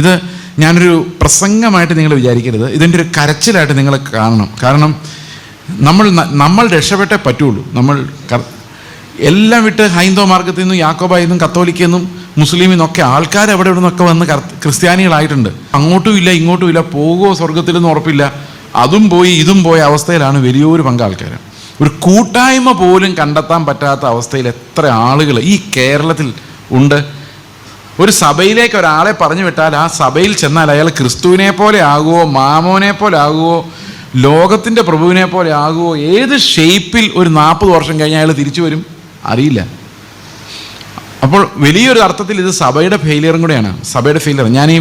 ഇത് ഞാനൊരു പ്രസംഗമായിട്ട് നിങ്ങൾ വിചാരിക്കരുത്, ഇതിൻ്റെ ഒരു കരച്ചിലായിട്ട് നിങ്ങൾ കാണണം. കാരണം നമ്മൾ രക്ഷപ്പെട്ടേ പറ്റുള്ളൂ. നമ്മൾ എല്ലാം വിട്ട് ഹൈന്ദവ മാർഗത്തിൽ നിന്നും യാക്കോബായെന്നും കത്തോലിക്കെന്നും മുസ്ലിമിൽ നിന്നൊക്കെ ആൾക്കാർ അവിടെ ഇവിടെ നിന്നൊക്കെ വന്ന് ക്രിസ്ത്യാനികളായിട്ടുണ്ട്. അങ്ങോട്ടും ഇല്ല ഇങ്ങോട്ടും ഇല്ല, പോകുമോ സ്വർഗത്തിലൊന്നും ഉറപ്പില്ല, അതും പോയി ഇതും പോയ അവസ്ഥയിലാണ് വലിയൊരു പങ്ക് ആൾക്കാർ. ഒരു കൂട്ടായ്മ പോലും കണ്ടെത്താൻ പറ്റാത്ത അവസ്ഥയിൽ എത്ര ആളുകൾ ഈ കേരളത്തിൽ ഉണ്ട്. ഒരു സഭയിലേക്ക് ഒരാളെ പറഞ്ഞു വിട്ടാൽ ആ സഭയിൽ ചെന്നാൽ അയാൾ ക്രിസ്തുവിനെ പോലെ ആകുമോ, മാമോനെ പോലെ ആകുമോ, ലോകത്തിൻ്റെ പ്രഭുവിനെ പോലെ ആകുമോ, ഏത് ഷേപ്പിൽ ഒരു 40 വർഷം കഴിഞ്ഞ് അയാൾ തിരിച്ചു വരും അറിയില്ല. അപ്പോൾ വലിയൊരു അർത്ഥത്തിൽ ഇത് സഭയുടെ ഫെയിലിയറും കൂടെയാണ്, സഭയുടെ ഫെയിലിയർ. ഞാനീ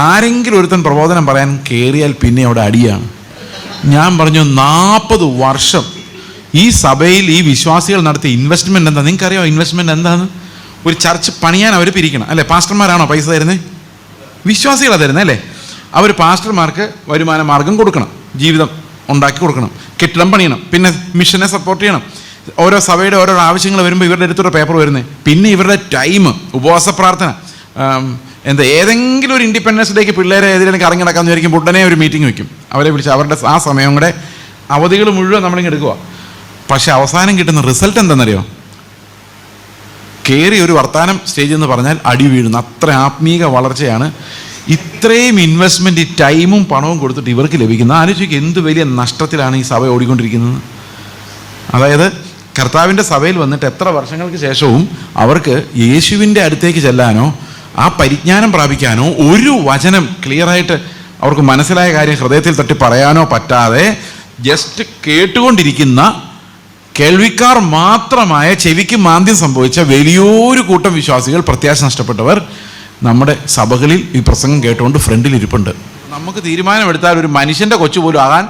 ആരെങ്കിലും ഒരുത്തൻ പ്രബോധനം പറയാൻ കയറിയാൽ പിന്നെ അവിടെ അടിയാണ്. ഞാൻ പറഞ്ഞു 40 വർഷം ഈ സഭയിൽ ഈ വിശ്വാസികൾ നടത്തിയ ഇൻവെസ്റ്റ്മെൻറ്റ് എന്താ? നിങ്ങൾക്കറിയാമോ ഇൻവെസ്റ്റ്മെൻറ്റ് എന്താണെന്ന്? ഒരു ചർച്ച് പണിയാൻ അവർ പിരിക്കണം അല്ലേ? പാസ്റ്റർമാരാണോ പൈസ തരുന്നത്? വിശ്വാസികളാണ് തരുന്നത് അല്ലേ? അവർ പാസ്റ്റർമാർക്ക് വരുമാന മാർഗം കൊടുക്കണം, ജീവിതം ഉണ്ടാക്കി കൊടുക്കണം, കെട്ടിടം പണിയണം, പിന്നെ മിഷനെ സപ്പോർട്ട് ചെയ്യണം. ഓരോ സഭയുടെ ഓരോ ആവശ്യങ്ങൾ വരുമ്പോൾ ഇവരുടെ അടുത്തൊരു പേപ്പർ വരുന്നത്. പിന്നെ ഇവരുടെ ടൈം, ഉപവാസ പ്രാർത്ഥന, ഏതെങ്കിലും ഒരു ഇൻഡിപെൻഡൻസ് ഡേക്ക് പിള്ളേരെ ഏതെങ്കിലും കറങ്ങി നടക്കാമെന്ന് വിചാരിക്കും, ഉടനെ ഒരു മീറ്റിംഗ് വയ്ക്കും. അവരെ വിളിച്ച് അവരുടെ ആ സമയം കൂടെ അവധികൾ മുഴുവൻ നമ്മളിങ്ങനെ എടുക്കുക. പക്ഷെ അവസാനം കിട്ടുന്ന റിസൾട്ട് എന്താണെന്നറിയോ? കയറി ഒരു വർത്താനം സ്റ്റേജിൽ നിന്ന് പറഞ്ഞാൽ അടി വീഴുന്നു. അത്ര ആത്മീക വളർച്ചയാണ്. ഇത്രയും ഇൻവെസ്റ്റ്മെൻറ്റ്, ടൈമും പണവും കൊടുത്തിട്ട് ഇവർക്ക് ലഭിക്കുന്നത്. ആലോചിക്കുക എന്ത് വലിയ നഷ്ടത്തിലാണ് ഈ സഭ ഓടിക്കൊണ്ടിരിക്കുന്നത്. അതായത് കർത്താവിൻ്റെ സഭയിൽ വന്നിട്ട് എത്ര വർഷങ്ങൾക്ക് ശേഷവും അവർക്ക് യേശുവിൻ്റെ അടുത്തേക്ക് ചെല്ലാനോ ആ പരിജ്ഞാനം പ്രാപിക്കാനോ ഒരു വചനം ക്ലിയറായിട്ട് അവർക്ക് മനസ്സിലായ കാര്യം ഹൃദയത്തിൽ തട്ടി പറയാനോ പറ്റാതെ ജസ്റ്റ് കേട്ടുകൊണ്ടിരിക്കുന്ന കേൾവിക്കാർ മാത്രമായ, ചെവിക്ക് മാന്ദ്യം സംഭവിച്ച വലിയൊരു കൂട്ടം വിശ്വാസികൾ, പ്രത്യാശ നഷ്ടപ്പെട്ടവർ നമ്മുടെ സഭകളിൽ ഈ പ്രസംഗം കേട്ടുകൊണ്ട് ഫ്രണ്ടിലിരിപ്പുണ്ട്. നമുക്ക് തീരുമാനമെടുത്താൽ ഒരു മനുഷ്യൻ്റെ കൊച്ചു പോലും ആകാൻ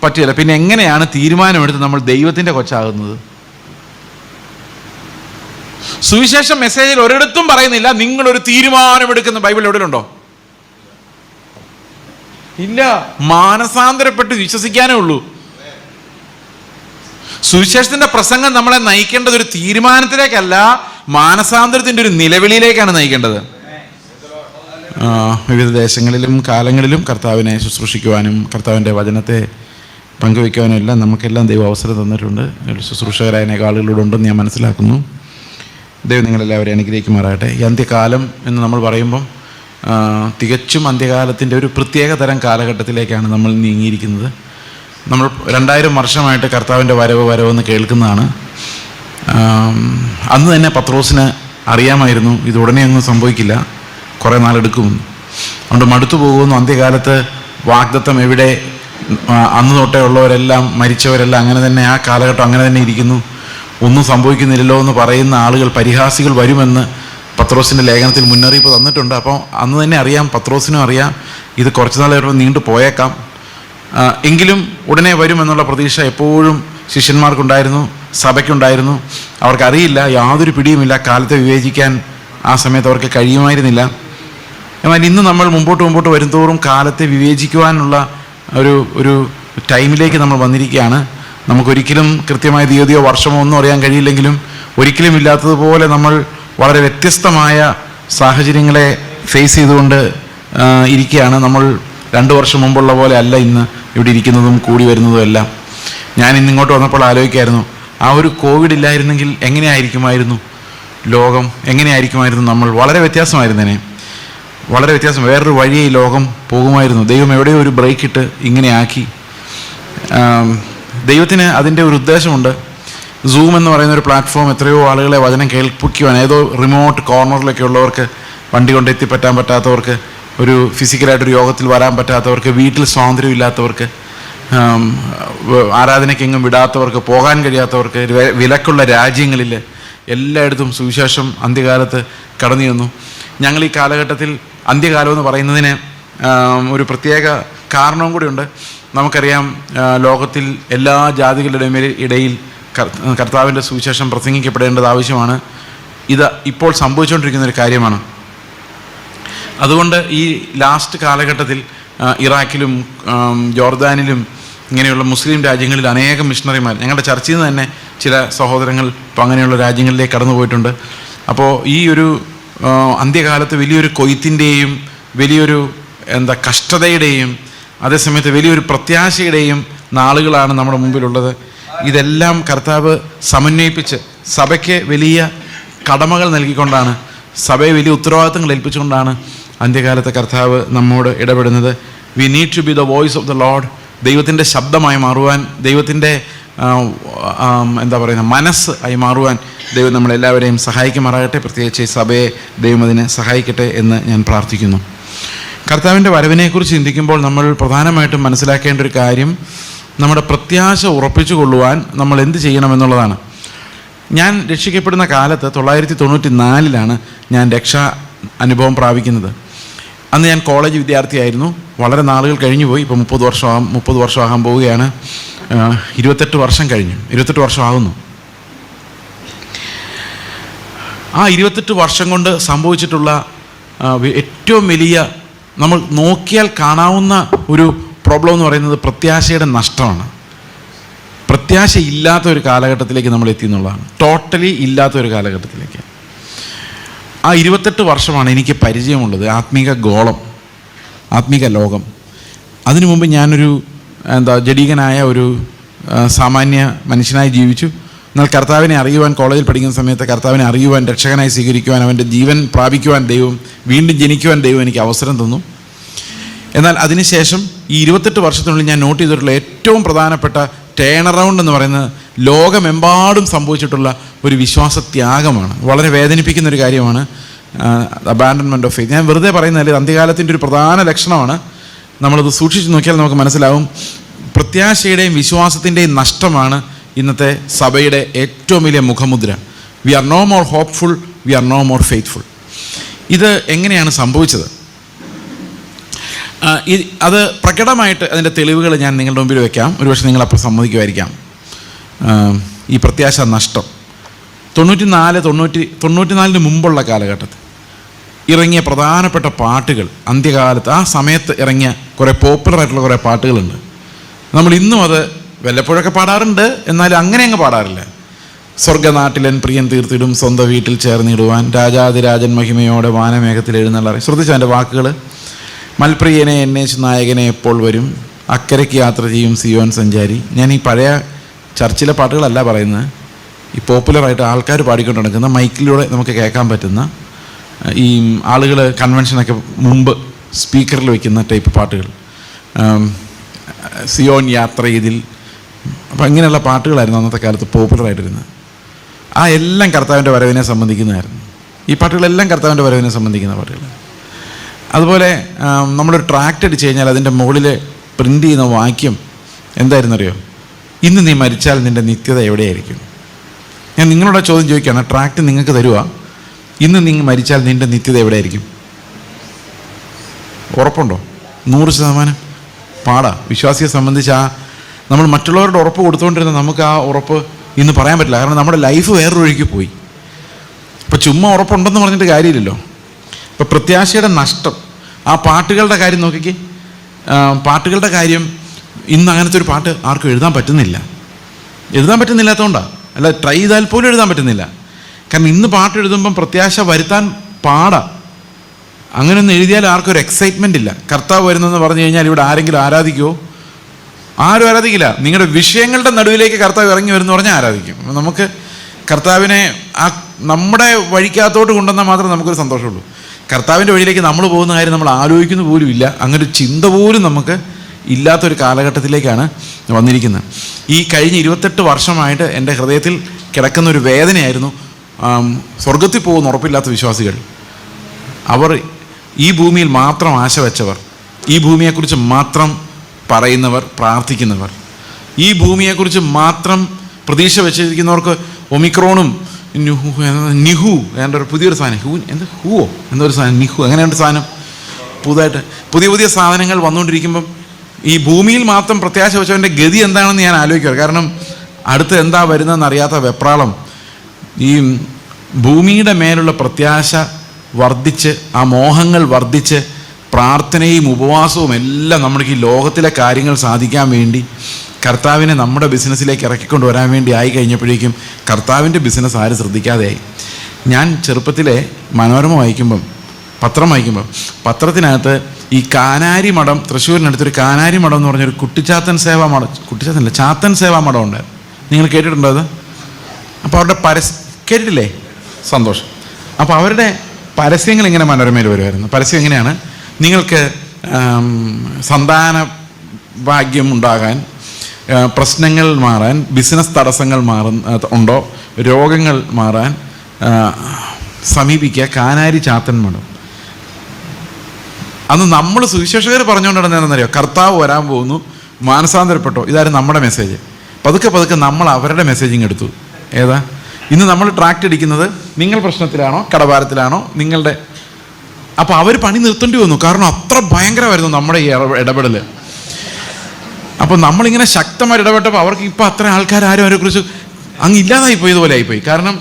പറ്റില്ല. പിന്നെ എങ്ങനെയാണ് തീരുമാനമെടുത്ത് നമ്മൾ ദൈവത്തിൻ്റെ കൊച്ചാകുന്നത്? സുവിശേഷം മെസ്സേജിൽ ഒരിടത്തും പറയുന്നില്ല നിങ്ങളൊരു തീരുമാനമെടുക്കുന്ന. ബൈബിൾ എവിടെയുണ്ടോ? ഇല്ല. മാനസാന്തരപ്പെട്ട് വിശ്വസിക്കാനേ ഉള്ളൂ. സുവിശേഷത്തിന്റെ പ്രസംഗം നമ്മളെ നയിക്കേണ്ടത് ഒരു തീരുമാനത്തിലേക്കല്ല, മാനസാന്തരത്തിന്റെ ഒരു നിലവിളിയിലേക്കാണ് നയിക്കേണ്ടത്. വിവിധ ദേശങ്ങളിലും കാലങ്ങളിലും കർത്താവിനെ ശുശ്രൂഷിക്കുവാനും കർത്താവിൻ്റെ വചനത്തെ പങ്കുവയ്ക്കുവാനും എല്ലാം നമുക്കെല്ലാം ദൈവം അവസരം തന്നിട്ടുണ്ട്. ശുശ്രൂഷകരായ അനേക ആളുകളോടുണ്ടെന്ന് ഞാൻ മനസ്സിലാക്കുന്നു. ദൈവം നിങ്ങളെല്ലാവരെയും അനുഗ്രഹിക്കുമാറാകട്ടെ. ഈ അന്ത്യകാലം എന്ന് നമ്മൾ പറയുമ്പം തികച്ചും അന്ത്യകാലത്തിൻ്റെ ഒരു പ്രത്യേക തരം കാലഘട്ടത്തിലേക്കാണ് നമ്മൾ നീങ്ങിയിരിക്കുന്നത്. നമ്മൾ 2000 വർഷമായിട്ട് കർത്താവിൻ്റെ വരവെന്ന് കേൾക്കുന്നതാണ്. അന്ന് തന്നെ പത്രോസിന് അറിയാമായിരുന്നു ഇത് ഉടനെ ഒന്നും സംഭവിക്കില്ല, കുറേ നാളെടുക്കുമെന്ന്. അതുകൊണ്ട് മടുത്തു പോകുന്നു. അന്ത്യകാലത്ത് വാഗ്ദത്തം എവിടെ? അന്ന് തൊട്ടേ ഉള്ളവരെല്ലാം, മരിച്ചവരെല്ലാം അങ്ങനെ തന്നെ, ആ കാലഘട്ടം അങ്ങനെ തന്നെ ഇരിക്കുന്നു, ഒന്നും സംഭവിക്കുന്നില്ലല്ലോ എന്ന് പറയുന്ന ആളുകൾ, പരിഹാസികൾ വരുമെന്ന് പത്രോസിൻ്റെ ലേഖനത്തിൽ മുന്നറിയിപ്പ് തന്നിട്ടുണ്ട്. അപ്പോൾ അന്ന് തന്നെ അറിയാം, പത്രോസിനും അറിയാം ഇത് കുറച്ച് നാളെ നീണ്ടു പോയേക്കാം, എങ്കിലും ഉടനെ വരുമെന്നുള്ള പ്രതീക്ഷ എപ്പോഴും ശിഷ്യന്മാർക്കുണ്ടായിരുന്നു, സഭയ്ക്കുണ്ടായിരുന്നു. അവർക്കറിയില്ല, യാതൊരു പിടിയുമില്ല, കാലത്തെ വിവേചിക്കാൻ ആ സമയത്ത് അവർക്ക് കഴിയുമായിരുന്നില്ല. എന്നാൽ ഇന്ന് നമ്മൾ മുമ്പോട്ട് വരുന്തോറും കാലത്തെ വിവേചിക്കുവാനുള്ള ഒരു ടൈമിലേക്ക് നമ്മൾ വന്നിരിക്കുകയാണ്. നമുക്കൊരിക്കലും കൃത്യമായ തീയതിയോ വർഷമോ ഒന്നും അറിയാൻ കഴിയില്ലെങ്കിലും ഒരിക്കലും ഇല്ലാത്തതുപോലെ നമ്മൾ വളരെ വ്യത്യസ്തമായ സാഹചര്യങ്ങളെ ഫേസ് ചെയ്തുകൊണ്ട് ഇരിക്കുകയാണ്. നമ്മൾ 2 വർഷം മുമ്പുള്ള പോലെ അല്ല ഇന്ന് ഇവിടെ ഇരിക്കുന്നതും കൂടി വരുന്നതും എല്ലാം. ഞാൻ ഇന്നിങ്ങോട്ട് വന്നപ്പോൾ ആലോചിക്കായിരുന്നു, ആ ഒരു കോവിഡ് ഇല്ലായിരുന്നെങ്കിൽ എങ്ങനെയായിരിക്കുമായിരുന്നു ലോകം, എങ്ങനെയായിരിക്കുമായിരുന്നു നമ്മൾ? വളരെ വ്യത്യാസമായിരുന്നേനെ, വളരെ വ്യത്യാസം. വേറൊരു വഴിയെ ഈ ലോകം പോകുമായിരുന്നു. ദൈവം എവിടെയോ ഒരു ബ്രേക്ക് ഇട്ട് ഇങ്ങനെയാക്കി. ദൈവത്തിന് അതിൻ്റെ ഒരു ഉദ്ദേശമുണ്ട്. സൂം എന്ന് പറയുന്ന ഒരു പ്ലാറ്റ്ഫോം എത്രയോ ആളുകളെ വചനം കേൾപ്പിക്കുവാൻ, ഏതോ റിമോട്ട് കോർണറിലൊക്കെ ഉള്ളവർക്ക്, വണ്ടി കൊണ്ട് എത്തിപ്പറ്റാൻ പറ്റാത്തവർക്ക്, ഒരു ഫിസിക്കലായിട്ടൊരു യോഗത്തിൽ വരാൻ പറ്റാത്തവർക്ക്, വീട്ടിൽ സ്വാതന്ത്ര്യമില്ലാത്തവർക്ക്, ആരാധനയ്ക്കെങ്ങും വിടാത്തവർക്ക്, പോകാൻ കഴിയാത്തവർക്ക്, വിലക്കുള്ള രാജ്യങ്ങളിൽ എല്ലായിടത്തും സുവിശേഷം അന്ത്യകാലത്ത് കടന്നു ചെന്നു. ഞങ്ങൾ ഈ കാലഘട്ടത്തിൽ അന്ത്യകാലം എന്ന് പറയുന്നതിന് ഒരു പ്രത്യേക കാരണവും കൂടിയുണ്ട്. നമുക്കറിയാം, ലോകത്തിൽ എല്ലാ ജാതികളുടെ ഇടയിൽ കർത്താവിൻ്റെ സുവിശേഷം പ്രസംഗിക്കപ്പെടേണ്ടത് ആവശ്യമാണ്. ഇത് ഇപ്പോൾ സംഭവിച്ചുകൊണ്ടിരിക്കുന്നൊരു കാര്യമാണ്. അതുകൊണ്ട് ഈ ലാസ്റ്റ് കാലഘട്ടത്തിൽ ഇറാഖിലും ജോർദാനിലും ഇങ്ങനെയുള്ള മുസ്ലിം രാജ്യങ്ങളിൽ അനേകം മിഷണറിമാർ, ഞങ്ങളുടെ ചർച്ചയിൽ നിന്ന് തന്നെ ചില സഹോദരങ്ങൾ ഇപ്പോൾ അങ്ങനെയുള്ള രാജ്യങ്ങളിലേക്ക് കടന്നു പോയിട്ടുണ്ട്. അപ്പോൾ ഈ ഒരു അന്ത്യകാലത്ത് വലിയൊരു കൊയ്ത്തിൻ്റെയും വലിയൊരു കഷ്ടതയുടെയും അതേസമയത്ത് വലിയൊരു പ്രത്യാശയുടെയും നാളുകളാണ് നമ്മുടെ മുമ്പിലുള്ളത്. ഇതെല്ലാം കർത്താവ് സമന്വയിപ്പിച്ച് സഭയ്ക്ക് വലിയ കടമകൾ നൽകിക്കൊണ്ടാണ്, സഭയെ വലിയ ഉത്തരവാദിത്തങ്ങൾ ഏൽപ്പിച്ചുകൊണ്ടാണ് അന്ത്യകാലത്തെ കർത്താവ് നമ്മോട് ഇടപെടുന്നത്. We need to be the voice of the lord. ദൈവത്തിൻ്റെ ശബ്ദമായി മാറുവാൻ, ദൈവത്തിൻ്റെ മനസ്സ് ആയി മാറുവാൻ ദൈവം നമ്മളെല്ലാവരെയും സഹായിക്കുമാറാകട്ടെ. പ്രത്യേകിച്ച് സഭയെ ദൈവം അതിനെ സഹായിക്കട്ടെ എന്ന് ഞാൻ പ്രാർത്ഥിക്കുന്നു. കർത്താവിൻ്റെ വരവിനെക്കുറിച്ച് ചിന്തിക്കുമ്പോൾ നമ്മൾ പ്രധാനമായിട്ടും മനസ്സിലാക്കേണ്ട ഒരു കാര്യം, നമ്മുടെ പ്രത്യാശ ഉറപ്പിച്ചു കൊള്ളുവാൻ നമ്മൾ എന്ത് ചെയ്യണമെന്നുള്ളതാണ്. ഞാൻ രക്ഷിക്കപ്പെടുന്ന കാലത്ത് 1994 ഞാൻ രക്ഷാ അനുഭവം പ്രാപിക്കുന്നത്. അന്ന് ഞാൻ കോളേജ് വിദ്യാർത്ഥിയായിരുന്നു. വളരെ നാളുകൾ കഴിഞ്ഞു പോയി. ഇപ്പോൾ 30 വർഷമാകാൻ പോവുകയാണ്. 28 വർഷം കഴിഞ്ഞു. 28 വർഷമാകുന്നു. ആ 28 വർഷം കൊണ്ട് സംഭവിച്ചിട്ടുള്ള ഏറ്റവും വലിയ, നമ്മൾ നോക്കിയാൽ കാണാവുന്ന ഒരു പ്രോബ്ലം എന്ന് പറയുന്നത് പ്രത്യാശയുടെ നഷ്ടമാണ്. പ്രത്യാശ ഇല്ലാത്ത ഒരു കാലഘട്ടത്തിലേക്ക് നമ്മൾ എത്തി എന്നുള്ളതാണ്. ടോട്ടലി ഇല്ലാത്ത ഒരു കാലഘട്ടത്തിലേക്ക്. ആ 28 വർഷമാണ് എനിക്ക് പരിചയമുള്ളത്, ആത്മീക ഗോളം, ആത്മീക ലോകം. അതിനു മുമ്പ് ഞാനൊരു ജഡീകനായ ഒരു സാമാന്യ മനുഷ്യനായി ജീവിച്ചു. എന്നാൽ കർത്താവിനെ അറിയുവാൻ, കോളേജിൽ പഠിക്കുന്ന സമയത്ത് കർത്താവിനെ അറിയുവാൻ, രക്ഷകനായി സ്വീകരിക്കുവാൻ, അവൻ്റെ ജീവൻ പ്രാപിക്കുവാൻ ദൈവം, വീണ്ടും ജനിക്കുവാൻ ദൈവം എനിക്ക് അവസരം തന്നു. എന്നാൽ അതിനുശേഷം ഈ 28 വർഷത്തിനുള്ളിൽ ഞാൻ നോട്ട് ചെയ്തിട്ടുള്ള ഏറ്റവും പ്രധാനപ്പെട്ട ടേൺ അറൗണ്ട് എന്ന് പറയുന്നത് ലോകമെമ്പാടും സംഭവിച്ചിട്ടുള്ള ഒരു വിശ്വാസത്യാഗമാണ്. വളരെ വേദനിപ്പിക്കുന്നൊരു കാര്യമാണ് അബാൻഡൻമെൻറ്റ് ഓഫ് ഫെയ്ത്ത്. ഞാൻ വെറുതെ പറയുന്നതല്ല, അന്ത്യകാലത്തിൻ്റെ ഒരു പ്രധാന ലക്ഷണമാണ്. നമ്മളത് സൂക്ഷിച്ച് നോക്കിയാൽ നമുക്ക് മനസ്സിലാവും. പ്രത്യാശയുടെയും വിശ്വാസത്തിൻ്റെയും നഷ്ടമാണ് ഇന്നത്തെ സഭയുടെ ഏറ്റവും വലിയ മുഖമുദ്ര. We are no more hopeful, we are no more faithful. ഇത് എങ്ങനെയാണ് സംഭവിച്ചത്? അത് പ്രകടമായിട്ട് അതിൻ്റെ തെളിവുകൾ ഞാൻ നിങ്ങളുടെ മുമ്പിൽ വയ്ക്കാം. ഒരുപക്ഷെ നിങ്ങളപ്പോൾ സമ്മതിക്കുമായിരിക്കാം. ഈ പ്രത്യാശ നഷ്ടം 94 മുമ്പുള്ള കാലഘട്ടത്തിൽ ഇറങ്ങിയ പ്രധാനപ്പെട്ട പാട്ടുകൾ, അന്ത്യകാലത്ത് ആ സമയത്ത് ഇറങ്ങിയ കുറേ പോപ്പുലറായിട്ടുള്ള കുറേ പാട്ടുകളുണ്ട്. നമ്മൾ ഇന്നും അത് വല്ലപ്പോഴൊക്കെ പാടാറുണ്ട്, എന്നാലും അങ്ങനെ അങ്ങ് പാടാറില്ല. സ്വർഗനാട്ടിലൻ പ്രിയൻ തീർത്തിടും, സ്വന്തം വീട്ടിൽ ചേർന്നിടുവാൻ, രാജാതിരാജൻ മഹിമയോടെ വാനമേഘത്തിൽ എഴുന്നള്ളാറി. ശ്രദ്ധിച്ചു അതിൻ്റെ വാക്കുകൾ. മൽപ്രിയനെ എന്നേശു നായകനെ എപ്പോൾ വരും, അക്കരയ്ക്ക് യാത്ര ചെയ്യും സിയോൻ സഞ്ചാരി. ഞാൻ ഈ പഴയ ചർച്ചിലെ പാട്ടുകളല്ല പറയുന്നത്, ഈ പോപ്പുലറായിട്ട് ആൾക്കാർ പാടിക്കൊണ്ട് നടക്കുന്ന, മൈക്കിലൂടെ നമുക്ക് കേൾക്കാൻ പറ്റുന്ന, ഈ ആളുകൾ കൺവെൻഷനൊക്കെ മുമ്പ് സ്പീക്കറിൽ വയ്ക്കുന്ന ടൈപ്പ് പാട്ടുകൾ. സിയോൻ യാത്ര ഇതിൽ, അപ്പം ഇങ്ങനെയുള്ള പാട്ടുകളായിരുന്നു അന്നത്തെ കാലത്ത് പോപ്പുലറായിട്ടിരുന്നത്. ആ എല്ലാം കർത്താവിൻ്റെ വരവിനെ സംബന്ധിക്കുന്നതായിരുന്നു. ഈ പാട്ടുകളെല്ലാം കർത്താവിൻ്റെ വരവിനെ സംബന്ധിക്കുന്ന പാട്ടുകൾ. അതുപോലെ നമ്മളൊരു ട്രാക്റ്റ് അടിച്ച് കഴിഞ്ഞാൽ അതിൻ്റെ മുകളിൽ പ്രിൻ്റ് ചെയ്യുന്ന വാക്യം എന്തായിരുന്നറിയോ? ഇന്ന് നീ മരിച്ചാൽ നിൻ്റെ നിത്യത എവിടെയായിരിക്കും? ഞാൻ നിങ്ങളോട് ചോദ്യം ചോദിക്കുകയാണ്. ട്രാക്റ്റ് നിങ്ങൾക്ക് തരുക, ഇന്ന് നിങ്ങൾ മരിച്ചാൽ നിൻ്റെ നിത്യത എവിടെയായിരിക്കും? ഉറപ്പുണ്ടോ? 100% പാടാ. വിശ്വാസിയെ സംബന്ധിച്ച് നമ്മൾ മറ്റുള്ളവരുടെ ഉറപ്പ് കൊടുത്തുകൊണ്ടിരുന്ന നമുക്ക് ആ ഉറപ്പ് ഇന്ന് പറയാൻ പറ്റില്ല. കാരണം നമ്മുടെ ലൈഫ് വേറൊരു വഴിക്ക് പോയി. ഇപ്പം ചുമ്മാ ഉറപ്പുണ്ടെന്ന് പറഞ്ഞിട്ട് കാര്യമില്ലല്ലോ. ഇപ്പം പ്രത്യാശയുടെ നഷ്ടം. ആ പാട്ടുകളുടെ കാര്യം നോക്കിക്കേ. പാട്ടുകളുടെ കാര്യം, ഇന്ന് അങ്ങനത്തെ ഒരു പാട്ട് ആർക്കും എഴുതാൻ പറ്റുന്നില്ലാത്തതുകൊണ്ടാണ്. അല്ല, ട്രൈ ചെയ്താൽ പോലും എഴുതാൻ പറ്റുന്നില്ല. കാരണം ഇന്ന് പാട്ട് എഴുതുമ്പം പ്രത്യാശ വരുത്താൻ പാടാ. അങ്ങനെയൊന്നും എഴുതിയാൽ ആർക്കും ഒരു എക്സൈറ്റ്മെൻ്റ് ഇല്ല. കർത്താവ് വരുന്നെന്ന് പറഞ്ഞു കഴിഞ്ഞാൽ ഇവിടെ ആരെങ്കിലും ആരാധിക്കുമോ? ആരും ആരാധിക്കില്ല. നിങ്ങളുടെ വിഷയങ്ങളുടെ നടുവിലേക്ക് കർത്താവ് ഇറങ്ങി വരുമെന്ന് പറഞ്ഞാൽ ആരാധിക്കും. നമുക്ക് കർത്താവിനെ നമ്മുടെ വഴിക്കകത്തോട്ട് കൊണ്ടുവന്നാൽ മാത്രമേ നമുക്കൊരു സന്തോഷമുള്ളൂ. കർത്താവിൻ്റെ വഴിയിലേക്ക് നമ്മൾ പോകുന്ന കാര്യം നമ്മൾ ആലോചിക്കുന്ന പോലും ഇല്ല. അങ്ങനെ ഒരു ചിന്ത പോലും നമുക്ക് ഇല്ലാത്തൊരു കാലഘട്ടത്തിലേക്കാണ് വന്നിരിക്കുന്നത്. ഈ കഴിഞ്ഞ 28 വർഷമായിട്ട് എൻ്റെ ഹൃദയത്തിൽ കിടക്കുന്ന ഒരു വേദനയായിരുന്നു. സ്വർഗത്തിൽ പോകുന്ന ഉറപ്പില്ലാത്ത വിശ്വാസികൾ, അവർ ഈ ഭൂമിയിൽ മാത്രം ആശ വെച്ചവർ, ഈ ഭൂമിയെക്കുറിച്ച് മാത്രം പറയുന്നവർ, പ്രാർത്ഥിക്കുന്നവർ, ഈ ഭൂമിയെക്കുറിച്ച് മാത്രം പ്രതീക്ഷ വെച്ചിരിക്കുന്നവർക്ക് ഒമിക്രോണും നിഹു എൻ്റെ ഒരു പുതിയൊരു സാധനം, ഹൂവോ എന്തൊരു സാധനം, നിഹു അങ്ങനെയുണ്ട് സാധനം, പുതിയ സാധനങ്ങൾ വന്നുകൊണ്ടിരിക്കുമ്പം ഈ ഭൂമിയിൽ മാത്രം പ്രത്യാശ വെച്ചവൻ്റെ ഗതി എന്താണെന്ന് ഞാൻ ആലോചിക്കുക. കാരണം അടുത്ത് എന്താ വരുന്നതെന്ന് അറിയാത്ത വെപ്രാളം. ഈ ഭൂമിയുടെ മേലുള്ള പ്രത്യാശ വർദ്ധിച്ച്, ആ മോഹങ്ങൾ വർദ്ധിച്ച്, പ്രാർത്ഥനയും ഉപവാസവും എല്ലാം നമ്മൾക്ക് ഈ ലോകത്തിലെ കാര്യങ്ങൾ സാധിക്കാൻ വേണ്ടി കർത്താവിനെ നമ്മുടെ ബിസിനസ്സിലേക്ക് ഇറക്കിക്കൊണ്ട് വരാൻ വേണ്ടി ആയി കഴിഞ്ഞപ്പോഴേക്കും കർത്താവിൻ്റെ ബിസിനസ് ആരും ശ്രദ്ധിക്കാതെയായി. ഞാൻ ചെറുപ്പത്തിലെ മനോരമ വായിക്കുമ്പം, പത്രം വായിക്കുമ്പം, പത്രത്തിനകത്ത് ഈ കാനാരി മഠം, തൃശ്ശൂരിനടുത്തൊരു കാനാരി മഠം എന്ന് പറഞ്ഞൊരു കുട്ടിച്ചാത്തൻ സേവാ മഠം, കുട്ടിച്ചാത്തനല്ല, ചാത്തൻ സേവാ മഠം ഉണ്ട്. നിങ്ങൾ കേട്ടിട്ടുണ്ടോ അത്? അപ്പോൾ അവരുടെ കേട്ടിട്ടില്ലേ? സന്തോഷം. അപ്പോൾ അവരുടെ പരസ്യങ്ങൾ ഇങ്ങനെ മനോരമയിൽ വരുമായിരുന്നു. പരസ്യം എങ്ങനെയാണ്? നിങ്ങൾക്ക് സന്താന ഭാഗ്യം ഉണ്ടാകാൻ, പ്രശ്നങ്ങൾ മാറാൻ, ബിസിനസ് തടസ്സങ്ങൾ ഉണ്ടോ, രോഗങ്ങൾ മാറാൻ സമീപിക്കുക കാനാരി ചാത്തൻ മഠം. അന്ന് നമ്മൾ സുവിശേഷകർ പറഞ്ഞുകൊണ്ടിരുന്നതെന്നറിയോ? കർത്താവ് വരാൻ പോകുന്നു, മാനസാന്തരപ്പെട്ടോ. ഇതായിരുന്നു നമ്മുടെ മെസ്സേജ്. പതുക്കെ പതുക്കെ നമ്മൾ അവരുടെ മെസ്സേജിങ് എടുത്തു. ഏതാ? ഇന്ന് നമ്മൾ ട്രാക്ട് അടിക്കുന്നത് നിങ്ങൾ പ്രശ്നത്തിലാണോ, കടഭാരത്തിലാണോ, നിങ്ങളുടെ. അപ്പോൾ അവർ പണി നിർത്തേണ്ടി വന്നു. കാരണം അത്ര ഭയങ്കരമായിരുന്നു നമ്മുടെ ഈ ഇടപെടൽ. അപ്പോൾ നമ്മളിങ്ങനെ ശക്തമായി ഇടപെട്ടപ്പോൾ അവർക്ക് ഇപ്പം അത്ര ആൾക്കാരും അവരെക്കുറിച്ച് അങ്ങ് ഇല്ലാതായി പോയതുപോലെ ആയിപ്പോയി. കാരണം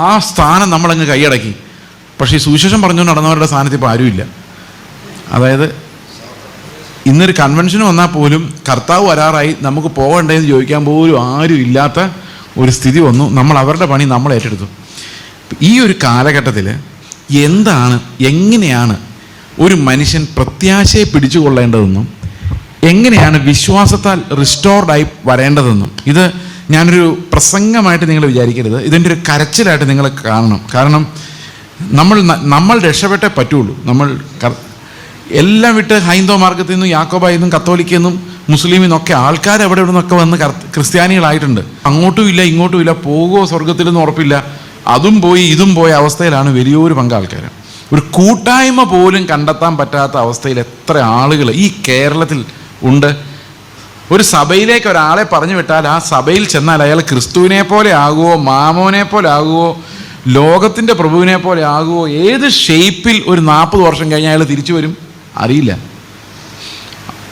ആ സ്ഥാനം നമ്മളങ്ങ് കൈയടക്കി. പക്ഷേ ഈ സുവിശേഷം പറഞ്ഞുകൊണ്ട് നടന്നവരുടെ സ്ഥാനത്ത് ഇപ്പോൾ ആരുമില്ല. അതായത് ഇന്നൊരു കൺവെൻഷന് വന്നാൽ പോലും കർത്താവ് വരാറായി, നമുക്ക് പോകണ്ടേന്ന് ചോദിക്കാൻ പോലും ആരും ഇല്ലാത്ത ഒരു സ്ഥിതി വന്നു. നമ്മൾ അവരുടെ പണി നമ്മൾ ഏറ്റെടുത്തു. ഈ ഒരു കാലഘട്ടത്തിൽ എങ്ങനെയാണ് ഒരു മനുഷ്യൻ പ്രത്യാശയെ പിടിച്ചുകൊള്ളേണ്ടതെന്നും എങ്ങനെയാണ് വിശ്വാസത്താൽ റിസ്റ്റോർഡായി വരേണ്ടതെന്നും ഇത് ഞാനൊരു പ്രസംഗമായിട്ട് നിങ്ങൾ വിചാരിക്കരുത്. ഇതിൻ്റെ ഒരു കരച്ചിലായിട്ട് നിങ്ങൾ കാണണം. കാരണം നമ്മൾ രക്ഷപ്പെട്ടേ പറ്റുള്ളൂ. നമ്മൾ എല്ലാം വിട്ട് ഹൈന്ദവ മാർഗത്തിൽ നിന്നും യാക്കോബായിൽ നിന്നും കത്തോലിക്കയിൽ നിന്നും മുസ്ലിമിൽ നിന്നൊക്കെ ആൾക്കാർ അവിടെ ഇവിടെ നിന്നൊക്കെ വന്ന് ക്രിസ്ത്യാനികളായിട്ടുണ്ട്. അങ്ങോട്ടും ഇല്ല ഇങ്ങോട്ടും ഇല്ല, പോകുമോ സ്വർഗത്തിലൊന്നും ഉറപ്പില്ല. അതും പോയി ഇതും പോയ അവസ്ഥയിലാണ് വലിയൊരു പങ്ക് ആൾക്കാർ. ഒരു കൂട്ടായ്മ പോലും കണ്ടെത്താൻ പറ്റാത്ത അവസ്ഥയിൽ എത്ര ആളുകൾ ഈ കേരളത്തിൽ ഉണ്ട്. ഒരു സഭയിലേക്ക് ഒരാളെ പറഞ്ഞു വിട്ടാൽ ആ സഭയിൽ ചെന്നാൽ അയാൾ ക്രിസ്തുവിനെ പോലെ ആകുമോ, മാമോനെ പോലെ ആകുമോ, ലോകത്തിൻ്റെ പ്രഭുവിനെ പോലെ ആകുമോ, ഏത് ഷേപ്പിൽ ഒരു 40 വർഷം കഴിഞ്ഞ് അയാൾ തിരിച്ചു വരും അറിയില്ല.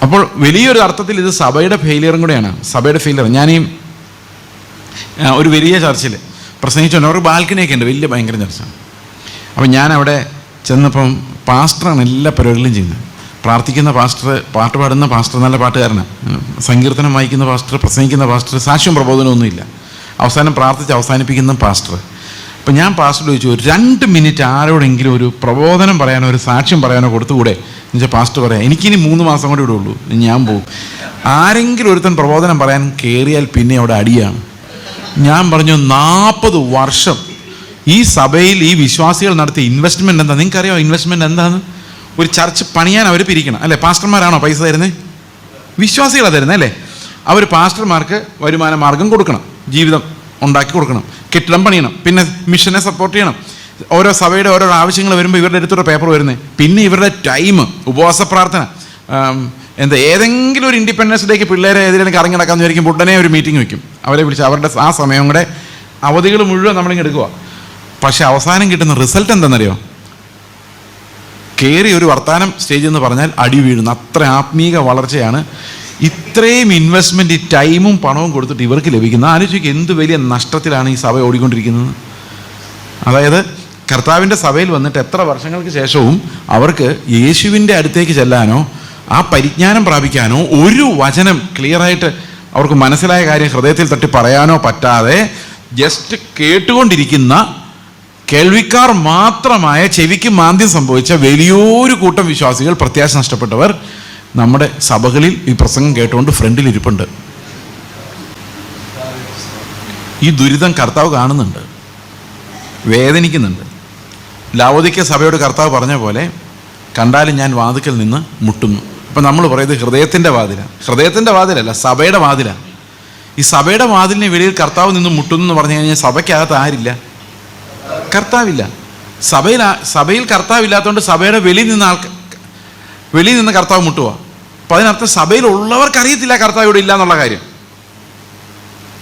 അപ്പോൾ വലിയൊരു അർത്ഥത്തിൽ ഇത് സഭയുടെ ഫെയിലിയറും കൂടെയാണ്. സഭയുടെ ഫെയിലിയർ. ഞാനീ ഒരു വലിയ ചർച്ചിൽ പ്രസംഗിച്ചുകൊണ്ട് അവർക്ക് ബാൽക്കണിയൊക്കെ ഉണ്ട്, വലിയ ഭയങ്കര ചർച്ച. അപ്പം ഞാൻ അവിടെ ചെന്നപ്പം പാസ്റ്ററാണ് എല്ലാ പരിപാടികളും ചെയ്യുന്നത്. പ്രാർത്ഥിക്കുന്ന പാസ്റ്റർ, പാട്ട് പാടുന്ന പാസ്റ്റർ, നല്ല പാട്ടുകാരനാണ്, സങ്കീർത്തനം വായിക്കുന്ന പാസ്റ്റർ, പ്രസംഗിക്കുന്ന പാസ്റ്റർ, സാക്ഷ്യം പ്രബോധനമൊന്നുമില്ല, അവസാനം പ്രാർത്ഥിച്ച് അവസാനിപ്പിക്കുന്ന പാസ്റ്റർ. അപ്പം ഞാൻ പാസ്റ്റർ ചോദിച്ചു, ഒരു 2 മിനിറ്റ് ആരോടെങ്കിലും ഒരു പ്രബോധനം പറയാനോ ഒരു സാക്ഷ്യം പറയാനോ കൊടുത്തുകൂടെ? എന്നുവെച്ചാൽ പാസ്റ്റർ പറയാം, എനിക്കിനി 3 മാസം കൂടെ ഇവിടെ ഉള്ളൂ, ഞാൻ പോകും. ആരെങ്കിലും ഒരുത്തൻ പ്രബോധനം പറയാൻ കയറിയാൽ പിന്നെ അവിടെ അടിയാണ്. ഞാൻ പറഞ്ഞു, 40 വർഷം ഈ സഭയിൽ ഈ വിശ്വാസികൾ നടത്തിയ ഇൻവെസ്റ്റ്മെൻറ്റ് എന്താ? നിങ്ങൾക്കറിയാമോ ഇൻവെസ്റ്റ്മെൻറ്റ് എന്താണെന്ന്? ഒരു ചർച്ച് പണിയാൻ അവർ പിരിക്കണം അല്ലേ? പാസ്റ്റർമാരാണോ പൈസ തരുന്നത്? വിശ്വാസികളാണ് തരുന്നത് അല്ലേ? അവർ പാസ്റ്റർമാർക്ക് വരുമാന മാർഗം കൊടുക്കണം, ജീവിതം ഉണ്ടാക്കി കൊടുക്കണം, കെട്ടിടം പണിയണം, പിന്നെ മിഷനെ സപ്പോർട്ട് ചെയ്യണം. ഓരോ സഭയുടെ ഓരോ ആവശ്യങ്ങൾ വരുമ്പോൾ ഇവരുടെ അടുത്തൊരു പേപ്പർ വരുന്നത്. പിന്നെ ഇവരുടെ ടൈം, ഉപവാസ പ്രാർത്ഥന, ഏതെങ്കിലും ഒരു ഇൻഡിപെൻഡൻസ് ഡേക്ക് പിള്ളേരെ ഏതെങ്കിലും കറങ്ങി നടക്കാമെന്ന് വിചാരിക്കും, ഉടനെ ഒരു മീറ്റിംഗ് വയ്ക്കും. അവരെ വിളിച്ച് അവരുടെ ആ സമയം കൂടെ അവധികൾ മുഴുവൻ നമ്മളിങ്ങനെ എടുക്കുക. പക്ഷെ അവസാനം കിട്ടുന്ന റിസൾട്ട് എന്താണെന്നറിയോ? കയറി ഒരു വർത്തമാനം സ്റ്റേജിൽ എന്ന് പറഞ്ഞാൽ അടി വീഴുന്നു. അത്ര ആത്മീക വളർച്ചയാണ്. ഇത്രയും ഇൻവെസ്റ്റ്മെൻറ്റ്, ഈ ടൈമും പണവും കൊടുത്തിട്ട് ഇവർക്ക് ലഭിക്കുന്നത്. ആലോചിക്കുക, എന്ത് വലിയ നഷ്ടത്തിലാണ് ഈ സഭ ഓടിക്കൊണ്ടിരിക്കുന്നത്. അതായത് കർത്താവിൻ്റെ സഭയിൽ വന്നിട്ട് എത്ര വർഷങ്ങൾക്ക് ശേഷവും അവർക്ക് യേശുവിൻ്റെ അടുത്തേക്ക് ചെല്ലാനോ ആ പരിജ്ഞാനം പ്രാപിക്കാനോ ഒരു വചനം ക്ലിയറായിട്ട് അവർക്ക് മനസ്സിലായ കാര്യം ഹൃദയത്തിൽ തട്ടി പറയാനോ പറ്റാതെ ജസ്റ്റ് കേട്ടുകൊണ്ടിരിക്കുന്ന കേൾവിക്കാർ മാത്രമായ, ചെവിക്ക് മാന്ദ്യം സംഭവിച്ച വലിയൊരു കൂട്ടം വിശ്വാസികൾ, പ്രത്യാശ നഷ്ടപ്പെട്ടവർ നമ്മുടെ സഭകളിൽ ഈ പ്രസംഗം കേട്ടുകൊണ്ട് ഫ്രണ്ടിൽ ഇരിപ്പുണ്ട്. ഈ ദുരിതം കർത്താവ് കാണുന്നുണ്ട്, വേദനിക്കുന്നുണ്ട്. ലാവോദിക്യ സഭയോട് കർത്താവ് പറഞ്ഞ പോലെ, കണ്ടാലും ഞാൻ വാതിക്കൽ നിന്ന് മുട്ടുന്നു. അപ്പം നമ്മൾ പറയുന്നത് ഹൃദയത്തിൻ്റെ വാതിലാണ്. ഹൃദയത്തിൻ്റെ വാതിലല്ല, സഭയുടെ വാതിലാണ്. ഈ സഭയുടെ വാതിലിന് വെളിയിൽ കർത്താവ് നിന്ന് മുട്ടുന്നു എന്ന് പറഞ്ഞു കഴിഞ്ഞാൽ സഭയ്ക്കകത്ത് ആരില്ല? കർത്താവില്ല. സഭയിൽ കർത്താവില്ലാത്തതുകൊണ്ട് സഭയുടെ വെളിയിൽ നിന്ന് കർത്താവ് മുട്ടുക. അപ്പം അതിനർത്ഥം സഭയിലുള്ളവർക്ക് അറിയത്തില്ല കർത്താവ് ഇവിടെ ഇല്ല എന്നുള്ള കാര്യം.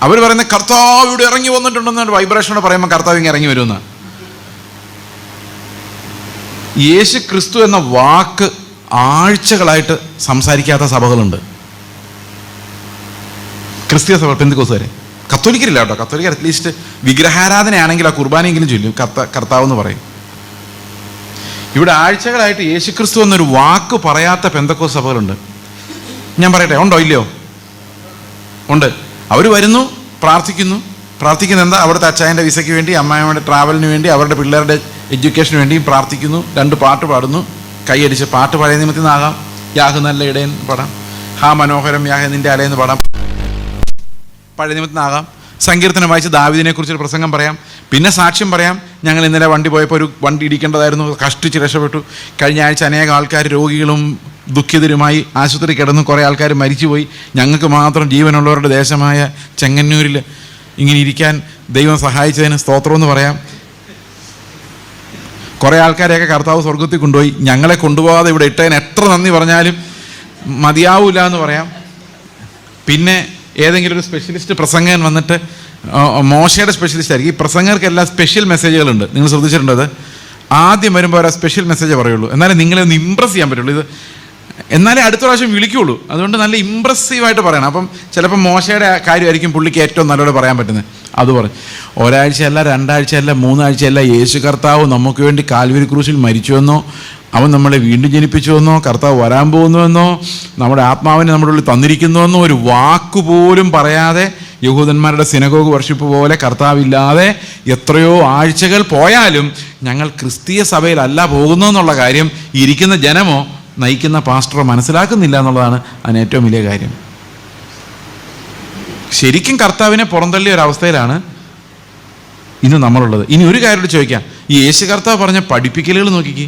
അവർ പറയുന്ന കർത്താവ് ഇവിടെ ഇറങ്ങി വന്നിട്ടുണ്ടെന്ന് വൈബ്രേഷനോട് പറയുമ്പോൾ കർത്താവ് ഇങ്ങനെ ഇറങ്ങി വരുമെന്ന്. യേശു ക്രിസ്തു എന്ന വാക്ക് ആഴ്ചകളായിട്ട് സംസാരിക്കാത്ത സഭകളുണ്ട്. ക്രിസ്തീയ സഭ, പെന്തിക്കോസുകാരെ. കത്തോലിക്കരില്ല കേട്ടോ. കത്തോലിക്കർ അറ്റ്ലീസ്റ്റ് വിഗ്രഹാരാധനയാണെങ്കിൽ ആ കുർബാനയെങ്കിലും ചൊല്ലും, കർത്താവ് എന്ന് പറയും. ഇവിടെ ആഴ്ചകളായിട്ട് യേശു ക്രിസ്തു എന്നൊരു വാക്ക് പറയാത്ത പെന്തക്കോസ് സഭകളുണ്ട്. ഞാൻ പറയട്ടെ, ഉണ്ടോ ഇല്ലയോ? ഉണ്ട്. അവർ വരുന്നു, പ്രാർത്ഥിക്കുന്നു, പ്രാർത്ഥിക്കുന്നത് എന്താ? അവിടുത്തെ അച്ചായൻ്റെ വിസയ്ക്ക് വേണ്ടി, അമ്മായിയുടെ ട്രാവലിന് വേണ്ടി, അവരുടെ പിള്ളേരുടെ എഡ്യൂക്കേഷന് വേണ്ടിയും പ്രാർത്ഥിക്കുന്നു. 2 പാട്ട് പാടുന്നു, കൈയടിച്ച്. പാട്ട് പഴയ നിയമത്തിൽ നിന്നാകാം, യാഹ് നല്ല ഇടയൻ പാടാം, ഹാ മനോഹരം യാഹ് നിൻ്റെ അലയെന്ന് പാടാം, പഴയ നിയമത്തിൽ നിന്നാകാം. സങ്കീർത്തനം വായിച്ച് ദാവീദിനെ കുറിച്ചൊരു പ്രസംഗം പറയാം. പിന്നെ സാക്ഷ്യം പറയാം. ഞങ്ങൾ ഇന്നലെ വണ്ടി പോയപ്പോൾ ഒരു വണ്ടി ഇടിക്കേണ്ടതായിരുന്നു, കഷ്ടിച്ച് രക്ഷപ്പെട്ടു. കഴിഞ്ഞ ആഴ്ച അനേകം ആൾക്കാർ രോഗികളും ദുഃഖിതരുമായി ആശുപത്രി കിടന്നു, കുറേ ആൾക്കാർ മരിച്ചുപോയി. ഞങ്ങൾക്ക് മാത്രം ജീവനുള്ളവരുടെ ദേശമായ ചെങ്ങന്നൂരിൽ ഇങ്ങനെ ഇരിക്കാൻ ദൈവം സഹായിച്ചതിന് സ്തോത്രമെന്ന് പറയാം. കുറേ ആൾക്കാരെയൊക്കെ കർത്താവ് സ്വർഗത്തിൽ കൊണ്ടുപോയി. ഞങ്ങളെ കൊണ്ടുപോകാതെ ഇവിടെ ഇട്ടതിന് എത്ര നന്ദി പറഞ്ഞാലും മതിയാവില്ല എന്ന് പറയാം. പിന്നെ ഏതെങ്കിലും ഒരു സ്പെഷ്യലിസ്റ്റ് പ്രസംഗകൻ വന്നിട്ട്, മോശയുടെ സ്പെഷ്യലിസ്റ്റ് ആയിരിക്കും. ഈ പ്രസംഗർക്കെല്ലാം സ്പെഷ്യൽ മെസ്സേജുകളുണ്ട്. നിങ്ങൾ ശ്രദ്ധിച്ചിട്ടുണ്ടോ? അത് ആദ്യം വരുമ്പോൾ ഒരു സ്പെഷ്യൽ മെസ്സേജ് പറയുള്ളൂ, എന്നാലേ നിങ്ങളെ ഒന്ന് ഇമ്പ്രസ് ചെയ്യാൻ പറ്റുള്ളൂ. ഇത് എന്നാലേ അടുത്ത പ്രാവശ്യം വിളിക്കുകയുള്ളൂ. അതുകൊണ്ട് നല്ല ഇമ്പ്രസീവായിട്ട് പറയണം. അപ്പം ചിലപ്പോൾ മോശയുടെ കാര്യമായിരിക്കും പുള്ളിക്ക് ഏറ്റവും നല്ലപോലെ പറയാൻ പറ്റുന്നത്. അത് പറയും. ഒരാഴ്ചയല്ല, 2 ആഴ്ചയല്ല, 3 ആഴ്ചയല്ല, യേശു കർത്താവ് നമുക്ക് വേണ്ടി കാൽവരി ക്രൂശിൽ മരിച്ചുവെന്നോ, അവൻ നമ്മളെ വീണ്ടും ജനിപ്പിച്ചുവെന്നോ, കർത്താവ് വരാൻ പോകുന്നുവെന്നോ, നമ്മുടെ ആത്മാവിനെ നമ്മുടെ ഉള്ളിൽ തന്നിരിക്കുന്നുവെന്നോ ഒരു വാക്കുപോലും പറയാതെ, യഹൂദന്മാരുടെ സിനഗോഗ് വർഷിപ്പ് പോലെ കർത്താവില്ലാതെ എത്രയോ ആഴ്ചകൾ പോയാലും ഞങ്ങൾ ക്രിസ്തീയ സഭയിലല്ല പോകുന്നതെന്നുള്ള കാര്യം ഇരിക്കുന്ന ജനമോ നയിക്കുന്ന പാസ്റ്ററോ മനസ്സിലാക്കുന്നില്ല എന്നുള്ളതാണ് അതിന് ഏറ്റവും വലിയ കാര്യം. ശരിക്കും കർത്താവിനെ പുറന്തള്ളിയ ഒരവസ്ഥയിലാണ് ഇന്ന് നമ്മളുള്ളത്. ഇനി ഒരു കാര്യം ചോദിക്കാം, ഈ യേശു കർത്താവ് പറഞ്ഞ പഠിപ്പിക്കലുകൾ നോക്കിക്കേ.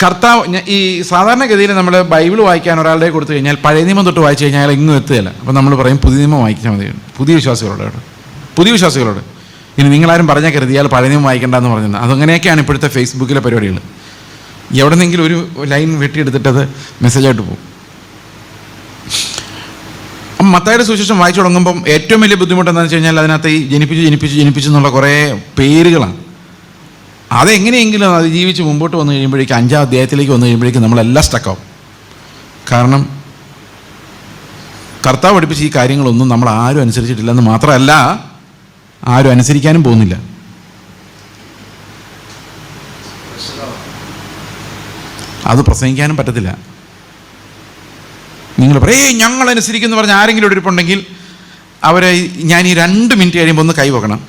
കർത്താവ് ഈ സാധാരണഗതിയിൽ നമ്മൾ ബൈബിൾ വായിക്കാൻ ഒരാളുടെ കൊടുത്തു കഴിഞ്ഞാൽ പഴയ നിയമം തൊട്ട് വായിച്ചു കഴിഞ്ഞാൽ അയാൾ എങ്ങും എത്തുകയില്ല. അപ്പം നമ്മൾ പറയും പുതിയ നിയമം വായിച്ചാൽ മതി. പുതിയ വിശ്വാസികളോട് ഇനി നിങ്ങളാരും പറഞ്ഞാൽ കരുതി ഇയാൾ പഴയ നിയമം വായിക്കേണ്ടെന്ന് പറഞ്ഞത്. അതങ്ങനെയൊക്കെയാണ് ഇപ്പോഴത്തെ ഫേസ്ബുക്കിലെ പരിപാടികൾ. എവിടെന്നെങ്കിലും ഒരു ലൈൻ വെട്ടിയെടുത്തിട്ടത് മെസ്സേജായിട്ട് പോകും. മത്തായിയുടെ സുവിശേഷം വായിച്ചു തുടങ്ങുമ്പം ഏറ്റവും വലിയ ബുദ്ധിമുട്ട് എന്താണെന്ന് വെച്ച് കഴിഞ്ഞാൽ അതിനകത്ത് ഈ ജനിപ്പിച്ചു എന്നുള്ള കുറേ പേരുകളാണ്. അതെങ്ങനെയെങ്കിലും അത് ജീവിച്ച് മുമ്പോട്ട് വന്നു കഴിയുമ്പോഴേക്കും 5-ാം അധ്യായത്തിലേക്ക് വന്നു കഴിയുമ്പോഴേക്കും നമ്മളെല്ലാം സ്റ്റക്കാവും. കാരണം കർത്താവ് പഠിപ്പിച്ച ഈ കാര്യങ്ങളൊന്നും നമ്മൾ ആരും അനുസരിച്ചിട്ടില്ലെന്ന് മാത്രമല്ല, ആരും അനുസരിക്കാനും പോകുന്നില്ല. അത് പ്രസംഗിക്കാനും പറ്റത്തില്ല. നിങ്ങൾ ഞങ്ങൾ അനുസരിക്കുന്നു പറഞ്ഞ് ആരെങ്കിലും ഒരു ഇരിപ്പുണ്ടെങ്കിൽ അവരെ ഞാൻ ഈ 2 മിനിറ്റ് കഴിയുമ്പോൾ ഒന്ന് കൈവക്കണം.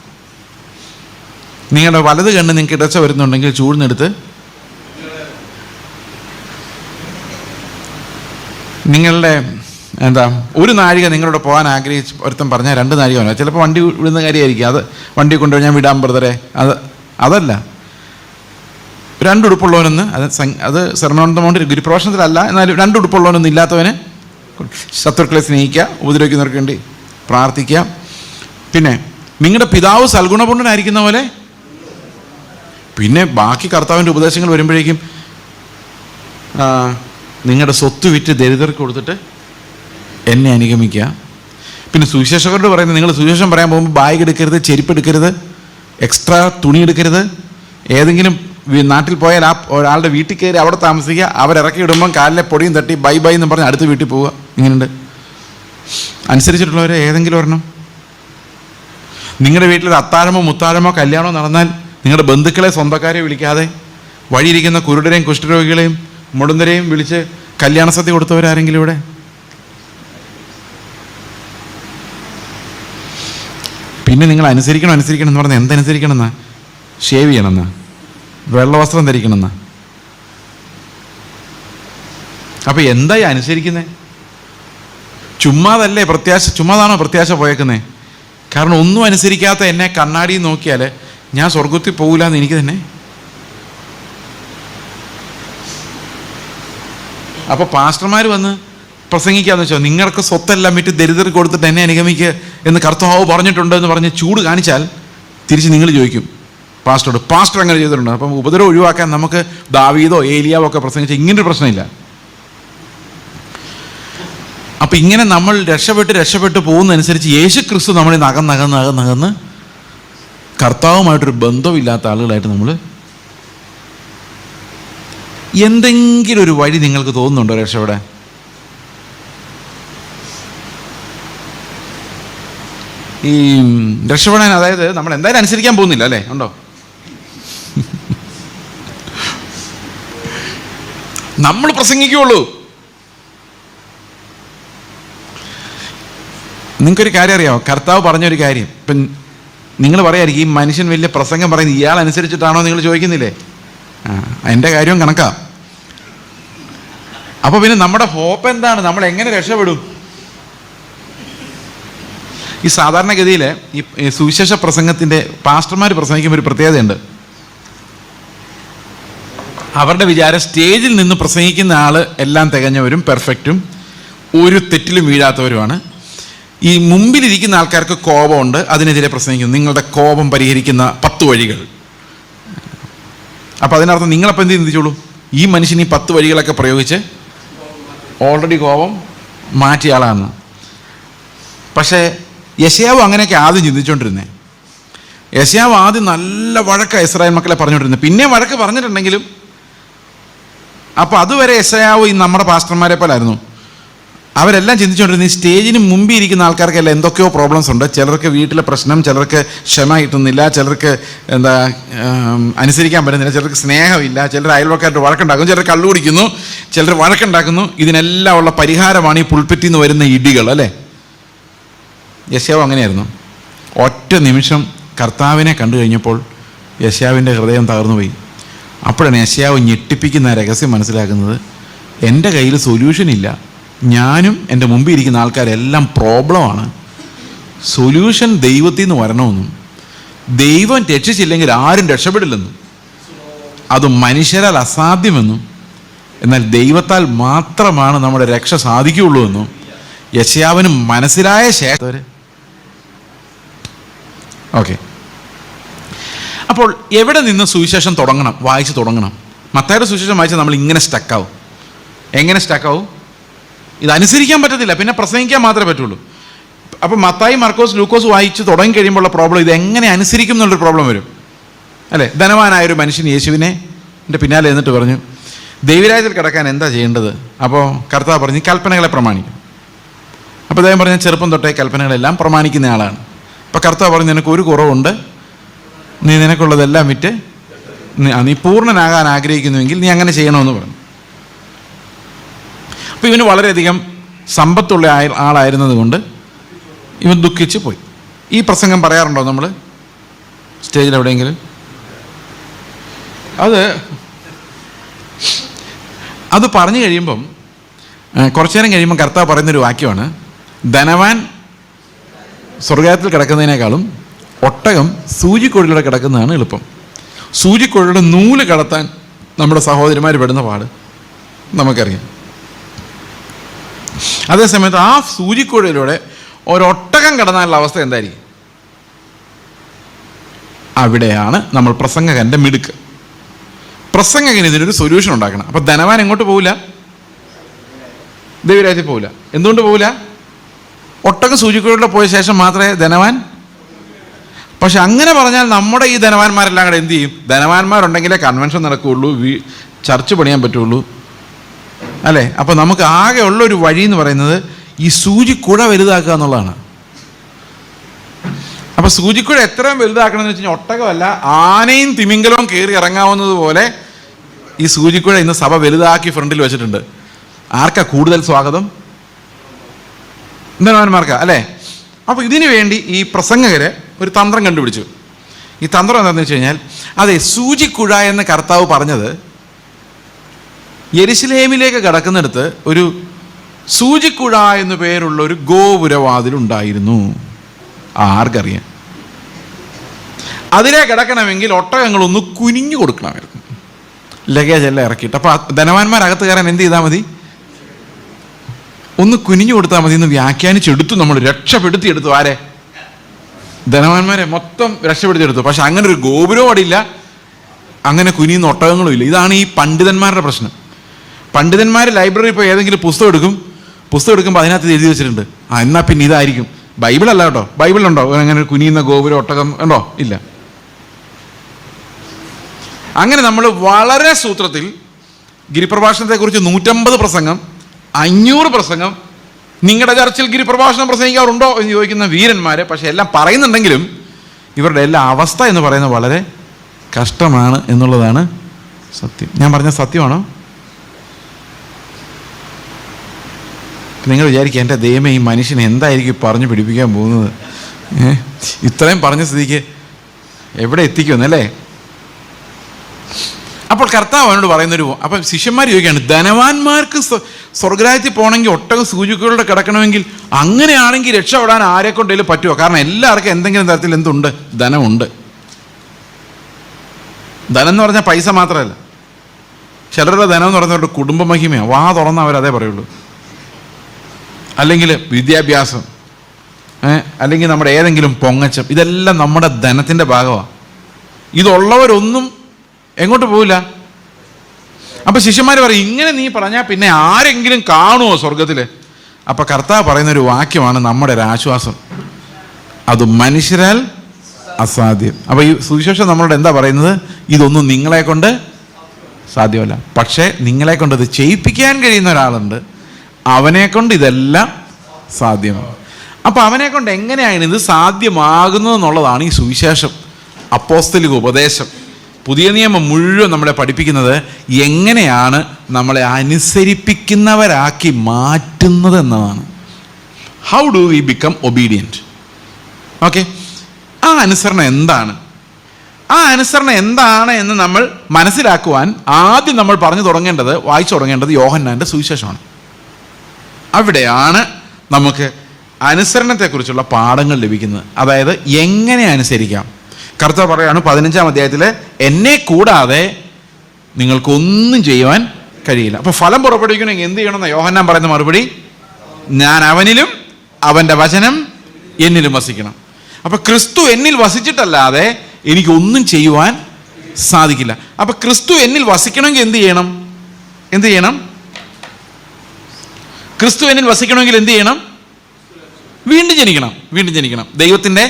നിങ്ങളുടെ വലത് കണ്ണ് നിങ്ങൾക്ക് ഇടച്ച വരുന്നുണ്ടെങ്കിൽ ചൂഴ്ന്നെടുത്ത് നിങ്ങളുടെ ഒരു നാഴിക നിങ്ങളോട് പോകാൻ ആഗ്രഹിച്ച് ഒരുത്തം പറഞ്ഞാൽ 2 നാഴിക വേണം. ചിലപ്പോൾ വണ്ടി വിടുന്ന കാര്യമായിരിക്കും. അത് വണ്ടി കൊണ്ടുപോയി ഞാൻ വിടാൻ ബ്രദറെ, അതല്ല. 2 ഉടുപ്പുള്ളവനൊന്ന് അത് സെർമൺ ഓൺ ദി മൗണ്ട് ഗുരുപ്രഭാഷണത്തിലല്ല, എന്നാലും 2 ഉടുപ്പുള്ളവനൊന്നും ഇല്ലാത്തവന് ശത്രുക്കളെ സ്നേഹിക്കുക, ഉപദ്രവിക്കുന്നവർക്ക് വേണ്ടി പ്രാർത്ഥിക്കുക. പിന്നെ നിങ്ങളുടെ പിതാവ് സൽഗുണപൂർണ്ണനായിരിക്കുന്ന പോലെ. പിന്നെ ബാക്കി കർത്താവിൻ്റെ ഉപദേശങ്ങൾ വരുമ്പോഴേക്കും നിങ്ങളുടെ സ്വത്ത് വിറ്റ് ദരിദ്രർക്ക് കൊടുത്തിട്ട് എന്നെ അനുഗമിക്കുക. പിന്നെ സുവിശേഷകരോട് പറയുന്നത്, നിങ്ങൾ സുവിശേഷം പറയാൻ പോകുമ്പോൾ ബാഗ് എടുക്കരുത്, ചെരുപ്പ് എടുക്കരുത്, എക്സ്ട്രാ തുണി എടുക്കരുത്. ഏതെങ്കിലും നാട്ടിൽ പോയാൽ ഒരാളുടെ വീട്ടിൽ കയറി അവിടെ താമസിക്കുക, അവരിറക്കി ഇടുമ്പം കാലിലെ പൊടിയും തട്ടി ബൈ ബൈ എന്ന് പറഞ്ഞ് അടുത്ത് വീട്ടിൽ പോവുക. ഇങ്ങനെയുണ്ട്. അനുസരിച്ചിട്ടുള്ളവരെ ഏതെങ്കിലും ഒരെണ്ണം. നിങ്ങളുടെ വീട്ടിലൊരു അത്താഴമോ മുത്താഴമോ കല്യാണമോ നടന്നാൽ നിങ്ങളുടെ ബന്ധുക്കളെ സ്വന്തക്കാരെ വിളിക്കാതെ വഴിയിരിക്കുന്ന കുരുടരെയും കുഷ്ഠരോഗികളെയും മുടന്തരെയും വിളിച്ച് കല്യാണ സദ്യ കൊടുത്തവരാരെങ്കിലും ഇവിടെ? പിന്നെ നിങ്ങൾ അനുസരിക്കണം എന്ന് പറഞ്ഞാൽ എന്തനുസരിക്കണം എന്നാ? ഷേവ് ചെയ്യണമെന്നാ? വെള്ളവസ്ത്രം ധരിക്കണമെന്നാ? അപ്പം എന്തായി അനുസരിക്കുന്നത്? ചുമ്മാതാണോ പ്രത്യാശ പോയേക്കുന്നേ? കാരണം ഒന്നും അനുസരിക്കാത്ത എന്നെ കണ്ണാടി നോക്കിയാൽ ഞാൻ സ്വർഗത്തിൽ പോകില്ല എന്ന് എനിക്ക് തന്നെ. അപ്പോൾ പാസ്റ്റർമാർ വന്ന് പ്രസംഗിക്കാന്ന് വെച്ചാൽ നിങ്ങൾക്ക് സ്വത്തെല്ലാം വിറ്റ് ദരിദ്രർക്ക് കൊടുത്തിട്ട് എന്നെ അനുഗമിക്കുക എന്ന് കർത്താവ് പറഞ്ഞിട്ടുണ്ട് എന്ന് പറഞ്ഞ് ചൂട് കാണിച്ചാൽ തിരിച്ച് നിങ്ങൾ ചോദിക്കും പാസ്റ്റർ അങ്ങനെ ചെയ്തിട്ടുണ്ട്. അപ്പം ഉപദ്രവം ഒഴിവാക്കാൻ നമുക്ക് ദാവീദോ ഏലിയാവോ ഒക്കെ പ്രസംഗിച്ചാൽ ഇങ്ങനൊരു പ്രശ്നമില്ല. അപ്പം ഇങ്ങനെ നമ്മൾ രക്ഷപ്പെട്ട് പോകുന്നതനുസരിച്ച് യേശു ക്രിസ്തു നമ്മളെ നകന്ന് കർത്താവുമായിട്ടൊരു ബന്ധമില്ലാത്ത ആളുകളായിട്ട് നമ്മൾ എന്തെങ്കിലും ഒരു വഴി നിങ്ങൾക്ക് തോന്നുന്നുണ്ടോ രക്ഷപ്പെടാൻ? ഈ രക്ഷപ്പെടാൻ, അതായത് നമ്മൾ എന്തായാലും അനുസരിക്കാൻ പോകുന്നില്ല അല്ലേ? ഉണ്ടോ? നമ്മൾ പ്രസംഗിക്കുകയുള്ളൂ. നിങ്ങൾക്കൊരു കാര്യം അറിയാമോ? കർത്താവ് പറഞ്ഞൊരു കാര്യം. ഇപ്പം നിങ്ങൾ പറയായിരിക്കും, ഈ മനുഷ്യൻ വലിയ പ്രസംഗം പറയുന്നത് ഇയാൾ അനുസരിച്ചിട്ടാണോ നിങ്ങൾ ചോദിക്കുന്നില്ലേ? എൻ്റെ കാര്യവും കണക്കാം. അപ്പോൾ പിന്നെ നമ്മുടെ ഹോപ്പ് എന്താണ്? നമ്മൾ എങ്ങനെ രക്ഷപ്പെടും? ഈ സാധാരണഗതിയിൽ ഈ സുവിശേഷ പ്രസംഗത്തിൻ്റെ പാസ്റ്റർമാർ പ്രസംഗിക്കുമ്പോൾ ഒരു പ്രത്യേകതയുണ്ട്. അവരുടെ വിചാരം സ്റ്റേജിൽ നിന്ന് പ്രസംഗിക്കുന്ന ആൾ എല്ലാം തികഞ്ഞവരും പെർഫെക്റ്റും ഒരു തെറ്റിലും വീഴാത്തവരുമാണ്. ഈ മുമ്പിലിരിക്കുന്ന ആൾക്കാർക്ക് കോപമുണ്ട്, അതിനെതിരെ പ്രസംഗിക്കുന്നു. നിങ്ങളുടെ കോപം പരിഹരിക്കുന്ന 10 വഴികൾ. അപ്പോൾ അതിനർത്ഥം നിങ്ങളപ്പോൾ എന്ത് ചിന്തിച്ചോളൂ, ഈ മനുഷ്യൻ ഈ 10 വഴികളൊക്കെ പ്രയോഗിച്ച് ഓൾറെഡി കോപം മാറ്റിയ ആളാണ്. പക്ഷേ യെശയ്യാവ് അങ്ങനെയൊക്കെ ആദ്യം ചിന്തിച്ചുകൊണ്ടിരുന്നത്. യെശയ്യാവ് ആദ്യം നല്ല വഴക്കാണ് ഇസ്രായേൽ മക്കളെ പറഞ്ഞുകൊണ്ടിരുന്നത്. പിന്നെ വഴക്ക് പറഞ്ഞിട്ടുണ്ടെങ്കിലും അപ്പോൾ അതുവരെ യെശയ്യാവ് ഈ നമ്മുടെ പാസ്റ്റർമാരെ പോലായിരുന്നു. അവരെല്ലാം ചിന്തിച്ചുകൊണ്ടിരുന്നത് ഈ സ്റ്റേജിന് മുമ്പിൽ ഇരിക്കുന്ന ആൾക്കാർക്കെല്ലാം എന്തൊക്കെയോ പ്രോബ്ലംസ് ഉണ്ട്. ചിലർക്ക് വീട്ടിലെ പ്രശ്നം, ചിലർക്ക് ക്ഷമ കിട്ടുന്നില്ല, ചിലർക്ക് അനുസരിക്കാൻ പറ്റുന്നില്ല, ചിലർക്ക് സ്നേഹമില്ല, ചിലർ അയൽവക്കാരുടെ വഴക്കുണ്ടാക്കുന്നു, ചിലർ കള്ളു കുടിക്കുന്നു, ചിലർ വഴക്കുണ്ടാക്കുന്നു. ഇതിനെല്ലാം ഉള്ള പരിഹാരമാണ് ഈ പുൾപിറ്റിൽ നിന്ന് വരുന്ന ഇടികൾ, അല്ലേ? യെശയ്യാവ് അങ്ങനെയായിരുന്നു. ഒറ്റ നിമിഷം കർത്താവിനെ കണ്ടു കഴിഞ്ഞപ്പോൾ യെശയ്യാവിൻ്റെ ഹൃദയം തകർന്നുപോയി. അപ്പോഴാണ് യെശയ്യാവ് ഞെട്ടിപ്പിക്കുന്ന രഹസ്യം മനസ്സിലാക്കുന്നത്. എൻ്റെ കയ്യിൽ സൊല്യൂഷൻ ഇല്ല, ഞാനും എൻ്റെ മുമ്പിൽ ഇരിക്കുന്ന ആൾക്കാരെല്ലാം പ്രോബ്ലമാണ്. സൊല്യൂഷൻ ദൈവത്തിൽ നിന്ന് വരണമെന്നും ദൈവം രക്ഷിച്ചില്ലെങ്കിൽ ആരും രക്ഷപ്പെടില്ലെന്നും അത് മനുഷ്യരാൽ അസാധ്യമെന്നും എന്നാൽ ദൈവത്താൽ മാത്രമാണ് നമ്മുടെ രക്ഷ സാധിക്കുകയുള്ളൂ എന്നും യെശയ്യാവിന് മനസ്സിലായ ശേഷം ഓക്കെ. അപ്പോൾ എവിടെ നിന്ന് സുവിശേഷം തുടങ്ങണം, വായിച്ച് തുടങ്ങണം? മത്തായിയുടെ സുവിശേഷം വായിച്ചാൽ നമ്മൾ ഇങ്ങനെ സ്റ്റക്കാവും. എങ്ങനെ സ്റ്റക്കാവും? ഇതനുസരിക്കാൻ പറ്റത്തില്ല, പിന്നെ പ്രസംഗിക്കാൻ മാത്രമേ പറ്റുള്ളൂ. അപ്പോൾ മത്തായി, മർക്കോസ്, ലൂക്കോസ് വായിച്ച് തുടങ്ങി കഴിയുമ്പോൾ ഉള്ള പ്രോബ്ലം ഇത് എങ്ങനെ അനുസരിക്കും എന്നുള്ളൊരു പ്രോബ്ലം വരും, അല്ലേ? ധനവാനായൊരു മനുഷ്യൻ യേശുവിനെ പിന്നാലെ എന്നിട്ട് പറഞ്ഞു, ദൈവരാജ്യത്തിൽ കിടക്കാൻ എന്താ ചെയ്യേണ്ടത്? അപ്പോൾ കർത്താവ് പറഞ്ഞു, കൽപ്പനകളെ പ്രമാണിക്കും. അപ്പോൾ അദ്ദേഹം പറഞ്ഞ ചെറുപ്പം തൊട്ടേ കൽപ്പനകളെല്ലാം പ്രമാണിക്കുന്ന ആളാണ്. അപ്പോൾ കർത്താവ് പറഞ്ഞു, നിനക്ക് ഒരു കുറവുണ്ട്, നീ നിനക്കുള്ളതെല്ലാം വിറ്റ് നീ പൂർണ്ണനാകാൻ ആഗ്രഹിക്കുന്നുവെങ്കിൽ നീ അങ്ങനെ ചെയ്യണമെന്ന് പറഞ്ഞു. അപ്പോൾ ഇവന് വളരെയധികം സമ്പത്തുള്ള ആളായിരുന്നത് കൊണ്ട് ഇവൻ ദുഃഖിച്ച് പോയി. ഈ പ്രസംഗം പറയാറുണ്ടോ നമ്മൾ സ്റ്റേജിൽ എവിടെയെങ്കിലും? അത് പറഞ്ഞു കഴിയുമ്പം കുറച്ചു നേരം കഴിയുമ്പം കർത്താവ് പറയുന്നൊരു വാക്യമാണ്, ധനവാൻ സ്വർഗ്ഗത്തിൽ കിടക്കുന്നതിനേക്കാളും ഒട്ടകം സൂചിക്കൊഴിലൂടെ കിടക്കുന്നതാണ് എളുപ്പം. സൂചിക്കൊഴിയുടെ നൂല് കടത്താൻ നമ്മുടെ സഹോദരിമാർ പെടുന്ന പാട് നമുക്കറിയാം. അതേസമയത്ത് ആ സൂചിക്കൊഴിലൂടെ ഒരൊട്ടകം കടന്നാലുള്ള അവസ്ഥ എന്തായിരിക്കും? അവിടെയാണ് നമ്മൾ പ്രസംഗകൻ്റെ മിടുക്ക്. പ്രസംഗകന് ഇതിനൊരു സൊല്യൂഷൻ ഉണ്ടാക്കണം. അപ്പം ധനവാൻ എങ്ങോട്ട് പോവില്ല? ദൈവരാജ്യത്തിൽ പോവില്ല. എന്തുകൊണ്ട് പോവില്ല? ഒട്ടകം സൂചിക്കൊഴിലൂടെ പോയ ശേഷം മാത്രമേ ധനവാൻ. പക്ഷെ അങ്ങനെ പറഞ്ഞാൽ നമ്മുടെ ഈ ധനവാന്മാരെല്ലാം കൂടെ എന്ത് ചെയ്യും? ധനവാന്മാരുണ്ടെങ്കിലേ കൺവെൻഷൻ നടക്കുകയുള്ളൂ, ചർച്ച് പണിയാൻ പറ്റുള്ളൂ, അല്ലേ? അപ്പോൾ നമുക്ക് ആകെ ഉള്ളൊരു വഴി എന്ന് പറയുന്നത് ഈ സൂചിക്കുഴ വലുതാക്കുക എന്നുള്ളതാണ്. അപ്പോൾ സൂചിക്കുഴ എത്രയും വലുതാക്കണമെന്ന് വെച്ച് കഴിഞ്ഞാൽ ഒട്ടകമല്ല, ആനയും തിമിംഗലവും കയറി ഇറങ്ങാവുന്നത് പോലെ ഈ സൂചിക്കുഴ ഇന്ന് സഭ വലുതാക്കി ഫ്രണ്ടിൽ വെച്ചിട്ടുണ്ട്. ആർക്കാ കൂടുതൽ സ്വാഗതം? ധനവാന്മാർക്കാ, അല്ലേ? അപ്പോൾ ഇതിനു വേണ്ടി ഈ പ്രസംഗകര് ഒരു തന്ത്രം കണ്ടുപിടിച്ചു. ഈ തന്ത്രം എന്താണെന്ന് വെച്ച് കഴിഞ്ഞാൽ, അതെ, സൂചിക്കുഴ എന്ന് കർത്താവ് പറഞ്ഞത് യെരുശലേമിലേക്ക് കടക്കുന്നിടത്ത് ഒരു സൂചിക്കുഴ എന്നു പേരുള്ള ഒരു ഗോപുരവാതിലുണ്ടായിരുന്നു. ആർക്കറിയാം? അതിലെ കിടക്കണമെങ്കിൽ ഒട്ടകങ്ങളൊന്ന് കുനിഞ്ഞു കൊടുക്കണമായിരുന്നു, ലഗേജ് എല്ലാം ഇറക്കിയിട്ട്. അപ്പോൾ ധനവാന്മാരകത്ത് കയറാൻ എന്ത് ചെയ്താൽ മതി? ഒന്ന് കുനിഞ്ഞു കൊടുത്താൽ മതി എന്ന് വ്യാഖ്യാനിച്ചെടുത്തു. നമ്മൾ രക്ഷപ്പെടുത്തിയെടുത്തു. ആരെ? ധനവാന്മാരെ മൊത്തം രക്ഷപ്പെടുത്തിയെടുത്തു. പക്ഷെ അങ്ങനെ ഒരു ഗോപുരവും അടിയില്ല, അങ്ങനെ കുനിയുന്ന ഒട്ടകങ്ങളും ഇല്ല. ഇതാണ് ഈ പണ്ഡിതന്മാരുടെ പ്രശ്നം. പണ്ഡിതന്മാർ ലൈബ്രറിയിൽ ഇപ്പോൾ ഏതെങ്കിലും പുസ്തകം എടുക്കുമ്പോൾ അതിനകത്ത് എഴുതി വെച്ചിട്ടുണ്ട്, എന്നാൽ പിന്നെ ഇതായിരിക്കും. ബൈബിളല്ല കേട്ടോ. ബൈബിളുണ്ടോ അങ്ങനെ കുനിയുന്ന ഗോപുരം ഒട്ടകം ഉണ്ടോ? ഇല്ല. അങ്ങനെ നമ്മൾ വളരെ സൂത്രത്തിൽ ഗിരിപ്രഭാഷണത്തെക്കുറിച്ച് 150 പ്രസംഗം, 500 പ്രസംഗം, നിങ്ങളുടെ ചർച്ചിൽ ഗിരിപ്രഭാഷണം പ്രസംഗിക്കാറുണ്ടോ എന്ന് ചോദിക്കുന്ന വീരന്മാർ. പക്ഷെ എല്ലാം പറയുന്നുണ്ടെങ്കിലും ഇവരുടെ എല്ലാ അവസ്ഥ എന്ന് പറയുന്നത് വളരെ കഷ്ടമാണ് എന്നുള്ളതാണ് സത്യം. ഞാൻ പറഞ്ഞ സത്യമാണോ? നിങ്ങൾ വിചാരിക്കുക, എൻ്റെ ദൈവമേ, ഈ മനുഷ്യനെ എന്തായിരിക്കും പറഞ്ഞു പിടിപ്പിക്കാൻ പോകുന്നത്? ഇത്രയും പറഞ്ഞ സ്ഥിതിക്ക് എവിടെ എത്തിക്കുമെന്നല്ലേ? അപ്പോൾ കർത്താവ് അവനോട് പറയുന്നൊരു, അപ്പം ശിഷ്യന്മാർ ചോദിക്കുകയാണ്, ധനവാന്മാർക്ക് സ്വർഗ്ഗരാജ്യത്തിൽ പോകണമെങ്കിൽ ഒട്ടകം സൂചികളുടെ കിടക്കണമെങ്കിൽ അങ്ങനെയാണെങ്കിൽ രക്ഷപ്പെടാൻ ആരെ കൊണ്ടേലും പറ്റുമോ? കാരണം എല്ലാവർക്കും എന്തെങ്കിലും തരത്തിൽ എന്തുണ്ട്? ധനമുണ്ട്. ധനം എന്ന് പറഞ്ഞാൽ പൈസ മാത്രമല്ല. ചിലരുടെ ധനം എന്ന് പറഞ്ഞവരുടെ കുടുംബ മഹിമയാണ്. വാ തുറന്ന് അവരതേ പറയുള്ളൂ. അല്ലെങ്കിൽ വിദ്യാഭ്യാസം, അല്ലെങ്കിൽ നമ്മുടെ ഏതെങ്കിലും പൊങ്ങച്ചം, ഇതെല്ലാം നമ്മുടെ ധനത്തിൻ്റെ ഭാഗമാണ്. ഇതുള്ളവരൊന്നും എങ്ങോട്ട് പോവില്ല. അപ്പം ശിഷ്യന്മാർ പറയും, ഇങ്ങനെ നീ പറഞ്ഞാൽ പിന്നെ ആരെങ്കിലും കാണുമോ സ്വർഗത്തിൽ? അപ്പം കർത്താവ് പറയുന്നൊരു വാക്യമാണ് നമ്മുടെ ഒരു ആശ്വാസം, അത് മനുഷ്യരാൽ അസാധ്യം. അപ്പം ഈ സുവിശേഷം നമ്മളോട് എന്താ പറയുന്നത്? ഇതൊന്നും നിങ്ങളെ കൊണ്ട് സാധ്യമല്ല, പക്ഷേ നിങ്ങളെ കൊണ്ട് ഇത് ചെയ്യിപ്പിക്കാൻ കഴിയുന്ന ഒരാളുണ്ട്, അവനെ കൊണ്ട് ഇതെല്ലാം സാധ്യമാണ്. അപ്പം അവനെ കൊണ്ട് എങ്ങനെയാണ് ഇത് സാധ്യമാകുന്നത് എന്നുള്ളതാണ് ഈ സുവിശേഷം, അപ്പോസ്തലിക ഉപദേശം. പുതിയ നിയമം മുഴുവൻ നമ്മളെ പഠിപ്പിക്കുന്നത് എങ്ങനെയാണ് നമ്മളെ അനുസരിപ്പിക്കുന്നവരാക്കി മാറ്റുന്നത് എന്നതാണ്. How do we become obedient? Okay, ആ അനുസരണം എന്താണ്? ആ അനുസരണം എന്താണ് എന്ന് നമ്മൾ മനസ്സിലാക്കുവാൻ ആദ്യം നമ്മൾ വായിച്ചു തുടങ്ങേണ്ടത് യോഹന്നാൻ്റെ സുവിശേഷമാണ്. അവിടെയാണ് നമുക്ക് അനുസരണത്തെക്കുറിച്ചുള്ള പാഠങ്ങൾ ലഭിക്കുന്നത്. അതായത് എങ്ങനെ അനുസരിക്കാം. കർത്താവ് പറയാണ് 15-ാം അധ്യായത്തിൽ, എന്നെ കൂടാതെ നിങ്ങൾക്കൊന്നും ചെയ്യുവാൻ കഴിയില്ല. അപ്പോൾ ഫലം പുറപ്പെടുവിക്കണമെങ്കിൽ എന്ത് ചെയ്യണമെന്ന് യോഹന്നാൻ പറയുന്ന മറുപടി, ഞാൻ അവനിലും അവൻ്റെ വചനം എന്നിലും വസിക്കണം. അപ്പോൾ ക്രിസ്തു എന്നിൽ വസിച്ചിട്ടല്ലാതെ എനിക്കൊന്നും ചെയ്യുവാൻ സാധിക്കില്ല. അപ്പോൾ ക്രിസ്തു എന്നിൽ വസിക്കണമെങ്കിൽ എന്ത് ചെയ്യണം? ക്രിസ്തു എന്നിൽ വസിക്കണമെങ്കിൽ എന്ത് ചെയ്യണം? വീണ്ടും ജനിക്കണം. ദൈവത്തിൻ്റെ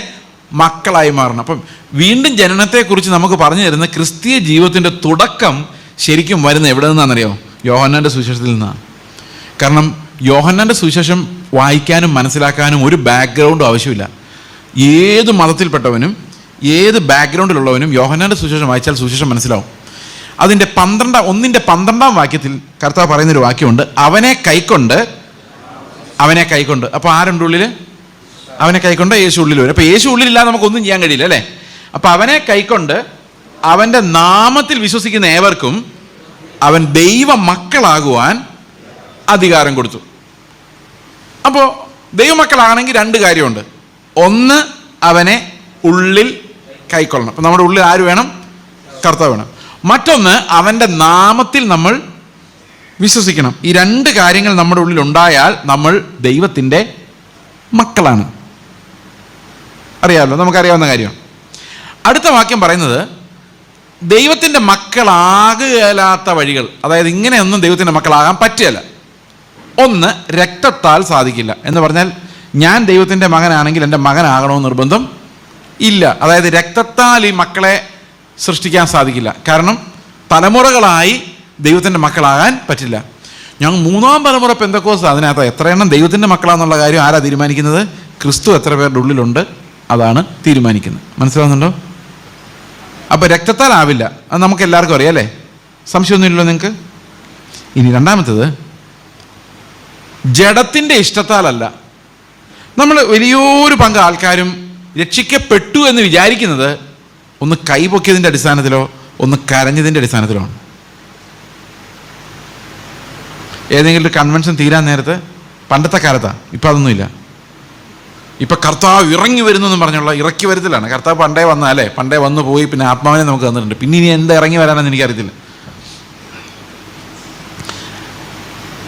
മക്കളായി മാറണം. അപ്പം വീണ്ടും ജനനത്തെക്കുറിച്ച് നമുക്ക് പറഞ്ഞു തരുന്ന ക്രിസ്തീയ ജീവിതത്തിൻ്റെ തുടക്കം ശരിക്കും വരുന്ന എവിടെ നിന്നാണെന്നറിയോ? യോഹന്നാൻ്റെ സുവിശേഷത്തിൽ നിന്നാണ്. കാരണം യോഹന്നാൻ്റെ സുവിശേഷം വായിക്കാനും മനസ്സിലാക്കാനും ഒരു ബാക്ക്ഗ്രൗണ്ടും ആവശ്യമില്ല. ഏത് മതത്തിൽപ്പെട്ടവനും ഏത് ബാക്ക്ഗ്രൗണ്ടിലുള്ളവനും യോഹന്നാൻ്റെ സുവിശേഷം വായിച്ചാൽ സുവിശേഷം മനസ്സിലാവും. അതിൻ്റെ 1:12 വാക്യത്തിൽ കർത്താവ് പറയുന്നൊരു വാക്യമുണ്ട്, അവനെ കൈക്കൊണ്ട്. അപ്പോൾ ആരുണ്ട് ഉള്ളിൽ? അവനെ കൈക്കൊണ്ട് യേശു ഉള്ളിൽ വരും. അപ്പോൾ യേശു ഉള്ളിലില്ലാതെ നമുക്കൊന്നും ചെയ്യാൻ കഴിയില്ല, അല്ലേ? അപ്പോൾ അവനെ കൈക്കൊണ്ട് അവൻ്റെ നാമത്തിൽ വിശ്വസിക്കുന്ന ഏവർക്കും അവൻ ദൈവ മക്കളാകുവാൻ അധികാരം കൊടുത്തു. അപ്പോൾ ദൈവമക്കളാണെങ്കിൽ 2 കാര്യമുണ്ട്. ഒന്ന്, അവനെ ഉള്ളിൽ കൈക്കൊള്ളണം. അപ്പം നമ്മുടെ ഉള്ളിൽ ആര് വേണം? കർത്താവ് വേണം. മറ്റൊന്ന്, അവൻ്റെ നാമത്തിൽ നമ്മൾ വിശ്വസിക്കണം. ഈ 2 കാര്യങ്ങൾ നമ്മുടെ ഉള്ളിൽ ഉണ്ടായാൽ നമ്മൾ ദൈവത്തിൻ്റെ മക്കളാണ്. അറിയാമല്ലോ, നമുക്കറിയാവുന്ന കാര്യം. അടുത്ത വാക്യം പറയുന്നത് ദൈവത്തിൻ്റെ മക്കളാകുകയില്ലാത്ത വഴികൾ. അതായത് ഇങ്ങനെയൊന്നും ദൈവത്തിൻ്റെ മക്കളാകാൻ പറ്റുകയില്ല. ഒന്ന്, രക്തത്താൽ സാധിക്കില്ല. എന്ന് പറഞ്ഞാൽ ഞാൻ ദൈവത്തിൻ്റെ മകനാണെങ്കിൽ എൻ്റെ മകനാകണമെന്ന് നിർബന്ധം ഇല്ല. അതായത് രക്തത്താൽ ഈ മക്കളെ സൃഷ്ടിക്കാൻ സാധിക്കില്ല. കാരണം തലമുറകളായി ദൈവത്തിൻ്റെ മക്കളാകാൻ പറ്റില്ല. ഞങ്ങൾ 3-ാം തലമുറ പെന്തക്കോസ്ത്, അതിനകത്ത് എത്ര എണ്ണം ദൈവത്തിൻ്റെ മക്കളാണെന്നുള്ള കാര്യം ആരാ തീരുമാനിക്കുന്നത്? ക്രിസ്തു എത്ര പേരുടെ ഉള്ളിലുണ്ട് അതാണ് തീരുമാനിക്കുന്നത്. മനസ്സിലാവുന്നുണ്ടോ? അപ്പോൾ രക്തത്താൽ ആവില്ല, അത് നമുക്ക് എല്ലാവർക്കും അറിയാം, അല്ലേ? സംശയമൊന്നുമില്ലല്ലോ നിങ്ങൾക്ക്. ഇനി രണ്ടാമത്തേത്, ജഡത്തിൻ്റെ ഇഷ്ടത്താലല്ല. നമ്മൾ വലിയൊരു പങ്ക് ആൾക്കാരും രക്ഷിക്കപ്പെട്ടു എന്ന് വിചാരിക്കുന്നത് ഒന്ന് കൈപൊക്കിയതിൻ്റെ അടിസ്ഥാനത്തിലോ ഒന്ന് കരഞ്ഞതിൻ്റെ അടിസ്ഥാനത്തിലോ ആണ്. ഏതെങ്കിലും ഒരു കൺവെൻഷൻ തീരാൻ നേരത്ത്, പണ്ടത്തെ കാലത്താണ്, ഇപ്പം അതൊന്നുമില്ല. ഇപ്പം കർത്താവ് ഇറങ്ങി വരുന്നു എന്ന് പറഞ്ഞുള്ള ഇറക്കി വരുത്തലാണ്. കർത്താവ് പണ്ടേ വന്നല്ലേ, പണ്ടേ വന്നു പോയി, പിന്നെ ആത്മാവിനെ നമുക്ക് തന്നിട്ടുണ്ട്, പിന്നെ ഇനി എന്താ ഇറങ്ങി വരാനെന്ന് എനിക്കറിയത്തില്ല.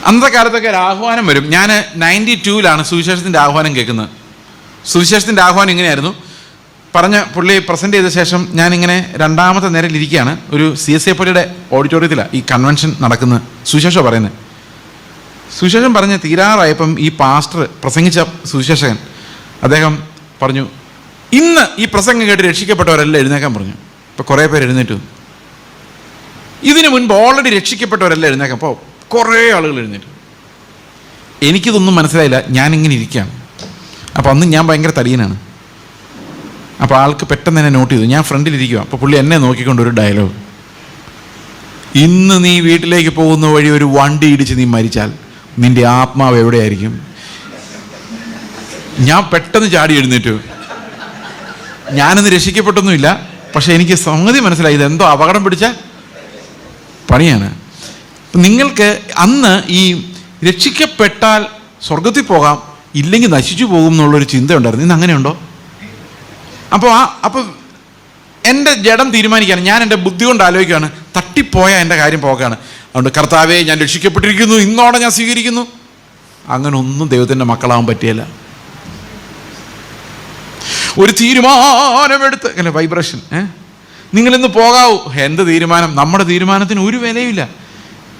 അന്നത്തെ കാലത്തൊക്കെ ഒരു ആഹ്വാനം വരും. ഞാൻ 92-ലാണ് സുവിശേഷത്തിൻ്റെ ആഹ്വാനം കേൾക്കുന്നത്. സുവിശേഷത്തിൻ്റെ ആഹ്വാനം ഇങ്ങനെയായിരുന്നു. പുള്ളി പ്രസൻറ്റ് ചെയ്ത ശേഷം ഞാനിങ്ങനെ 2-ാമത്തെ നിരയിലിരിക്കുകയാണ്. ഒരു CSA പള്ളിയുടെ ഓഡിറ്റോറിയത്തിലാണ് ഈ കൺവെൻഷൻ നടക്കുന്നത്. സുവിശേഷം പറയുന്നത്. സുവിശേഷം പറഞ്ഞ് തീരാറായപ്പം ഈ പാസ്റ്റർ പ്രസംഗിച്ച സുവിശേഷകൻ അദ്ദേഹം പറഞ്ഞു, ഇന്ന് ഈ പ്രസംഗം കേട്ട് രക്ഷിക്കപ്പെട്ടവരെല്ലാം എഴുന്നേക്കാൻ പറഞ്ഞു. ഇപ്പോൾ കുറേ പേര് എഴുന്നേറ്റു. ഇതിനു മുൻപ് ഓൾറെഡി രക്ഷിക്കപ്പെട്ടവരെല്ലാം എഴുന്നേക്കാം. അപ്പോൾ കുറേ ആളുകൾ എഴുന്നേറ്റു. എനിക്കിതൊന്നും മനസ്സിലായില്ല. ഞാനിങ്ങനെ ഇരിക്കുകയാണ്. അപ്പോൾ അന്ന് ഞാൻ ഭയങ്കര തടിയനാണ്. അപ്പോൾ ആൾക്ക് പെട്ടെന്ന് എന്നെ നോട്ട് ചെയ്തു. ഞാൻ ഫ്രണ്ടിലിരിക്കുക. അപ്പോൾ പുള്ളി എന്നെ നോക്കിക്കൊണ്ട് ഒരു ഡയലോഗ്, ഇന്ന് നീ വീട്ടിലേക്ക് പോകുന്ന വഴി ഒരു വണ്ടി ഇടിച്ച് നീ മരിച്ചാൽ നിന്റെ ആത്മാവ് എവിടെയായിരിക്കും? ഞാൻ പെട്ടെന്ന് ചാടി എഴുന്നേറ്റു. ഞാനൊന്ന് രക്ഷിക്കപ്പെട്ടൊന്നുമില്ല, പക്ഷെ എനിക്ക് സംഗതി മനസ്സിലായി, ഇതെന്തോ അപകടം പിടിച്ച പണിയാണ്. നിങ്ങൾക്ക് അന്ന് ഈ രക്ഷിക്കപ്പെട്ടാൽ സ്വർഗത്തിൽ പോകാം, ഇല്ലെങ്കിൽ നശിച്ചു പോകും എന്നുള്ളൊരു ചിന്ത ഉണ്ടായിരുന്നു. ഇന്ന് അങ്ങനെയുണ്ടോ? അപ്പോൾ എൻ്റെ ജഡം തീരുമാനിക്കുകയാണ്, ഞാൻ എൻ്റെ ബുദ്ധി കൊണ്ട് ആലോചിക്കുകയാണ്, തട്ടിപ്പോയാൽ എൻ്റെ കാര്യം പോക്കാണ്. അതുകൊണ്ട് കർത്താവേ, ഞാൻ രക്ഷിക്കപ്പെട്ടിരിക്കുന്നു, ഇന്നോടെ ഞാൻ സ്വീകരിക്കുന്നു. അങ്ങനെ ഒന്നും ദൈവത്തിൻ്റെ മക്കളാവാൻ പറ്റിയല്ല. ഒരു തീരുമാനമെടുത്ത് അല്ലെ വൈബ്രേഷൻ, നിങ്ങളിന്ന് പോകാവൂ. എന്ത് തീരുമാനം? നമ്മുടെ തീരുമാനത്തിന് ഒരു വിലയില്ല.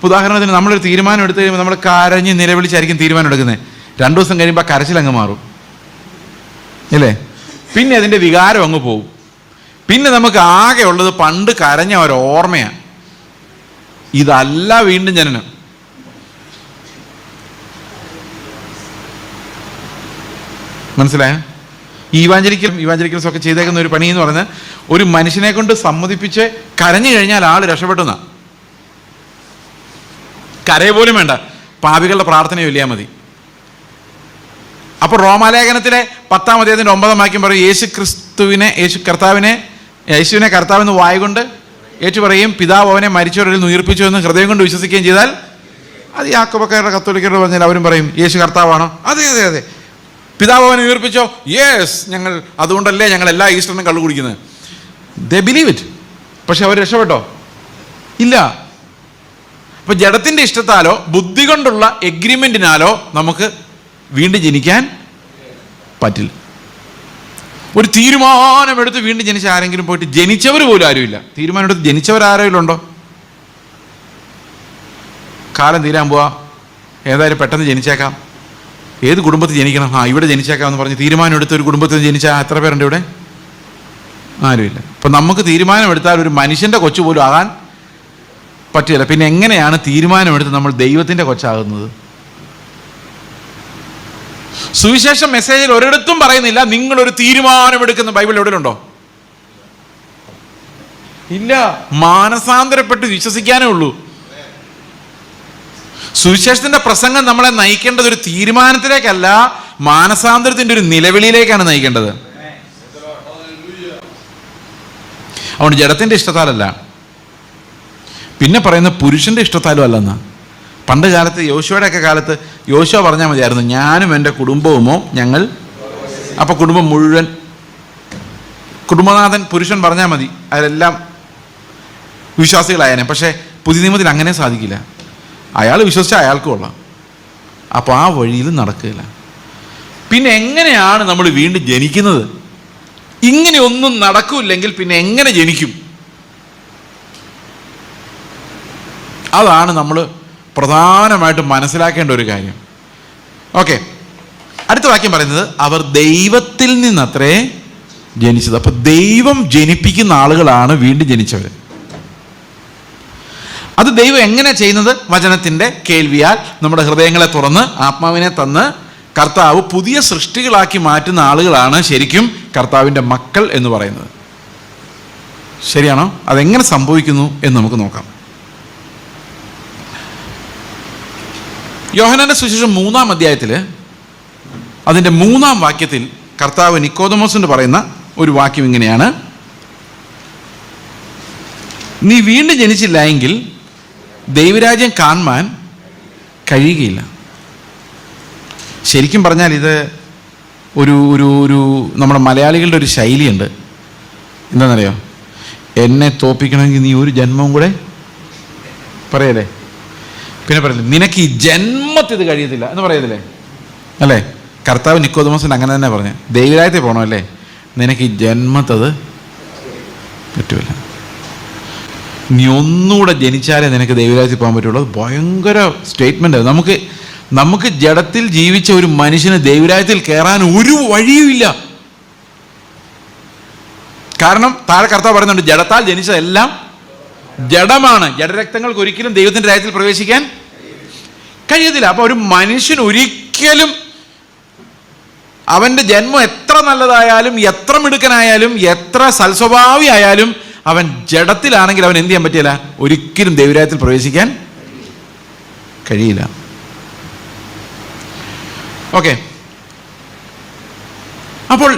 ഉദാഹരണത്തിന് നമ്മളൊരു തീരുമാനം എടുത്തു കഴിയുമ്പോൾ നമ്മൾ കരഞ്ഞ് നിലവിളിച്ചായിരിക്കും തീരുമാനം എടുക്കുന്നത്. 2 ദിവസം കഴിയുമ്പോൾ കരച്ചിലങ്ങ് മാറും, അല്ലേ? പിന്നെ അതിൻ്റെ വികാരം അങ്ങ് പോകും. പിന്നെ നമുക്ക് ആകെ ഉള്ളത് പണ്ട് കരഞ്ഞ ഒരു ഓർമ്മയാണ്. ഇതല്ല വീണ്ടും ജനനം. മനസ്സിലായോ? ഇവാഞ്ചലിക്കൽസ് ഒക്കെ ചെയ്തേക്കുന്ന ഒരു പണി എന്ന് പറയുന്നത്, ഒരു മനുഷ്യനെ കൊണ്ട് സമ്മതിപ്പിച്ച് കരഞ്ഞു കഴിഞ്ഞാൽ ആൾ രക്ഷപ്പെടുന്ന. കരയ പോലും വേണ്ട, പാപികളുടെ പ്രാർത്ഥന ചൊല്ലിയാൽ മതി. അപ്പോൾ റോമാലേഖനത്തിലെ 10-ാം അധ്യായത്തിൻ്റെ 9-ാം വാക്യം പറയും, യേശുവിനെ കർത്താവെന്ന് വായുകൊണ്ട് ഏറ്റു പറയും, പിതാവ് അവനെ മരിച്ചവരിൽ നിന്ന് ഉയർപ്പിച്ചു എന്ന് ഹൃദയം കൊണ്ട് വിശ്വസിക്കുകയും ചെയ്താൽ, അത് യാക്കോബക്കാരുടെ കത്തോലിക്കരുടെ പറഞ്ഞാൽ അവരും പറയും, യേശു കർത്താവാണോ? അതെ അതെ അതെ. പിതാവ് അവനെ ഉയർപ്പിച്ചോ? യെസ്, ഞങ്ങൾ അതുകൊണ്ടല്ലേ ഞങ്ങൾ എല്ലാ ഈസ്റ്ററിനും കള്ളു കുടിക്കുന്നത്. ദേ ബിലീവ് ഇറ്റ്. പക്ഷെ അവർ രക്ഷപ്പെട്ടോ? ഇല്ല. അപ്പൊ ജഡത്തിന്റെ ഇഷ്ടത്താലോ ബുദ്ധി കൊണ്ടുള്ള എഗ്രിമെന്റിനാലോ നമുക്ക് വീണ്ടും ജനിക്കാൻ പറ്റില്ല. ഒരു തീരുമാനമെടുത്ത് വീണ്ടും ജനിച്ച ആരെങ്കിലും പോയിട്ട്, ജനിച്ചവർ പോലും ആരുമില്ല, തീരുമാനമെടുത്ത് ജനിച്ചവർ ആരെങ്കിലും ഉണ്ടോ? കാലം തീരാൻ പോവാ, ഏതായാലും പെട്ടെന്ന് ജനിച്ചേക്കാം, ഏത് കുടുംബത്തിൽ ജനിക്കണം, ഇവിടെ ജനിച്ചേക്കാം എന്ന് പറഞ്ഞ് തീരുമാനം എടുത്ത് ഒരു കുടുംബത്തിൽ ജനിച്ചാൽ എത്ര പേരുണ്ട് ഇവിടെ? ആരുമില്ല. അപ്പം നമുക്ക് തീരുമാനമെടുത്താൽ ഒരു മനുഷ്യൻ്റെ കൊച്ചു പോലും ആകാൻ പറ്റില്ല. പിന്നെ എങ്ങനെയാണ് തീരുമാനമെടുത്ത് നമ്മൾ ദൈവത്തിൻ്റെ കൊച്ചാകുന്നത്? സുവിശേഷം മെസ്സേജിൽ ഒരിടത്തും പറയുന്നില്ല നിങ്ങളൊരു തീരുമാനമെടുക്കുന്ന. ബൈബിൾ എവിടെയുണ്ടോ? ഇല്ല. മാനസാന്തരപ്പെട്ട് വിശ്വസിക്കാനേ ഉള്ളൂ. സുവിശേഷത്തിന്റെ പ്രസംഗം നമ്മളെ നയിക്കേണ്ടത് ഒരു തീരുമാനത്തിലേക്കല്ല, മാനസാന്തരത്തിന്റെ ഒരു നിലവിളിയിലേക്കാണ് നയിക്കേണ്ടത്. അതുകൊണ്ട് ജഡത്തിന്റെ ഇഷ്ടത്താലല്ല, പിന്നെ പറയുന്ന പുരുഷന്റെ ഇഷ്ടത്താലും അല്ലെന്നാ. പണ്ട് കാലത്ത് യോശുവയുടെ ഒക്കെ കാലത്ത് യോശുവ പറഞ്ഞാൽ മതിയായിരുന്നു, ഞാനും എൻ്റെ കുടുംബവുമോ ഞങ്ങൾ. അപ്പൊ കുടുംബം മുഴുവൻ, കുടുംബനാഥൻ പുരുഷൻ പറഞ്ഞാൽ മതി, അതിലെല്ലാം വിശ്വാസികളായനെ. പക്ഷേ പുതിയ നിയമത്തിൽ അങ്ങനെ സാധിക്കില്ല. അയാൾ വിശ്വസിച്ചാൽ അയാൾക്ക് കൊള്ളാം. അപ്പോൾ ആ വഴിയിൽ നടക്കില്ല. പിന്നെ എങ്ങനെയാണ് നമ്മൾ വീണ്ടും ജനിക്കുന്നത്? ഇങ്ങനെ ഒന്നും നടക്കില്ലെങ്കിൽ പിന്നെ എങ്ങനെ ജനിക്കും? അതാണ് നമ്മൾ പ്രധാനമായിട്ടും മനസ്സിലാക്കേണ്ട ഒരു കാര്യം. ഓക്കെ, അടുത്ത വാക്യം പറയുന്നത്, അവർ ദൈവത്തിൽ നിന്നത്രേ ജനിച്ചത്. അപ്പൊ ദൈവം ജനിപ്പിക്കുന്ന ആളുകളാണ് വീണ്ടും ജനിച്ചവർ. അത് ദൈവം എങ്ങനെ ചെയ്യുന്നത്? വചനത്തിന്റെ കേൾവിയാൽ നമ്മുടെ ഹൃദയങ്ങളെ തുറന്ന് ആത്മാവിനെ തന്ന് കർത്താവ് പുതിയ സൃഷ്ടികളാക്കി മാറ്റുന്ന ആളുകളാണ് ശരിക്കും കർത്താവിൻ്റെ മക്കൾ എന്ന് പറയുന്നത്. ശരിയാണോ? അതെങ്ങനെ സംഭവിക്കുന്നു എന്ന് നമുക്ക് നോക്കാം. യോഹന്നാന്റെ സുവിശേഷം 3-ാം അധ്യായത്തിൽ അതിൻ്റെ 3-ാം വാക്യത്തിൽ കർത്താവ് നിക്കോദമോസിന് പറയുന്ന ഒരു വാക്യം ഇങ്ങനെയാണ്, നീ വീണ്ടും ജനിച്ചില്ല എങ്കിൽ ദൈവരാജ്യം കാണുവാൻ കഴിയുകയില്ല. ശരിക്കും പറഞ്ഞാൽ ഇത് ഒരു ഒരു ഒരു നമ്മുടെ മലയാളികളുടെ ഒരു ശൈലിയുണ്ട്. എന്താണെന്നറിയോ? എന്നെ തോപ്പിക്കണമെങ്കിൽ നീ ഒരു ജന്മവും കൂടെ പറയല്ലേ, പിന്നെ പറയില്ലേ, നിനക്ക് ഈ ജന്മത്തിൽ ഇത് കഴിയത്തില്ല എന്ന് പറയത്തില്ലേ, അല്ലേ? കർത്താവ് നിക്കോദമോസിന് അങ്ങനെ തന്നെ പറഞ്ഞു, ദൈവരാജ്യത്തിൽ പോകണമല്ലേ, നിനക്ക് ഈ ജന്മത്തത് പറ്റൂല, നീ ഒന്നുകൂടെ ജനിച്ചാലേ നിനക്ക് ദൈവരാജ്യത്തിൽ പോകാൻ പറ്റുള്ളൂ. അത് ഭയങ്കര സ്റ്റേറ്റ്മെന്റ്. നമുക്ക് ജഡത്തിൽ ജീവിച്ച ഒരു മനുഷ്യന് ദൈവരാജ്യത്തിൽ കയറാൻ ഒരു വഴിയുമില്ല. കാരണം താഴെ കർത്താവ് പറയുന്നുണ്ട്, ജഡത്താൽ ജനിച്ചതെല്ലാം ജഡമാണ്, ജഡരക്തങ്ങൾക്ക് ഒരിക്കലും ദൈവത്തിന്റെ രാജ്യത്തിൽ പ്രവേശിക്കാൻ കഴിയത്തില്ല. അപ്പൊ ഒരു മനുഷ്യൻ ഒരിക്കലും അവന്റെ ജന്മം എത്ര നല്ലതായാലും, എത്ര മിടുക്കനായാലും, എത്ര സൽസ്വഭാവി ആയാലും, അവൻ ജഡത്തിലാണെങ്കിൽ അവൻ എന്ത് ചെയ്യാൻ പറ്റില്ല? ഒരിക്കലും ദൈവരാജ്യത്തിൽ പ്രവേശിക്കാൻ കഴിയില്ല. ഓക്കെ. അപ്പോൾ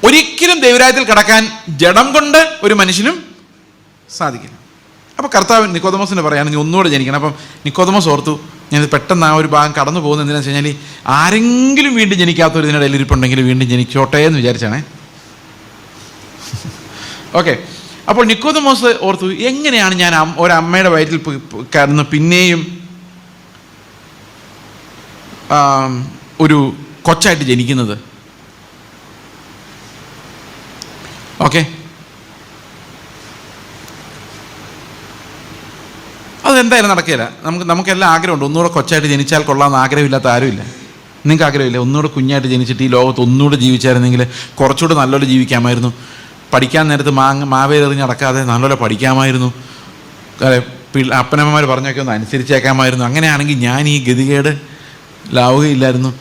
ഒരിക്കലും ദൈവരാജ്യത്തിൽ കടക്കാൻ ജഡം കൊണ്ട് ഒരു മനുഷ്യനും സാധിക്കില്ല. അപ്പോൾ കർത്താവ് നിക്കോദമോസിന് പറയാണ്, നീ ഒന്നുകൂടെ ജനിക്കണം. അപ്പം നിക്കോദമോസ് ഓർത്തു, ഞാൻ പെട്ടെന്ന് ആ ഒരു ഭാഗം കടന്നു പോകുന്നത് എന്തിനാണെന്ന് വെച്ച് കഴിഞ്ഞാൽ ആരെങ്കിലും വീണ്ടും ജനിക്കാത്തൊരു ഇതിനിടയിൽ ഇരിപ്പുണ്ടെങ്കിൽ വീണ്ടും ജനിച്ചോട്ടെ എന്ന് വിചാരിച്ചാണേ. ഓക്കെ. അപ്പോൾ നിക്കോദമോസ് ഓർത്തു, എങ്ങനെയാണ് ഞാൻ ഒരമ്മയുടെ വയറ്റിൽ കടന്ന് പിന്നെയും ഒരു കൊച്ചായിട്ട് ജനിക്കുന്നത്? ഓക്കെ. അതെന്തായാലും നടക്കില്ല. നമുക്കെല്ലാം ആഗ്രഹമുണ്ട്, ഒന്നുകൂടെ കൊച്ചായിട്ട് ജനിച്ചാൽ കൊള്ളാമെന്ന്. ആഗ്രഹമില്ലാത്ത ആരുമില്ല. നിങ്ങൾക്ക് ആഗ്രഹമില്ല ഒന്നുകൂടെ കുഞ്ഞായിട്ട് ജനിച്ചിട്ട് ഈ ലോകത്ത് ഒന്നുകൂടെ ജീവിച്ചായിരുന്നെങ്കിൽ കുറച്ചുകൂടെ നല്ലപോലെ ജീവിക്കാമായിരുന്നു. പഠിക്കാൻ നേരത്ത് മാവേലെറിഞ്ഞ് നടക്കാതെ നല്ലപോലെ പഠിക്കാമായിരുന്നു. അപ്പനമ്മമാർ പറഞ്ഞൊക്കെ ഒന്ന് അനുസരിച്ചേക്കാമായിരുന്നു. അങ്ങനെയാണെങ്കിൽ ഞാൻ ഈ ഗതികേട് ലാവുകയില്ലായിരുന്നു.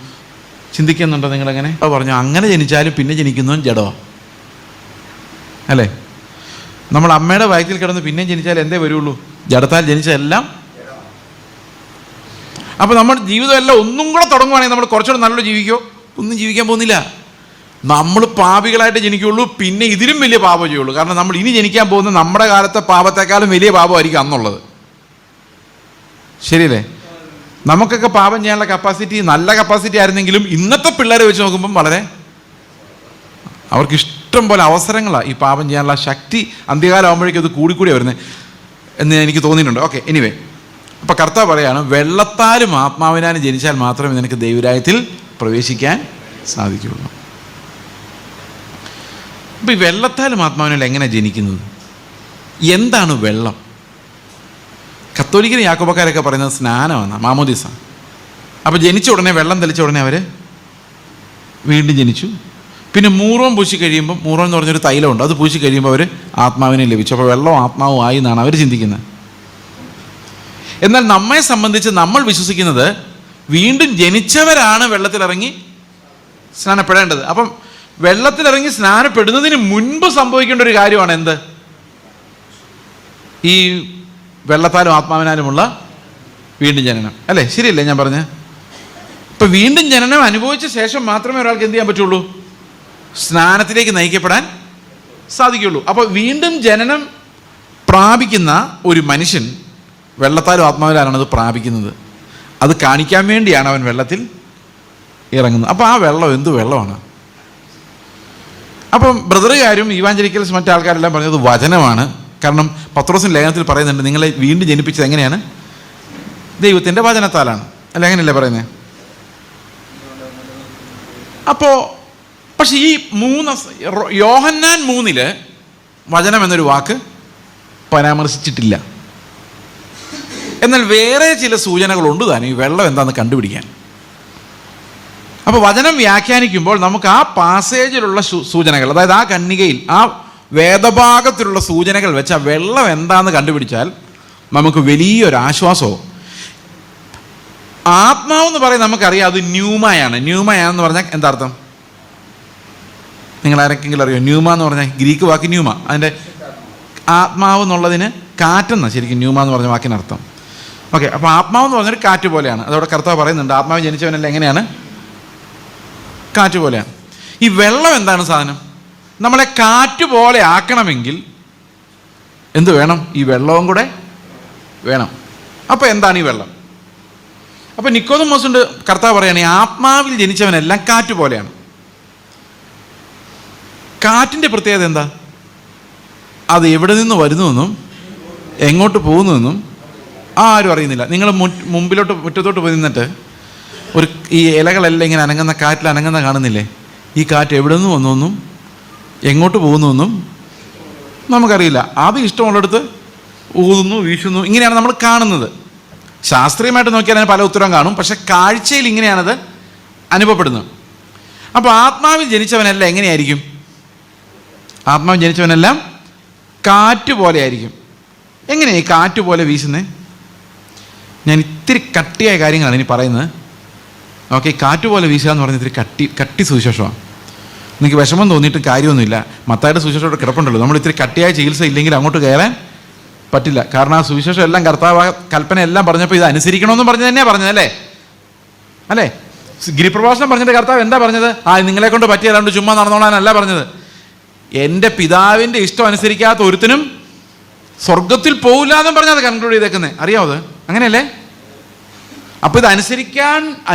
ചിന്തിക്കുന്നുണ്ടോ നിങ്ങളെങ്ങനെ? പറഞ്ഞു, അങ്ങനെ ജനിച്ചാലും പിന്നെ ജനിക്കുന്നതും ജഡമാണ്, അല്ലേ? നമ്മൾ അമ്മയുടെ വയറ്റിൽ കിടന്ന് പിന്നെ ജനിച്ചാൽ എന്തേ വരുള്ളൂ? ജഡത്താൽ ജനിച്ചതെല്ലാം. അപ്പോൾ നമ്മൾ ജീവിതമെല്ലാം ഒന്നും കൂടെ തുടങ്ങുവാണെങ്കിൽ നമ്മൾ കുറച്ചുകൂടെ നല്ലപോലെ ജീവിക്കുമോ? ഒന്നും ജീവിക്കാൻ പോകുന്നില്ല. നമ്മൾ പാപികളായിട്ട് ജനിക്കുകയുള്ളൂ, പിന്നെ ഇതിലും വലിയ പാപം ചെയ്യുള്ളൂ. കാരണം നമ്മൾ ഇനി ജനിക്കാൻ പോകുന്ന നമ്മുടെ കാലത്തെ പാപത്തെക്കാളും വലിയ പാപമായിരിക്കും അന്നുള്ളത്. ശരിയല്ലേ? നമുക്കൊക്കെ പാപം ചെയ്യാനുള്ള കപ്പാസിറ്റി നല്ല കപ്പാസിറ്റി ആയിരുന്നെങ്കിലും ഇന്നത്തെ പിള്ളേരെ വെച്ച് നോക്കുമ്പം വളരെ അവർക്ക് ഇഷ്ടം പോലെ അവസരങ്ങളാണ് ഈ പാപം ചെയ്യാനുള്ള ശക്തി. അന്ത്യകാലം ആകുമ്പോഴേക്കും അത് കൂടിക്കൂടി വരുന്നത് എന്ന് എനിക്ക് തോന്നിയിട്ടുണ്ട്. ഓക്കെ, എനിവേ, അപ്പോൾ കർത്താവ് പറയാണ്, വെള്ളത്താലും ആത്മാവിനാലും ജനിച്ചാൽ മാത്രമേ നിനക്ക് ദൈവരാജ്യത്തിൽ പ്രവേശിക്കാൻ സാധിക്കുകയുള്ളൂ. അപ്പോൾ ഈ വെള്ളത്താലും ആത്മാവിനാലും എങ്ങനെയാണ് ജനിക്കുന്നത്? എന്താണ് വെള്ളം? കത്തോലിക്കരും യാക്കോബക്കാരൊക്കെ പറയുന്നത് സ്നാനമാണ്, മാമോദീസ. അപ്പോൾ ജനിച്ച ഉടനെ, വെള്ളം തെളിച്ച ഉടനെ അവർ വീണ്ടും ജനിച്ചു. പിന്നെ മൂറോം പൂശി കഴിയുമ്പോൾ, മൂറോം എന്ന് പറഞ്ഞൊരു തൈലമുണ്ട്, അത് പൂശി കഴിയുമ്പോൾ അവർ ആത്മാവിനെ ലഭിച്ചു. അപ്പോൾ വെള്ളവും ആത്മാവും ആയി എന്നാണ് അവർ ചിന്തിക്കുന്നത്. എന്നാൽ നമ്മെ സംബന്ധിച്ച് നമ്മൾ വിശ്വസിക്കുന്നത് വീണ്ടും ജനിച്ചവരാണ് വെള്ളത്തിലിറങ്ങി സ്നാനപ്പെടേണ്ടത്. അപ്പം വെള്ളത്തിലിറങ്ങി സ്നാനപ്പെടുന്നതിന് മുൻപ് സംഭവിക്കേണ്ട ഒരു കാര്യമാണ് എന്ത്? ഈ വെള്ളത്താലും ആത്മാവിനാലുമുള്ള വീണ്ടും ജനനം, അല്ലേ? ശരിയല്ലേ ഞാൻ പറഞ്ഞത്? ഇപ്പം വീണ്ടും ജനനം അനുഭവിച്ച ശേഷം മാത്രമേ ഒരാൾക്ക് എന്ത് ചെയ്യാൻ പറ്റുള്ളൂ? സ്നാനത്തിലേക്ക് നയിക്കപ്പെടാൻ സാധിക്കുകയുള്ളൂ. അപ്പോൾ വീണ്ടും ജനനം പ്രാപിക്കുന്ന ഒരു മനുഷ്യൻ വെള്ളത്താലും ആത്മാവിലാലാണ് അത് പ്രാപിക്കുന്നത്. അത് കാണിക്കാൻ വേണ്ടിയാണ് അവൻ വെള്ളത്തിൽ ഇറങ്ങുന്നത്. അപ്പോൾ ആ വെള്ളം എന്ത് വെള്ളമാണ്? അപ്പം ബ്രദറുകാരും ഇവാഞ്ചലിക്കൽസ് മറ്റാൾക്കാരെല്ലാം പറഞ്ഞത് വചനമാണ്. കാരണം പത്രോസിൻ്റെ ലേഖനത്തിൽ പറയുന്നുണ്ട്, നിങ്ങളെ വീണ്ടും ജനിപ്പിച്ചത് എങ്ങനെയാണ്? ദൈവത്തിൻ്റെ വചനത്താലാണ്, അല്ല? അങ്ങനെയല്ലേ പറയുന്നത്? അപ്പോൾ പക്ഷെ ഈ യോഹന്നാൻ 3 വചനം എന്നൊരു വാക്ക് പരാമർശിച്ചിട്ടില്ല. എന്നാൽ വേറെ ചില സൂചനകളുണ്ട് താനും ഈ വെള്ളം എന്താണെന്ന് കണ്ടുപിടിക്കാൻ. അപ്പോൾ വചനം വ്യാഖ്യാനിക്കുമ്പോൾ നമുക്ക് ആ പാസേജിലുള്ള സൂചനകൾ, അതായത് ആ കന്യകയിൽ ആ വേദഭാഗത്തിലുള്ള സൂചനകൾ വെച്ച് ആ വെള്ളം എന്താണെന്ന് കണ്ടുപിടിച്ചാൽ നമുക്ക് വലിയൊരാശ്വാസവും. ആത്മാവെന്ന് പറയും നമുക്കറിയാം, അത് ന്യൂമയാണ്. ന്യൂമയാണെന്ന് പറഞ്ഞാൽ എന്താ അർത്ഥം? നിങ്ങൾ ആരെങ്കിലും അറിയോ? ന്യൂമ എന്ന് പറഞ്ഞാൽ ഗ്രീക്ക് വാക്ക് ന്യൂമ, അതിൻ്റെ ആത്മാവ് എന്നുള്ളതിന് കാറ്റെന്നാണ് ശരിക്കും ന്യൂമ എന്ന് പറഞ്ഞ വാക്കിനർത്ഥം. ഓക്കെ, അപ്പോൾ ആത്മാവെന്ന് പറഞ്ഞൊരു കാറ്റ് പോലെയാണ്. അതോടെ കർത്താവ് പറയുന്നുണ്ട്, ആത്മാവ് ജനിച്ചവനെല്ലാം എങ്ങനെയാണ്? കാറ്റ് പോലെയാണ്. ഈ വെള്ളം എന്താണ് സാധനം? നമ്മളെ കാറ്റ് പോലെ ആക്കണമെങ്കിൽ എന്ത് വേണം? ഈ വെള്ളവും കൂടെ വേണം. അപ്പോൾ എന്താണ് ഈ വെള്ളം? അപ്പോൾ നിക്കോദമോസിന്റെ കർത്താവ് പറയാണ്, ഈ ആത്മാവിൽ ജനിച്ചവനെല്ലാം കാറ്റ് പോലെയാണ്. കാറ്റിൻ്റെ പ്രത്യേകത എന്താ? അത് എവിടെ നിന്ന് വരുന്നുവെന്നും എങ്ങോട്ട് പോകുന്നുവെന്നും ആരും അറിയുന്നില്ല. നിങ്ങൾ മുറ്റത്തോട്ട് പോയി നിന്നിട്ട് ഈ ഇലകളെല്ലാം ഇങ്ങനെ അനങ്ങുന്ന, കാറ്റിൽ അനങ്ങുന്ന കാണുന്നില്ലേ? ഈ കാറ്റ് എവിടെ നിന്ന് വന്നുവെന്നും എങ്ങോട്ട് പോകുന്നുവെന്നും നമുക്കറിയില്ല. അത് ഇഷ്ടമുള്ളിടത്ത് ഊതുന്നു, വീശുന്നു, ഇങ്ങനെയാണ് നമ്മൾ കാണുന്നത്. ശാസ്ത്രീയമായിട്ട് നോക്കിയാൽ അതിന് പല ഉത്തരം കാണും, പക്ഷെ കാഴ്ചയിൽ ഇങ്ങനെയാണത് അനുഭവപ്പെടുന്നത്. അപ്പോൾ ആത്മാവിൽ ജനിച്ചവനെല്ലാം എങ്ങനെയായിരിക്കും? ആത്മാവിൽ ജനിച്ചവനെല്ലാം കാറ്റ് പോലെ ആയിരിക്കും. എങ്ങനെയാണ് ഈ കാറ്റ് പോലെ വീശുന്നത്? ഞാൻ ഇത്തിരി കട്ടിയായ കാര്യങ്ങളാണ് ഇനി പറയുന്നത്. ഓക്കെ, കാറ്റ് പോലെ വീശുക എന്ന് പറഞ്ഞാൽ ഇത്തിരി കട്ടി സുവിശേഷമാണ്. നിങ്ങൾക്ക് വിഷമം തോന്നിയിട്ട് കാര്യമൊന്നുമില്ല. മത്തായിയുടെ സുവിശേഷത്തോടെ കിടപ്പുണ്ടല്ലോ. നമ്മൾ ഇത്തിരി കട്ടിയായ ചികിത്സ ഇല്ലെങ്കിൽ അങ്ങോട്ട് കയറാൻ പറ്റില്ല. കാരണം ആ സുവിശേഷം എല്ലാം കർത്താവ് കൽപ്പന എല്ലാം പറഞ്ഞപ്പോൾ ഇത് അനുസരിക്കണമെന്നും പറഞ്ഞ് തന്നെയാണ് പറഞ്ഞത്, അല്ലേ? ഗിരിപ്രഭാഷണം പറഞ്ഞിട്ട് കർത്താവ് എന്താ പറഞ്ഞത്? നിങ്ങളെ കൊണ്ട് പറ്റിയല്ലാണ്ട് ചുമ്മാ നടന്നോളാനല്ല പറഞ്ഞത്. എൻ്റെ പിതാവിൻ്റെ ഇഷ്ടം അനുസരിക്കാത്ത ഒരുത്തനും സ്വർഗത്തിൽ പോകില്ല എന്നും പറഞ്ഞത് കൺക്ലൂഡ് ചെയ്തേക്കുന്നത്. അറിയാവോ? അത് അങ്ങനെയല്ലേ? അപ്പോൾ ഇത്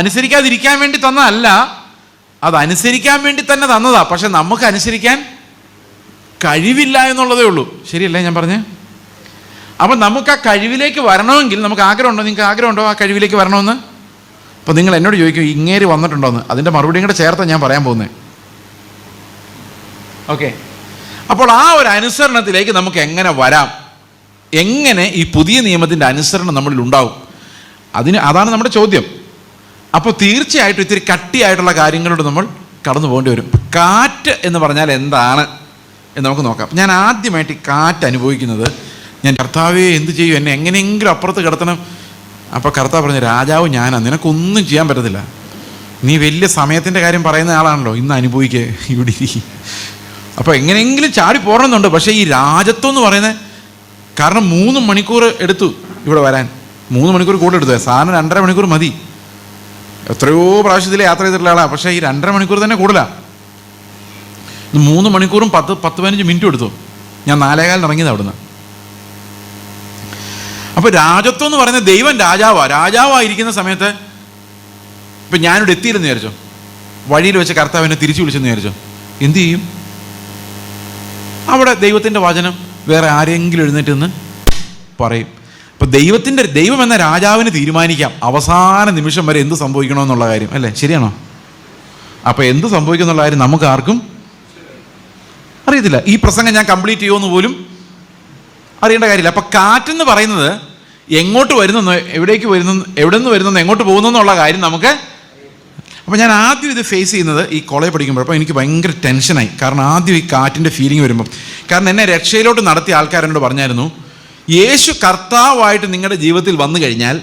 അനുസരിക്കാതിരിക്കാൻ വേണ്ടി തന്നതല്ല, അത് അനുസരിക്കാൻ വേണ്ടി തന്നെ തന്നതാ. പക്ഷെ നമുക്ക് അനുസരിക്കാൻ കഴിവില്ല എന്നുള്ളതേ ഉള്ളൂ. ശരിയല്ലേ ഞാൻ പറഞ്ഞേ? അപ്പം നമുക്ക് ആ കഴിവിലേക്ക് വരണമെങ്കിൽ നമുക്ക് ആഗ്രഹമുണ്ടോ? നിങ്ങൾക്ക് ആഗ്രഹമുണ്ടോ ആ കഴിവിലേക്ക് വരണമെന്ന്? അപ്പോൾ നിങ്ങൾ എന്നോട് ചോദിക്കും ഇങ്ങേര് വന്നിട്ടുണ്ടോയെന്ന്. അതിൻ്റെ മറുപടിയും കൂടെ ചേർത്ത് ഞാൻ പറയാൻ പോകുന്നത്. ഓക്കെ, അപ്പോൾ ആ ഒരു അനുസരണത്തിലേക്ക് നമുക്ക് എങ്ങനെ വരാം? എങ്ങനെ ഈ പുതിയ നിയമത്തിൻ്റെ അനുസരണം നമ്മളിൽ ഉണ്ടാവും? അതാണ് നമ്മുടെ ചോദ്യം. അപ്പോൾ തീർച്ചയായിട്ടും ഇത്തിരി കട്ടിയായിട്ടുള്ള കാര്യങ്ങളോട് നമ്മൾ കടന്നു പോകേണ്ടി വരും. കാറ്റ് എന്ന് പറഞ്ഞാൽ എന്താണ് എന്ന് നമുക്ക് നോക്കാം. ഞാൻ ആദ്യമായിട്ട് കാറ്റ് അനുഭവിക്കുന്നത്, ഞാൻ കർത്താവേ എന്ത് ചെയ്യും, എന്നെ എങ്ങനെയെങ്കിലും അപ്പുറത്ത് കിടത്തണം. അപ്പോൾ കർത്താവ് പറഞ്ഞു, രാജാവ് ഞാനാ, നിനക്കൊന്നും ചെയ്യാൻ പറ്റത്തില്ല. നീ വലിയ സമയത്തിൻ്റെ കാര്യം പറയുന്ന ആളാണല്ലോ, ഇന്ന് അനുഭവിക്കുക ഇവിടെ. അപ്പോൾ എങ്ങനെയെങ്കിലും ചാടി പോകണമെന്നുണ്ട്. പക്ഷേ ഈ രാജത്വം എന്ന് പറയുന്നത്, കാരണം 3 മണിക്കൂർ എടുത്തു ഇവിടെ വരാൻ. 3 മണിക്കൂർ കൂടെ എടുത്തു. സാറിന് 2.5 മണിക്കൂർ മതി. എത്രയോ പ്രാവശ്യത്തിൽ യാത്ര ചെയ്തിട്ടുള്ള ആളാണ്. പക്ഷേ ഈ 2.5 മണിക്കൂർ തന്നെ കൂടുതലാണ്. 3 മണിക്കൂറും 10-15 മിനിറ്റും എടുത്തു. ഞാൻ 4:15 ഇറങ്ങിയത് അവിടുന്ന്. അപ്പോൾ രാജത്വം എന്ന് പറയുന്നത് ദൈവം രാജാവായിരിക്കുന്ന സമയത്ത്, ഇപ്പം ഞാനിവിടെ എത്തിയില്ലെന്ന് വിചാരിച്ചോ, വഴിയിൽ വെച്ച് കർത്താവ് എന്നെ തിരിച്ചു വിളിച്ചെന്ന് വിചാരിച്ചോ, എന്തു ചെയ്യും? അവിടെ ദൈവത്തിൻ്റെ വചനം വേറെ ആരെങ്കിലും എഴുന്നേറ്റ് നിന്ന് പറയും. അപ്പോൾ ദൈവം എന്ന രാജാവിന് തീരുമാനിക്കാം അവസാന നിമിഷം വരെ എന്ത് സംഭവിക്കണമെന്നുള്ള കാര്യം, അല്ലേ? ശരിയാണോ? അപ്പോൾ എന്ത് സംഭവിക്കുന്നുള്ള കാര്യം നമുക്ക് ആർക്കും അറിയത്തില്ല. ഈ പ്രസംഗം ഞാൻ കംപ്ലീറ്റ് ചെയ്യുമെന്ന് പോലും അറിയേണ്ട കാര്യമില്ല. അപ്പം കാറ്റെന്ന് പറയുന്നത് എങ്ങോട്ട് വരുന്നെന്നോ എവിടേക്ക് വരുന്നെന്ന്, എവിടെ നിന്ന് വരുന്നെന്നോ എങ്ങോട്ട് പോകുന്നെന്നുള്ള കാര്യം നമുക്ക്. അപ്പോൾ ഞാൻ ആദ്യം ഇത് ഫേസ് ചെയ്യുന്നത് ഈ കോളേജ് പഠിക്കുമ്പോൾ. അപ്പോൾ എനിക്ക് ഭയങ്കര ടെൻഷനായി. കാരണം ആദ്യം ഈ കാറ്റിൻ്റെ ഫീലിംഗ് വരുമ്പം, കാരണം എന്നെ രക്ഷയിലോട്ട് നടത്തിയ ആൾക്കാരെന്നോട് പറഞ്ഞായിരുന്നു, യേശു കർത്താവായിട്ട് നിങ്ങളുടെ ജീവിതത്തിൽ വന്നു കഴിഞ്ഞാൽ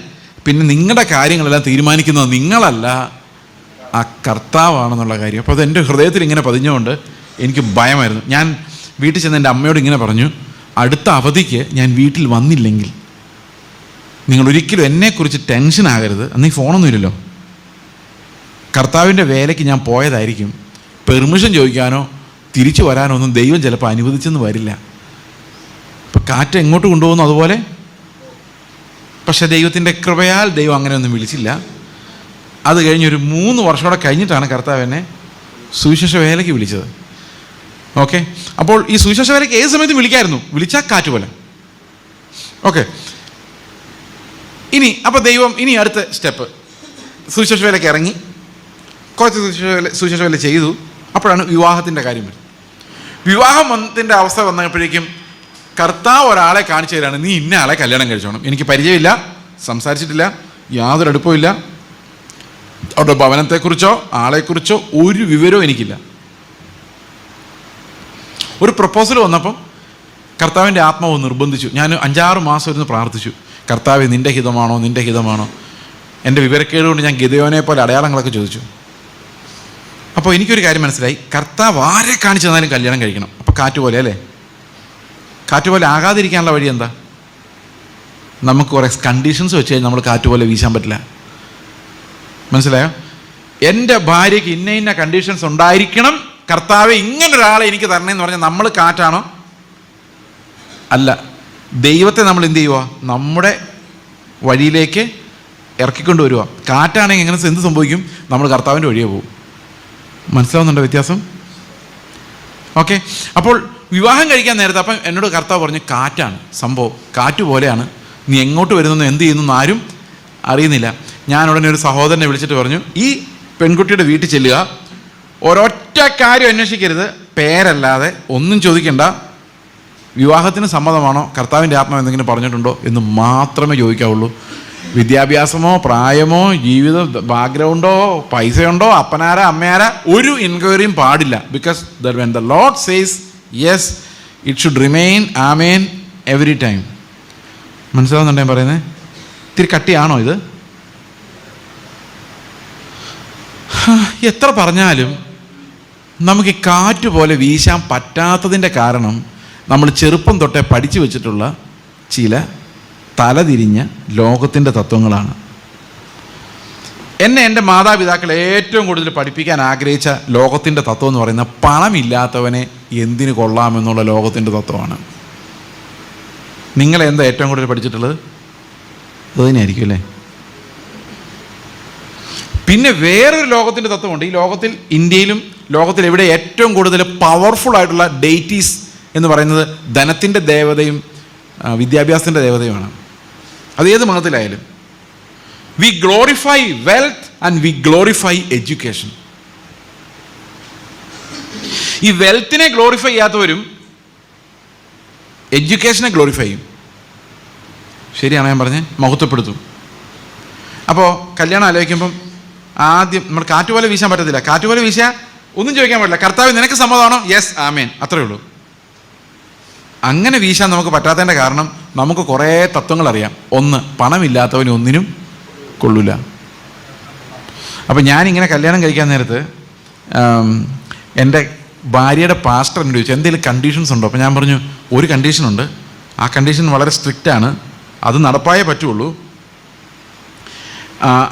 പിന്നെ നിങ്ങളുടെ കാര്യങ്ങളെല്ലാം തീരുമാനിക്കുന്നത് നിങ്ങളല്ല, ആ കർത്താവാണെന്നുള്ള കാര്യം. അപ്പോൾ അത് എൻ്റെ ഹൃദയത്തിൽ ഇങ്ങനെ പതിഞ്ഞുകൊണ്ട് എനിക്ക് ഭയമായിരുന്നു. ഞാൻ വീട്ടിൽ ചെന്ന് എൻ്റെ അമ്മയോട് ഇങ്ങനെ പറഞ്ഞു, അടുത്ത അവധിക്ക് ഞാൻ വീട്ടിൽ വന്നില്ലെങ്കിൽ നിങ്ങൾ ഒരിക്കലും എന്നെക്കുറിച്ച് ടെൻഷൻ ആകരുത്. അന്ന് ഈ ഫോണൊന്നും ഇല്ലല്ലോ. കർത്താവിൻ്റെ വേലയ്ക്ക് ഞാൻ പോയതായിരിക്കും. പെർമിഷൻ ചോദിക്കാനോ തിരിച്ചു വരാനോ ഒന്നും ദൈവം ചിലപ്പോൾ അനുവദിച്ചെന്ന് വരില്ല. ഇപ്പം കാറ്റ് എങ്ങോട്ട് കൊണ്ടുപോകുന്നു അതുപോലെ. പക്ഷേ ദൈവത്തിൻ്റെ കൃപയാൽ ദൈവം അങ്ങനെയൊന്നും വിളിച്ചില്ല. അത് കഴിഞ്ഞൊരു 3 വർഷം കഴിഞ്ഞിട്ടാണ് കർത്താവ് എന്നെ സുവിശേഷ വേലയ്ക്ക് വിളിച്ചത്. ഓക്കെ, അപ്പോൾ ഈ സുവിശേഷ വേലയ്ക്ക് ഏത് സമയത്തും വിളിക്കായിരുന്നു, വിളിച്ചാൽ കാറ്റ് പോലെ. ഓക്കെ, അപ്പോൾ ദൈവം ഇനി അടുത്ത സ്റ്റെപ്പ്, സുവിശേഷ വേലയ്ക്ക് ഇറങ്ങി കുറച്ച് സുവിശേഷ വേല ചെയ്തു. അപ്പോഴാണ് വിവാഹത്തിൻ്റെ കാര്യം വരുന്നത്. വിവാഹത്തിൻ്റെ അവസ്ഥ വന്നപ്പോഴേക്കും കർത്താവ് ഒരാളെ കാണിച്ചു തരാണ്, നീ ഇന്ന ആളെ കല്യാണം കഴിച്ചോണം. എനിക്ക് പരിചയമില്ല, സംസാരിച്ചിട്ടില്ല, യാതൊരു അടുപ്പമില്ല, അവരുടെ ഭവനത്തെക്കുറിച്ചോ ആളെക്കുറിച്ചോ ഒരു വിവരവും എനിക്കില്ല. ഒരു പ്രപ്പോസൽ വന്നപ്പം കർത്താവിൻ്റെ ആത്മാവ് നിർബന്ധിച്ചു. ഞാൻ 5-6 മാസം ഇരുന്ന് പ്രാർത്ഥിച്ചു, കർത്താവ് നിൻ്റെ ഹിതമാണോ, നിൻ്റെ ഹിതമാണോ. എൻ്റെ വിവരക്കേട് കൊണ്ട് ഞാൻ ഗിദെയോനെ പോലെ അടയാളങ്ങളൊക്കെ ചോദിച്ചു. അപ്പോൾ എനിക്കൊരു കാര്യം മനസ്സിലായി, കർത്താവ് ആരെ കാണിച്ചു തന്നാലും കല്യാണം കഴിക്കണം. അപ്പോൾ കാറ്റ് പോലെ അല്ലേ? കാറ്റ് പോലെ ആകാതിരിക്കാനുള്ള വഴി എന്താ? നമുക്ക് കുറേ കണ്ടീഷൻസ് വെച്ച് കഴിഞ്ഞാൽ നമ്മൾ കാറ്റ് പോലെ വീശാൻ പറ്റില്ല. മനസ്സിലായോ? എൻ്റെ ഭാര്യയ്ക്ക് ഇന്ന കണ്ടീഷൻസ് ഉണ്ടായിരിക്കണം, കർത്താവ് ഇങ്ങനൊരാളെ എനിക്ക് തരണമെന്ന് പറഞ്ഞാൽ നമ്മൾ കാറ്റാണോ? അല്ല. ദൈവത്തെ നമ്മൾ എന്ത് ചെയ്യുക? നമ്മുടെ വഴിയിലേക്ക് ഇറക്കിക്കൊണ്ട് വരിക. കാറ്റാണെങ്കിൽ എങ്ങനെ എന്ത് സംഭവിക്കും? നമ്മൾ കർത്താവിൻ്റെ വഴിയെ പോകും. മനസ്സിലാവുന്നുണ്ടോ വ്യത്യാസം? ഓക്കെ, അപ്പോൾ വിവാഹം കഴിക്കാൻ നേരത്തെ അപ്പം എന്നോട് കർത്താവ് പറഞ്ഞു, കാറ്റാണ് സംഭവം, കാറ്റ് പോലെയാണ്, നീ എങ്ങോട്ട് വരുന്നെന്ന് എന്ത് ചെയ്യുന്നു ആരും അറിയുന്നില്ല. ഞാൻ ഉടനെ ഒരു സഹോദരനെ വിളിച്ചിട്ട് പറഞ്ഞു, ഈ പെൺകുട്ടിയുടെ വീട്ടിൽ ചെല്ലുക, ഒരൊറ്റ കാര്യം അന്വേഷിക്കരുത്, പേരല്ലാതെ ഒന്നും ചോദിക്കണ്ട, വിവാഹത്തിന് സമ്മതമാണോ, കർത്താവിൻ്റെ ആത്മാവ് എന്തെങ്കിലും പറഞ്ഞിട്ടുണ്ടോ എന്ന് മാത്രമേ ചോദിക്കാവുള്ളൂ. വിദ്യാഭ്യാസമോ പ്രായമോ ജീവിത ബാക്ക്ഗ്രൗണ്ടോ പൈസയുണ്ടോ അപ്പനാരാ അമ്മയാരാ ഒരു എൻക്വയറിയും പാടില്ല. Because when the Lord says yes it should remain amen every time. മനസ്സിലാവുന്നുണ്ടോ ഞാൻ പറയുന്നത്? ഇത്തിരി കട്ടിയാണോ ഇത്? എത്ര പറഞ്ഞാലും നമുക്ക് ഈ കാറ്റ് പോലെ വീശാൻ പറ്റാത്തതിൻ്റെ കാരണം നമ്മൾ ചെറുപ്പം തൊട്ടേ പഠിച്ചു വെച്ചിട്ടുള്ള ചില തലതിരിഞ്ഞ ലോകത്തിൻ്റെ തത്വങ്ങളാണ്. എന്നെ എൻ്റെ മാതാപിതാക്കൾ ഏറ്റവും കൂടുതൽ പഠിപ്പിക്കാൻ ആഗ്രഹിച്ച ലോകത്തിൻ്റെ തത്വം എന്ന് പറയുന്നത് പണമില്ലാത്തവനെ എന്തിനു കൊള്ളാമെന്നുള്ള ലോകത്തിൻ്റെ തത്വമാണ്. നിങ്ങളെന്താ ഏറ്റവും കൂടുതൽ പഠിച്ചിട്ടുള്ളത്? അത് തന്നെയായിരിക്കും അല്ലേ. പിന്നെ വേറൊരു ലോകത്തിൻ്റെ തത്വമുണ്ട്. ഈ ലോകത്തിൽ, ഇന്ത്യയിലും ലോകത്തിൽ എവിടെ ഏറ്റവും കൂടുതൽ പവർഫുൾ ആയിട്ടുള്ള ഡെയ്റ്റീസ് എന്ന് പറയുന്നത് ധനത്തിൻ്റെ ദേവതയും വിദ്യാഭ്യാസത്തിൻ്റെ ദേവതയുമാണ്. അത് ഏത് മതത്തിലായാലും. We glorify wealth and we glorify education. ഈ വെൽത്തിനെ ഗ്ലോറിഫൈ ചെയ്യാത്തവരും എഡ്യൂക്കേഷനെ ഗ്ലോറിഫൈ ചെയ്യും. ശരിയാണ് ഞാൻ പറഞ്ഞത്, മഹത്വപ്പെടുത്തും. അപ്പോൾ കല്യാണം ആലോചിക്കുമ്പം ആദ്യം നമ്മൾ കാറ്റുപോലെ വീശാൻ പറ്റത്തില്ല. കാറ്റുപോലെ വീശാൻ ഒന്നും ചോദിക്കാൻ പാടില്ല. കർത്താവ് നിനക്ക് സമ്മതമാണോ? യെസ്, ആമേൻ, അത്രേ ഉള്ളൂ. അങ്ങനെ വീശാൻ നമുക്ക് പറ്റാത്തതിൻ്റെ കാരണം നമുക്ക് കുറേ തത്വങ്ങൾ അറിയാം. ഒന്ന്, പണമില്ലാത്തവന് ഒന്നിനും കൊള്ളില്ല. അപ്പം ഞാനിങ്ങനെ കല്യാണം കഴിക്കാൻ നേരത്ത് എൻ്റെ ഭാര്യയുടെ പാസ്റ്റർ എന്നോട് ചോദിച്ചു എന്തെങ്കിലും കണ്ടീഷൻസ് ഉണ്ടോ. അപ്പോൾ ഞാൻ പറഞ്ഞു ഒരു കണ്ടീഷനുണ്ട്, ആ കണ്ടീഷൻ വളരെ സ്ട്രിക്റ്റാണ്, അത് നടപ്പായേ പറ്റുള്ളൂ.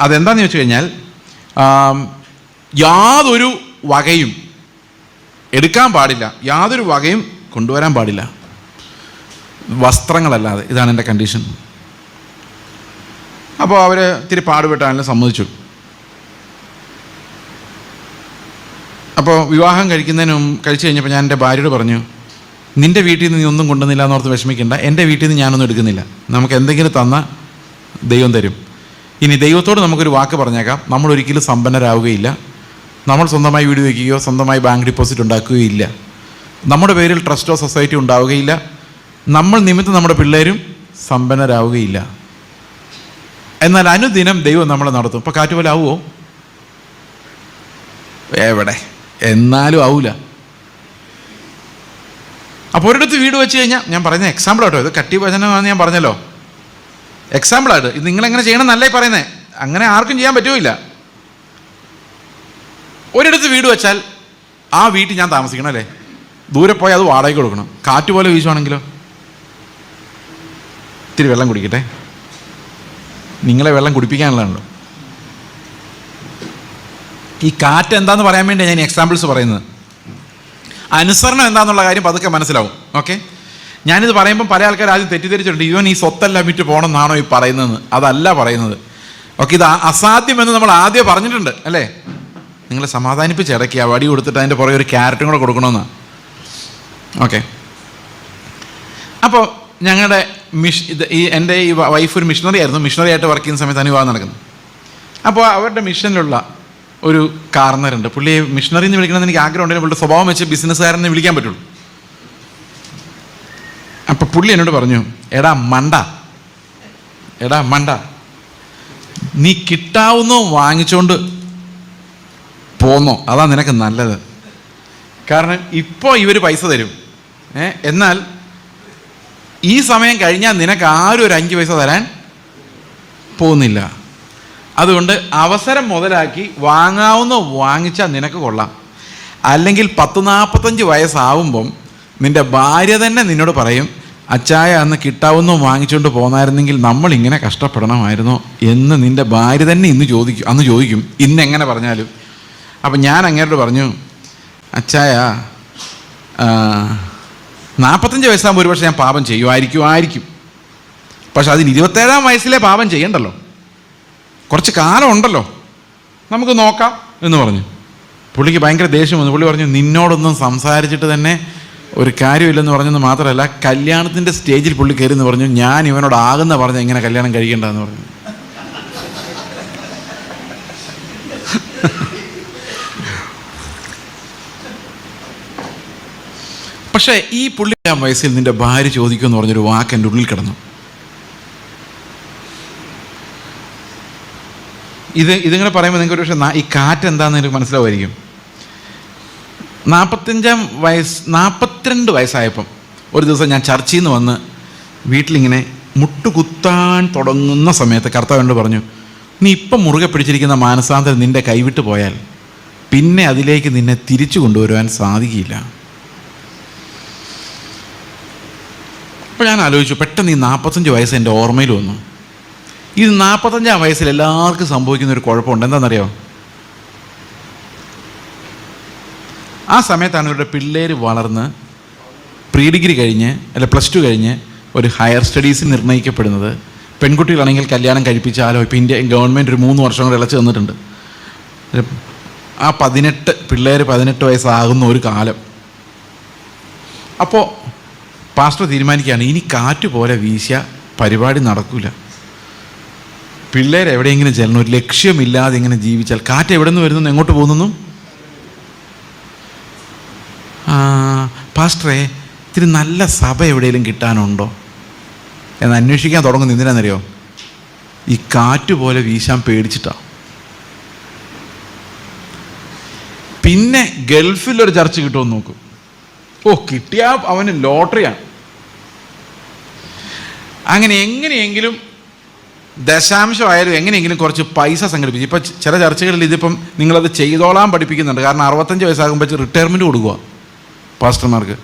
അതെന്താണെന്ന് ചോദിച്ചു കഴിഞ്ഞാൽ യാതൊരു വകയും എടുക്കാൻ പാടില്ല, യാതൊരു വകയും കൊണ്ടുവരാൻ പാടില്ല, വസ്ത്രങ്ങളല്ലാതെ. ഇതാണ് എൻ്റെ കണ്ടീഷൻ. അപ്പോൾ അവർ ഇത്തിരി പാടുപെട്ടാണെങ്കിലും സമ്മതിച്ചു. അപ്പോൾ വിവാഹം കഴിച്ചു കഴിഞ്ഞപ്പോൾ ഞാൻ എൻ്റെ ഭാര്യയോട് പറഞ്ഞു, നിൻ്റെ വീട്ടിൽ നിന്ന് നീ ഒന്നും കൊണ്ടുവന്നില്ല എന്നോർത്ത് വിഷമിക്കേണ്ട, എൻ്റെ വീട്ടിൽ നിന്ന് ഞാനൊന്നും എടുക്കുന്നില്ല. നമുക്ക് എന്തെങ്കിലും തന്ന ദൈവം തരും. ഇനി ദൈവത്തോട് നമുക്കൊരു വാക്ക് പറഞ്ഞേക്കാം, നമ്മൾ ഒരിക്കലും സമ്പന്നരാവുകയില്ല, നമ്മൾ സ്വന്തമായി വീട് വയ്ക്കുകയോ സ്വന്തമായി ബാങ്ക് ഡിപ്പോസിറ്റ് ഉണ്ടാക്കുകയോ ഇല്ല, നമ്മുടെ പേരിൽ ട്രസ്റ്റോ സൊസൈറ്റി ഉണ്ടാവുകയില്ല, നമ്മൾ നിമിത്തം നമ്മുടെ പിള്ളേരും സമ്പന്നരാവുകയില്ല. എന്നാൽ അനുദിനം ദൈവം നമ്മളെ നടത്തും. ഇപ്പോൾ കാറ്റ് പോലെ ആവുമോ? എവിടെ, എന്നാലും ആവൂല. അപ്പോൾ ഒരിടത്ത് വീട് വെച്ച് കഴിഞ്ഞാൽ, ഞാൻ പറയുന്ന എക്സാമ്പിൾ ആട്ടോ, ഇത് കട്ടി വചനമാണെന്ന് ഞാൻ പറഞ്ഞല്ലോ, എക്സാമ്പിളായിട്ട്. ഇത് നിങ്ങളെങ്ങനെ ചെയ്യണം എന്നല്ലേ പറയുന്നത്, അങ്ങനെ ആർക്കും ചെയ്യാൻ പറ്റുമില്ല. ഒരിടത്ത് വീട് വെച്ചാൽ ആ വീട്ടിൽ ഞാൻ താമസിക്കണം അല്ലേ, ദൂരെ പോയി അത് വാടകയ്ക്ക് കൊടുക്കണം. കാറ്റ് പോലെ വീശുവാണെങ്കിലോ? ഇത്തിരി വെള്ളം കുടിക്കട്ടെ, നിങ്ങളെ വെള്ളം കുടിപ്പിക്കാനുള്ളതാണല്ലോ. ഈ കാറ്റ് എന്താന്ന് പറയാൻ വേണ്ടി ഞാൻ എക്സാമ്പിൾസ് പറയുന്നത്. അനുസരണം എന്താണെന്നുള്ള കാര്യം പതുക്കെ മനസ്സിലാവും. ഓക്കെ, ഞാനിത് പറയുമ്പം പല ആൾക്കാർ ആദ്യം തെറ്റിദ്ധരിച്ചിട്ടുണ്ട്, ഇവൻ ഈ സ്വത്തെല്ലാം വിറ്റ് പോകണമെന്നാണോ ഈ പറയുന്നതെന്ന്. അതല്ല പറയുന്നത്. ഓക്കെ, ഇത് അസാധ്യമെന്ന് നമ്മൾ ആദ്യം പറഞ്ഞിട്ടുണ്ട് അല്ലേ. നിങ്ങളെ സമാധാനിപ്പിച്ച് ഇടയ്ക്ക് വടി കൊടുത്തിട്ട് അതിൻ്റെ പുറകെ ഒരു ക്യാരറ്റും കൂടെ കൊടുക്കണമെന്നാണ്. ഓക്കെ, അപ്പോൾ ഞങ്ങളുടെ എൻ്റെ ഈ വൈഫ് ഒരു മിഷണറി ആയിരുന്നു. മിഷണറി ആയിട്ട് വർക്ക് ചെയ്യുന്ന സമയത്താണ് വിവാഹം നടക്കുന്നത്. അപ്പോൾ അവരുടെ മിഷനിലുള്ള ഒരു കാർന്നറുണ്ട്. പുള്ളിയെ മിഷണറി എന്ന് വിളിക്കണമെന്ന് എനിക്ക് ആഗ്രഹം ഉണ്ടെങ്കിൽ പുള്ളിയുടെ സ്വഭാവം വെച്ച് ബിസിനസ്സുകാരെന്ന് വിളിക്കാൻ പറ്റുള്ളൂ. അപ്പം പുള്ളി എന്നോട് പറഞ്ഞു, എടാ മണ്ട, നീ കിട്ടാവുന്നോ വാങ്ങിച്ചോണ്ട് പോന്നോ, അതാ നിനക്ക് നല്ലത്. കാരണം ഇപ്പോൾ ഇവർ പൈസ തരും, എന്നാൽ ഈ സമയം കഴിഞ്ഞാൽ നിനക്ക് ആരും ഒരു 5 പൈസ തരാൻ പോകുന്നില്ല. അതുകൊണ്ട് അവസരം മുതലാക്കി വാങ്ങാവുന്ന വാങ്ങിച്ചാൽ നിനക്ക് കൊള്ളാം. അല്ലെങ്കിൽ 40-45 വയസ്സാവുമ്പം നിൻ്റെ ഭാര്യ തന്നെ നിന്നോട് പറയും, അച്ചായ അന്ന് കിട്ടാവുന്ന വാങ്ങിച്ചുകൊണ്ട് പോന്നായിരുന്നെങ്കിൽ നമ്മളിങ്ങനെ കഷ്ടപ്പെടണമായിരുന്നോ എന്ന് നിൻ്റെ ഭാര്യ തന്നെ അന്ന് ചോദിക്കും, ഇന്നെങ്ങനെ പറഞ്ഞാലും. അപ്പം ഞാൻ അങ്ങേരോട് പറഞ്ഞു, അച്ചായ 45 വയസ്സാകുമ്പോൾ ഒരുപക്ഷെ ഞാൻ പാപം ചെയ്യുമായിരിക്കും, പക്ഷെ അതിന് 27-ാം വയസ്സിലെ പാപം ചെയ്യണ്ടല്ലോ, കുറച്ച് കാലം ഉണ്ടല്ലോ, നമുക്ക് നോക്കാം എന്ന് പറഞ്ഞു. പുള്ളിക്ക് ഭയങ്കര ദേഷ്യം വന്നു. പുള്ളി പറഞ്ഞു, നിന്നോടൊന്നും സംസാരിച്ചിട്ട് തന്നെ ഒരു കാര്യമില്ലെന്ന് പറഞ്ഞെന്ന് മാത്രമല്ല, കല്യാണത്തിൻ്റെ സ്റ്റേജിൽ പുള്ളി കയറി എന്ന് പറഞ്ഞു, ഞാൻ ഇവനോട് ആകുന്ന പറഞ്ഞ് എങ്ങനെ കല്യാണം കഴിക്കേണ്ടതെന്ന് പറഞ്ഞു. പക്ഷേ ഈ പുള്ളി 5-ാം വയസ്സിൽ നിൻ്റെ ഭാര്യ ചോദിക്കുമെന്ന് പറഞ്ഞൊരു വാക്ക് എൻ്റെ ഉള്ളിൽ കിടന്നു. ഇതിങ്ങനെ പറയുമ്പോൾ നിങ്ങൾക്ക് ഒരു പക്ഷേ ഈ കാറ്റ് എന്താണെന്ന് എനിക്ക് മനസ്സിലാവുമായിരിക്കും. 42 വയസ്സായപ്പം ഒരു ദിവസം ഞാൻ ചർച്ചയിൽ നിന്ന് വന്ന് വീട്ടിലിങ്ങനെ മുട്ടുകുത്താൻ തുടങ്ങുന്ന സമയത്ത് കർത്താവിനോട് പറഞ്ഞു, നീ ഇപ്പം മുറുകെ പിടിച്ചിരിക്കുന്ന മാനസാന്തരം നിൻ്റെ കൈവിട്ട് പോയാൽ പിന്നെ അതിലേക്ക് നിന്നെ തിരിച്ചു കൊണ്ടുവരുവാൻ സാധിക്കില്ല. അപ്പോൾ ഞാൻ ആലോചിച്ചു, പെട്ടെന്ന് ഈ 45 വയസ്സ് എൻ്റെ ഓർമ്മയിൽ വന്നു. ഇത് 45-ാം വയസ്സിൽ എല്ലാവർക്കും സംഭവിക്കുന്ന ഒരു കുഴപ്പമുണ്ട്. എന്താണെന്നറിയോ? ആ സമയത്താണ് ഇവരുടെ പിള്ളേർ വളർന്ന് പ്രീ ഡിഗ്രി കഴിഞ്ഞ് അല്ല +2 കഴിഞ്ഞ് ഒരു ഹയർ സ്റ്റഡീസിന് നിർണ്ണയിക്കപ്പെടുന്നത്. പെൺകുട്ടികളാണെങ്കിൽ കല്യാണം കഴിപ്പിച്ചാലോ, ഇപ്പോൾ ഇന്ത്യ ഗവൺമെൻറ് ഒരു 3 വർഷം കൂടെ ഇളച്ച് തന്നിട്ടുണ്ട്. ആ 18 പിള്ളേർ 18 വയസ്സാകുന്ന ഒരു കാലം. അപ്പോൾ പാസ്റ്റർ തീരുമാനിക്കുകയാണ്, ഇനി കാറ്റ് പോലെ വീശിയ പരിപാടി നടക്കില്ല. പിള്ളേർ എവിടെയെങ്കിലും ചെല്ലണം, ഒരു ലക്ഷ്യമില്ലാതെ ഇങ്ങനെ ജീവിച്ചാൽ. കാറ്റ് എവിടെ നിന്ന് വരുന്നു, എങ്ങോട്ട് പോകുന്നു? പാസ്റ്ററെ, ഇത്തിരി നല്ല സഭ എവിടെയെങ്കിലും കിട്ടാനുണ്ടോ എന്ന് അന്വേഷിക്കാൻ തുടങ്ങുന്നത് എന്തിനാണെന്നറിയോ? ഈ കാറ്റ് പോലെ വീശാൻ പേടിച്ചിട്ടാണ്. പിന്നെ ഗൾഫിലൊരു ചർച്ച കിട്ടുമെന്ന് നോക്കും. കിട്ടിയാൽ അവന് ലോട്ടറിയാണ്. അങ്ങനെ എങ്ങനെയെങ്കിലും ദശാംശമായാലും എങ്ങനെയെങ്കിലും കുറച്ച് പൈസ സംഘടിപ്പിച്ച്. ഇപ്പം ചില ചർച്ചകളിൽ ഇതിപ്പം നിങ്ങളത് ചെയ്തോളാൻ പഠിപ്പിക്കുന്നുണ്ട്. കാരണം 65 വയസ്സാകുമ്പോൾ റിട്ടയർമെൻറ്റ് കൊടുക്കുക പാസ്റ്റർമാർക്ക്.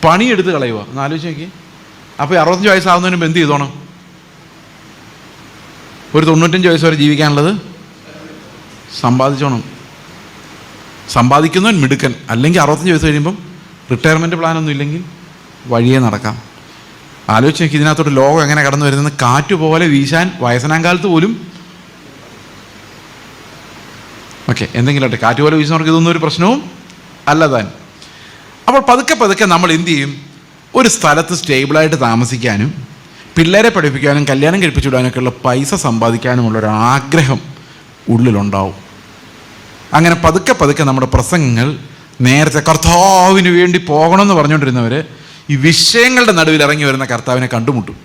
പണിയെടുത്ത് കളയുക. ഒന്ന് ആലോചിച്ച് നോക്കി. അപ്പോൾ 65 വയസ്സാകുന്നതിന് മുമ്പ് എന്ത് ചെയ്തോണം? ഒരു 95 വയസ്സ് വരെ ജീവിക്കാനുള്ളത് സമ്പാദിച്ചോണം. സമ്പാദിക്കുന്നവൻ മിടുക്കൻ. അല്ലെങ്കിൽ 65 വയസ്സ് കഴിയുമ്പം റിട്ടയർമെൻറ്റ് പ്ലാനൊന്നും ഇല്ലെങ്കിൽ വഴിയേ നടക്കാം. ആലോചിച്ച് നോക്കി, ഇതിനകത്തോട്ട് ലോകം എങ്ങനെ കടന്നു വരുന്നത്. കാറ്റ് പോലെ വീശാൻ വയസ്സനാം കാലത്ത് പോലും. എന്തെങ്കിലും ആട്ടെ, കാറ്റ് പോലെ വീശുന്നവർക്ക് ഇതൊന്നും ഒരു പ്രശ്നവും അല്ല താൻ. അപ്പോൾ പതുക്കെ പതുക്കെ നമ്മൾ എന്ത് ചെയ്യും? ഒരു സ്ഥലത്ത് സ്റ്റേബിളായിട്ട് താമസിക്കാനും പിള്ളേരെ പഠിപ്പിക്കാനും കല്യാണം കഴിപ്പിച്ചു വിടാനൊക്കെയുള്ള പൈസ സമ്പാദിക്കാനുമുള്ളൊരാഗ്രഹം ഉള്ളിലുണ്ടാവും. അങ്ങനെ പതുക്കെ പതുക്കെ നമ്മുടെ പ്രസംഗങ്ങൾ നേരത്തെ കർത്താവിന് വേണ്ടി പോകണമെന്ന് പറഞ്ഞുകൊണ്ടിരുന്നവർ ഈ വിഷയങ്ങളുടെ നടുവിൽ ഇറങ്ങി വരുന്ന കർത്താവിനെ കണ്ടുമുട്ടും.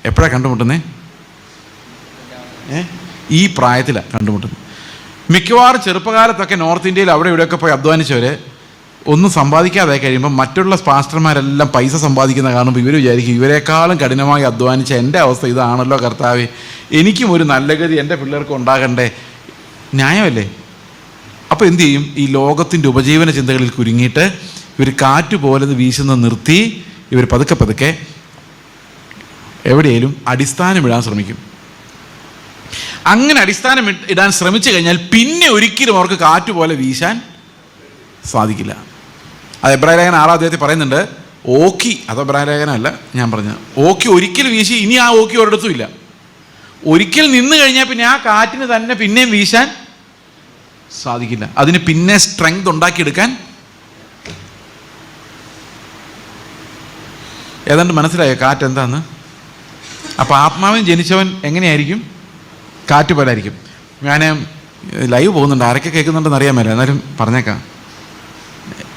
എപ്പോഴാണ് കണ്ടുമുട്ടുന്നേ? ഈ പ്രായത്തിലാണ് കണ്ടുമുട്ടുന്നത്. മിക്കവാറും ചെറുപ്പകാലത്തൊക്കെ നോർത്ത് ഇന്ത്യയിൽ അവിടെ ഇവിടെയൊക്കെ പോയി അധ്വാനിച്ചവർ ഒന്നും സമ്പാദിക്കാതെ കഴിയുമ്പോൾ മറ്റുള്ള പാസ്റ്റർമാരെല്ലാം പൈസ സമ്പാദിക്കുന്ന കാണുമ്പോൾ ഇവർ വിചാരിക്കും, ഇവരെക്കാളും കഠിനമായി അധ്വാനിച്ച എൻ്റെ അവസ്ഥ ഇതാണല്ലോ കർത്താവേ, എനിക്കും ഒരു നല്ല ഗതി എൻ്റെ പിള്ളേർക്കും ഉണ്ടാകണ്ടേ. ന്യായമല്ലേ? അപ്പോൾ എന്തു ചെയ്യും? ഈ ലോകത്തിൻ്റെ ഉപജീവന ചിന്തകളിൽ കുരുങ്ങിയിട്ട് ഇവർ കാറ്റ് പോലെ വീശുന്നത് നിർത്തി ഇവർ പതുക്കെ പതുക്കെ എവിടെയെങ്കിലും അടിസ്ഥാനം ഇടാൻ ശ്രമിക്കും. അങ്ങനെ അടിസ്ഥാനം ഇടാൻ ശ്രമിച്ചു കഴിഞ്ഞാൽ പിന്നെ ഒരിക്കലും അവർക്ക് കാറ്റ് പോലെ വീശാൻ സാധിക്കില്ല. അത് എബ്രായ ലേഖനം 6-ാം അധ്യായത്തിൽ പറയുന്നുണ്ട്. ഓക്കി, അത് എബ്രായ ലേഖനമല്ല ഞാൻ പറഞ്ഞത്. ഓക്കി ഒരിക്കൽ വീശി ഇനി ആ ഓക്കി ഒരിടത്തും ഇല്ല. ഒരിക്കൽ നിന്ന് കഴിഞ്ഞാൽ പിന്നെ ആ കാറ്റിന് തന്നെ പിന്നെയും വീശാൻ സാധിക്കില്ല. അതിന് പിന്നെ സ്ട്രെങ്ത് ഉണ്ടാക്കിയെടുക്കാൻ. ഏതാണ്ട് മനസ്സിലായോ കാറ്റ് എന്താന്ന്? അപ്പോൾ ആത്മാവിന് ജനിച്ചവൻ എങ്ങനെയായിരിക്കും? കാറ്റ് പോലെ ആയിരിക്കും. ഞാൻ ലൈവ് പോകുന്നുണ്ട്, ആരൊക്കെ കേൾക്കുന്നുണ്ടെന്ന് അറിയാൻ മേല, എന്നാലും പറഞ്ഞേക്കാം.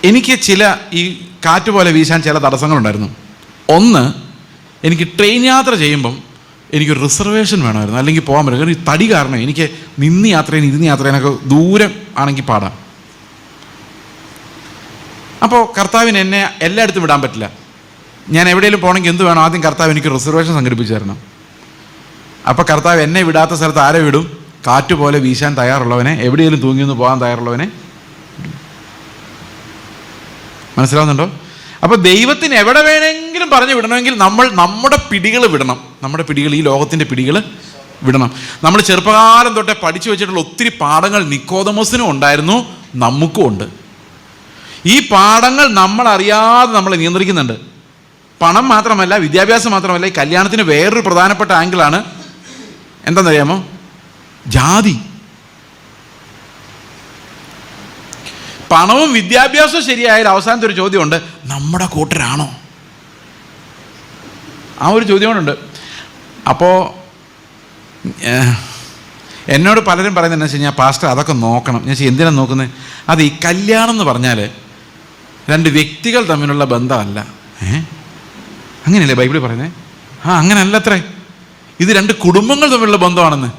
എനിക്ക് ചില ഈ കാറ്റ് പോലെ വീശാൻ ചില തടസ്സങ്ങളുണ്ടായിരുന്നു. ഒന്ന്, എനിക്ക് ട്രെയിൻ യാത്ര ചെയ്യുമ്പം എനിക്കൊരു റിസർവേഷൻ വേണമായിരുന്നു, അല്ലെങ്കിൽ പോകാൻ പറ്റില്ല. കാരണം ഈ തടി കാരണം എനിക്ക് നിന്ന് യാത്ര ചെയ്യാൻ ഇരുന്ന് യാത്ര ചെയ്യാനൊക്കെ ദൂരം ആണെങ്കിൽ പാടാം. അപ്പോൾ കർത്താവിന് എന്നെ എല്ലായിടത്തും വിടാൻ പറ്റില്ല. ഞാൻ എവിടെയെങ്കിലും പോകണമെങ്കിൽ എന്ത് വേണം? ആദ്യം കർത്താവ് എനിക്ക് റിസർവേഷൻ സംഘടിപ്പിച്ചു തരണം. അപ്പോൾ കർത്താവ് എന്നെ വിടാത്ത സ്ഥലത്ത് ആരെ വിടും? കാറ്റ് പോലെ വീശാൻ തയ്യാറുള്ളവനെ, എവിടെയെങ്കിലും തൂങ്ങിയൊന്ന് പോകാൻ തയ്യാറുള്ളവനെ. മനസ്സിലാവുന്നുണ്ടോ? അപ്പോൾ ദൈവത്തിന് എവിടെ വേണമെങ്കിലും പറഞ്ഞു വിടണമെങ്കിൽ നമ്മൾ നമ്മുടെ പിടികൾ വിടണം. നമ്മുടെ പിടികൾ, ഈ ലോകത്തിൻ്റെ പിടികൾ വിടണം. നമ്മൾ ചെറുപ്പകാലം തൊട്ടേ പഠിച്ചു വെച്ചിട്ടുള്ള ഒത്തിരി പാഠങ്ങൾ നിക്കോദമോസിനും ഉണ്ടായിരുന്നു, നമുക്കും ഉണ്ട്. ഈ പാഠങ്ങൾ നമ്മളറിയാതെ നമ്മളെ നിയന്ത്രിക്കുന്നുണ്ട്. പണം മാത്രമല്ല, വിദ്യാഭ്യാസം മാത്രമല്ല, ഈ കല്യാണത്തിന് വേറൊരു പ്രധാനപ്പെട്ട ആംഗിളാണ് എന്താണെന്നറിയാമോ? ജാതി. പണവും വിദ്യാഭ്യാസവും ശരിയായാലും അവസാനത്തെ ഒരു ചോദ്യമുണ്ട്, നമ്മുടെ കൂട്ടരാണോ? ആ ഒരു ചോദ്യം കൊണ്ടുണ്ട്. അപ്പോൾ എന്നോട് പലരും പറയുന്നത് എന്താ വെച്ച് കഴിഞ്ഞാൽ, പാസ്റ്റർ അതൊക്കെ നോക്കണം. ഞാൻ എന്തിനാണ് നോക്കുന്നത്? അത് ഈ കല്യാണം എന്ന് പറഞ്ഞാൽ 2 വ്യക്തികൾ തമ്മിലുള്ള ബന്ധമല്ല. അങ്ങനെയല്ലേ ബൈബിളിൽ പറയുന്നത്? അങ്ങനെയല്ല അത്രേ. ഇത് 2 കുടുംബങ്ങൾ തമ്മിലുള്ള ബന്ധമാണെന്ന്.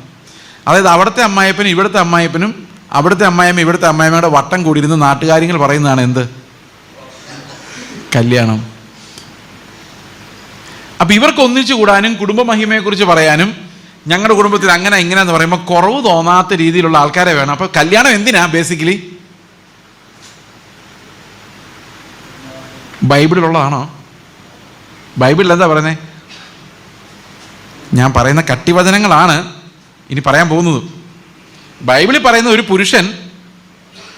അതായത് അവിടുത്തെ അമ്മായപ്പനും ഇവിടുത്തെ അമ്മായപ്പനും, അവിടുത്തെ അമ്മായിയമ്മ ഇവിടുത്തെ അമ്മായിമ്മയുടെ വട്ടം കൂടിയിരുന്ന് നാട്ടുകാര്യങ്ങൾ പറയുന്നതാണ് എന്ത്? കല്യാണം. അപ്പം ഇവർക്ക് ഒന്നിച്ചു കൂടാനും കുടുംബ മഹിമയെക്കുറിച്ച് പറയാനും ഞങ്ങളുടെ കുടുംബത്തിൽ അങ്ങനെ ഇങ്ങനെയെന്ന് പറയുമ്പോൾ കുറവ് തോന്നാത്ത രീതിയിലുള്ള ആൾക്കാരെ വേണം. അപ്പോൾ കല്യാണം എന്തിനാ? ബേസിക്കലി ബൈബിളിലുള്ളതാണോ? ബൈബിളിൽ എന്താ പറയുന്നത്? ഞാൻ പറയുന്ന കട്ടിവചനങ്ങളാണ് ഇനി പറയാൻ പോകുന്നത്. ബൈബിളിൽ പറയുന്ന ഒരു പുരുഷൻ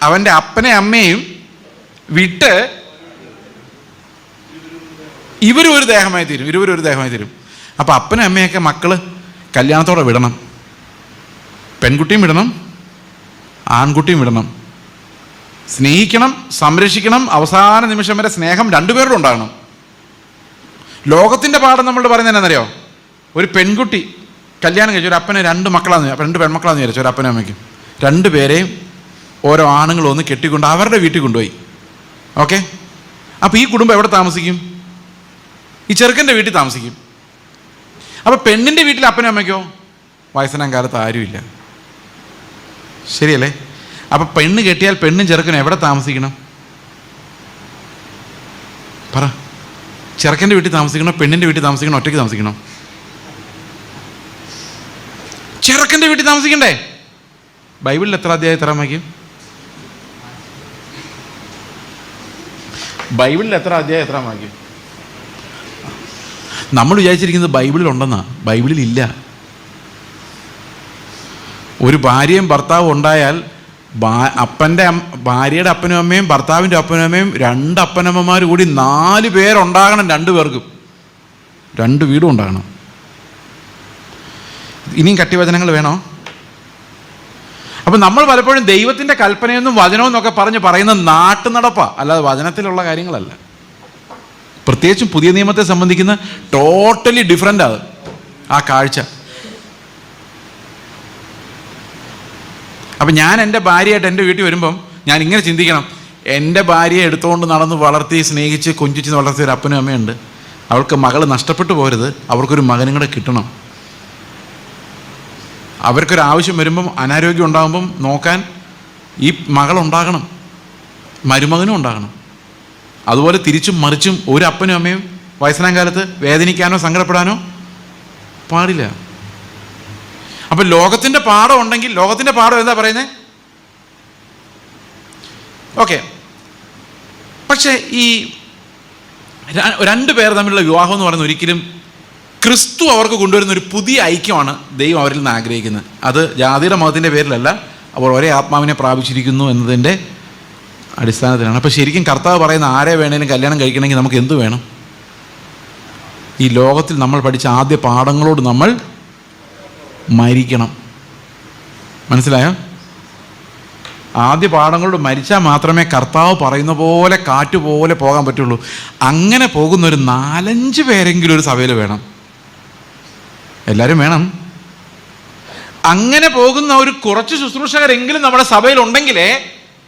അവൻ്റെ അപ്പനെ അമ്മയും വിട്ട് ഇവരും ഒരു ദേഹമായി തീരും. അപ്പം അപ്പനും അമ്മയൊക്കെ മക്കള് കല്യാണത്തോടെ വിടണം. പെൺകുട്ടിയും വിടണം, ആൺകുട്ടിയും വിടണം. സ്നേഹിക്കണം, സംരക്ഷിക്കണം, അവസാന നിമിഷം വരെ സ്നേഹം രണ്ടുപേരുടെ ഉണ്ടാകണം. ലോകത്തിൻ്റെ പാഠം നമ്മൾ പറയുന്നത് എന്നാണെന്നറിയോ? ഒരു പെൺകുട്ടി കല്യാണം കഴിച്ചു, ഒരു അപ്പന് 2 മക്കളാന്ന്, 2 പെൺമക്കളാന്ന് വിചാരിച്ചു, ഒരു അപ്പനും അമ്മയ്ക്കും. 2 പേരെയും ഓരോ ആണുങ്ങളും ഒന്ന് കെട്ടിക്കൊണ്ട് അവരുടെ വീട്ടിൽ കൊണ്ടുപോയി. ഓക്കെ, അപ്പോൾ ഈ കുടുംബം എവിടെ താമസിക്കും? ഈ ചെറുക്കൻ്റെ വീട്ടിൽ താമസിക്കും. അപ്പോൾ പെണ്ണിൻ്റെ വീട്ടിൽ അപ്പനും അമ്മയ്ക്കോ? വയസ്സനാം കാലത്ത് ആരുമില്ല. ശരിയല്ലേ? അപ്പം പെണ്ണ് കെട്ടിയാൽ പെണ്ണും ചെറുക്കനും എവിടെ താമസിക്കണം? പറ. ചെറുക്കൻ്റെ വീട്ടിൽ താമസിക്കണോ, പെണ്ണിൻ്റെ വീട്ടിൽ താമസിക്കണോ, ഒറ്റയ്ക്ക് താമസിക്കണോ? ചെറുക്കൻ്റെ വീട്ടിൽ താമസിക്കണ്ടേ? ബൈബിളിൽ എത്ര അധ്യായം എത്ര വാക്യം? ബൈബിളിൽ എത്ര അധ്യായം എത്ര വാക്യം? നമ്മൾ വിചാരിച്ചിരിക്കുന്നത് ബൈബിളിൽ ഉണ്ടെന്നാ. ബൈബിളിൽ ഇല്ല. ഒരു ഭാര്യയും ഭർത്താവും ഉണ്ടായാൽ ഭാര്യയുടെ അപ്പനും അമ്മയും ഭർത്താവിൻ്റെ അപ്പനും അമ്മയും 2 അപ്പനമ്മമാർ കൂടി 4 പേരുണ്ടാകണം. 2 പേർക്കും 2 വീടും ഉണ്ടാകണം. ഇനിയും കട്ടിവചനങ്ങൾ വേണോ? അപ്പം നമ്മൾ പലപ്പോഴും ദൈവത്തിൻ്റെ കൽപ്പനയെന്നും വചനമെന്നൊക്കെ പറയുന്ന നാട്ടുനടപ്പാണ്, അല്ലാതെ വചനത്തിലുള്ള കാര്യങ്ങളല്ല. പ്രത്യേകിച്ചും പുതിയ നിയമത്തെ സംബന്ധിക്കുന്ന ടോട്ടലി ഡിഫറൻ്റ് അത് ആ കാഴ്ച. അപ്പം ഞാൻ എൻ്റെ ഭാര്യയായിട്ട് എൻ്റെ വീട്ടിൽ വരുമ്പം ഞാൻ ഇങ്ങനെ ചിന്തിക്കണം, എൻ്റെ ഭാര്യയെ എടുത്തുകൊണ്ട് നടന്ന് വളർത്തി സ്നേഹിച്ച് കൊഞ്ചിച്ച് വളർത്തിയ ഒരു അപ്പനും അമ്മയുണ്ട്. അവൾക്ക് മകൾ നഷ്ടപ്പെട്ടു പോരുത്, അവർക്കൊരു മകനും കൂടെ കിട്ടണം. അവർക്കൊരാവശ്യം വരുമ്പം, അനാരോഗ്യം ഉണ്ടാകുമ്പം നോക്കാൻ ഈ മകളുണ്ടാകണം, മരുമകനും ഉണ്ടാകണം. അതുപോലെ തിരിച്ചും മറിച്ചും ഒരു അപ്പനും അമ്മയും വയസ്സനാം കാലത്ത് വേദനിക്കാനോ സങ്കടപ്പെടാനോ പാടില്ല. അപ്പം ലോകത്തിൻ്റെ പാഠം ഉണ്ടെങ്കിൽ, ലോകത്തിൻ്റെ പാഠം എന്താ പറയുന്നത്? ഓക്കെ, പക്ഷേ ഈ 2 പേർ തമ്മിലുള്ള വിവാഹം എന്ന് പറയുന്നത് ഒരിക്കലും ക്രിസ്തു അവർക്ക് കൊണ്ടുവരുന്ന ഒരു പുതിയ ഐക്യമാണ് ദൈവം അവരിൽ നിന്ന് ആഗ്രഹിക്കുന്നത്. അത് ജാതിയുടെ മതത്തിൻ്റെ പേരിലല്ല, അവർ ഒരേ ആത്മാവിനെ പ്രാപിച്ചിരിക്കുന്നു എന്നതിൻ്റെ അടിസ്ഥാനത്തിലാണ്. അപ്പോൾ ശരിക്കും കർത്താവ് പറയുന്ന ആരെ വേണേലും കല്യാണം കഴിക്കണമെങ്കിൽ നമുക്ക് എന്ത് വേണം? ഈ ലോകത്തിൽ നമ്മൾ പഠിച്ച ആദ്യ പാഠങ്ങളോട് നമ്മൾ മരിക്കണം. മനസ്സിലായോ? ആദ്യ പാഠങ്ങളോട് മരിച്ചാൽ മാത്രമേ കർത്താവ് പറയുന്ന പോലെ കാറ്റുപോലെ പോകാൻ പറ്റുള്ളൂ. അങ്ങനെ പോകുന്ന ഒരു 4-5 പേരെങ്കിലും ഒരു സഭയിൽ വേണം. എല്ലാവരും വേണം. അങ്ങനെ പോകുന്ന ഒരു കുറച്ച് ശുശ്രൂഷകരെങ്കിലും നമ്മുടെ സഭയിൽ ഉണ്ടെങ്കിലേ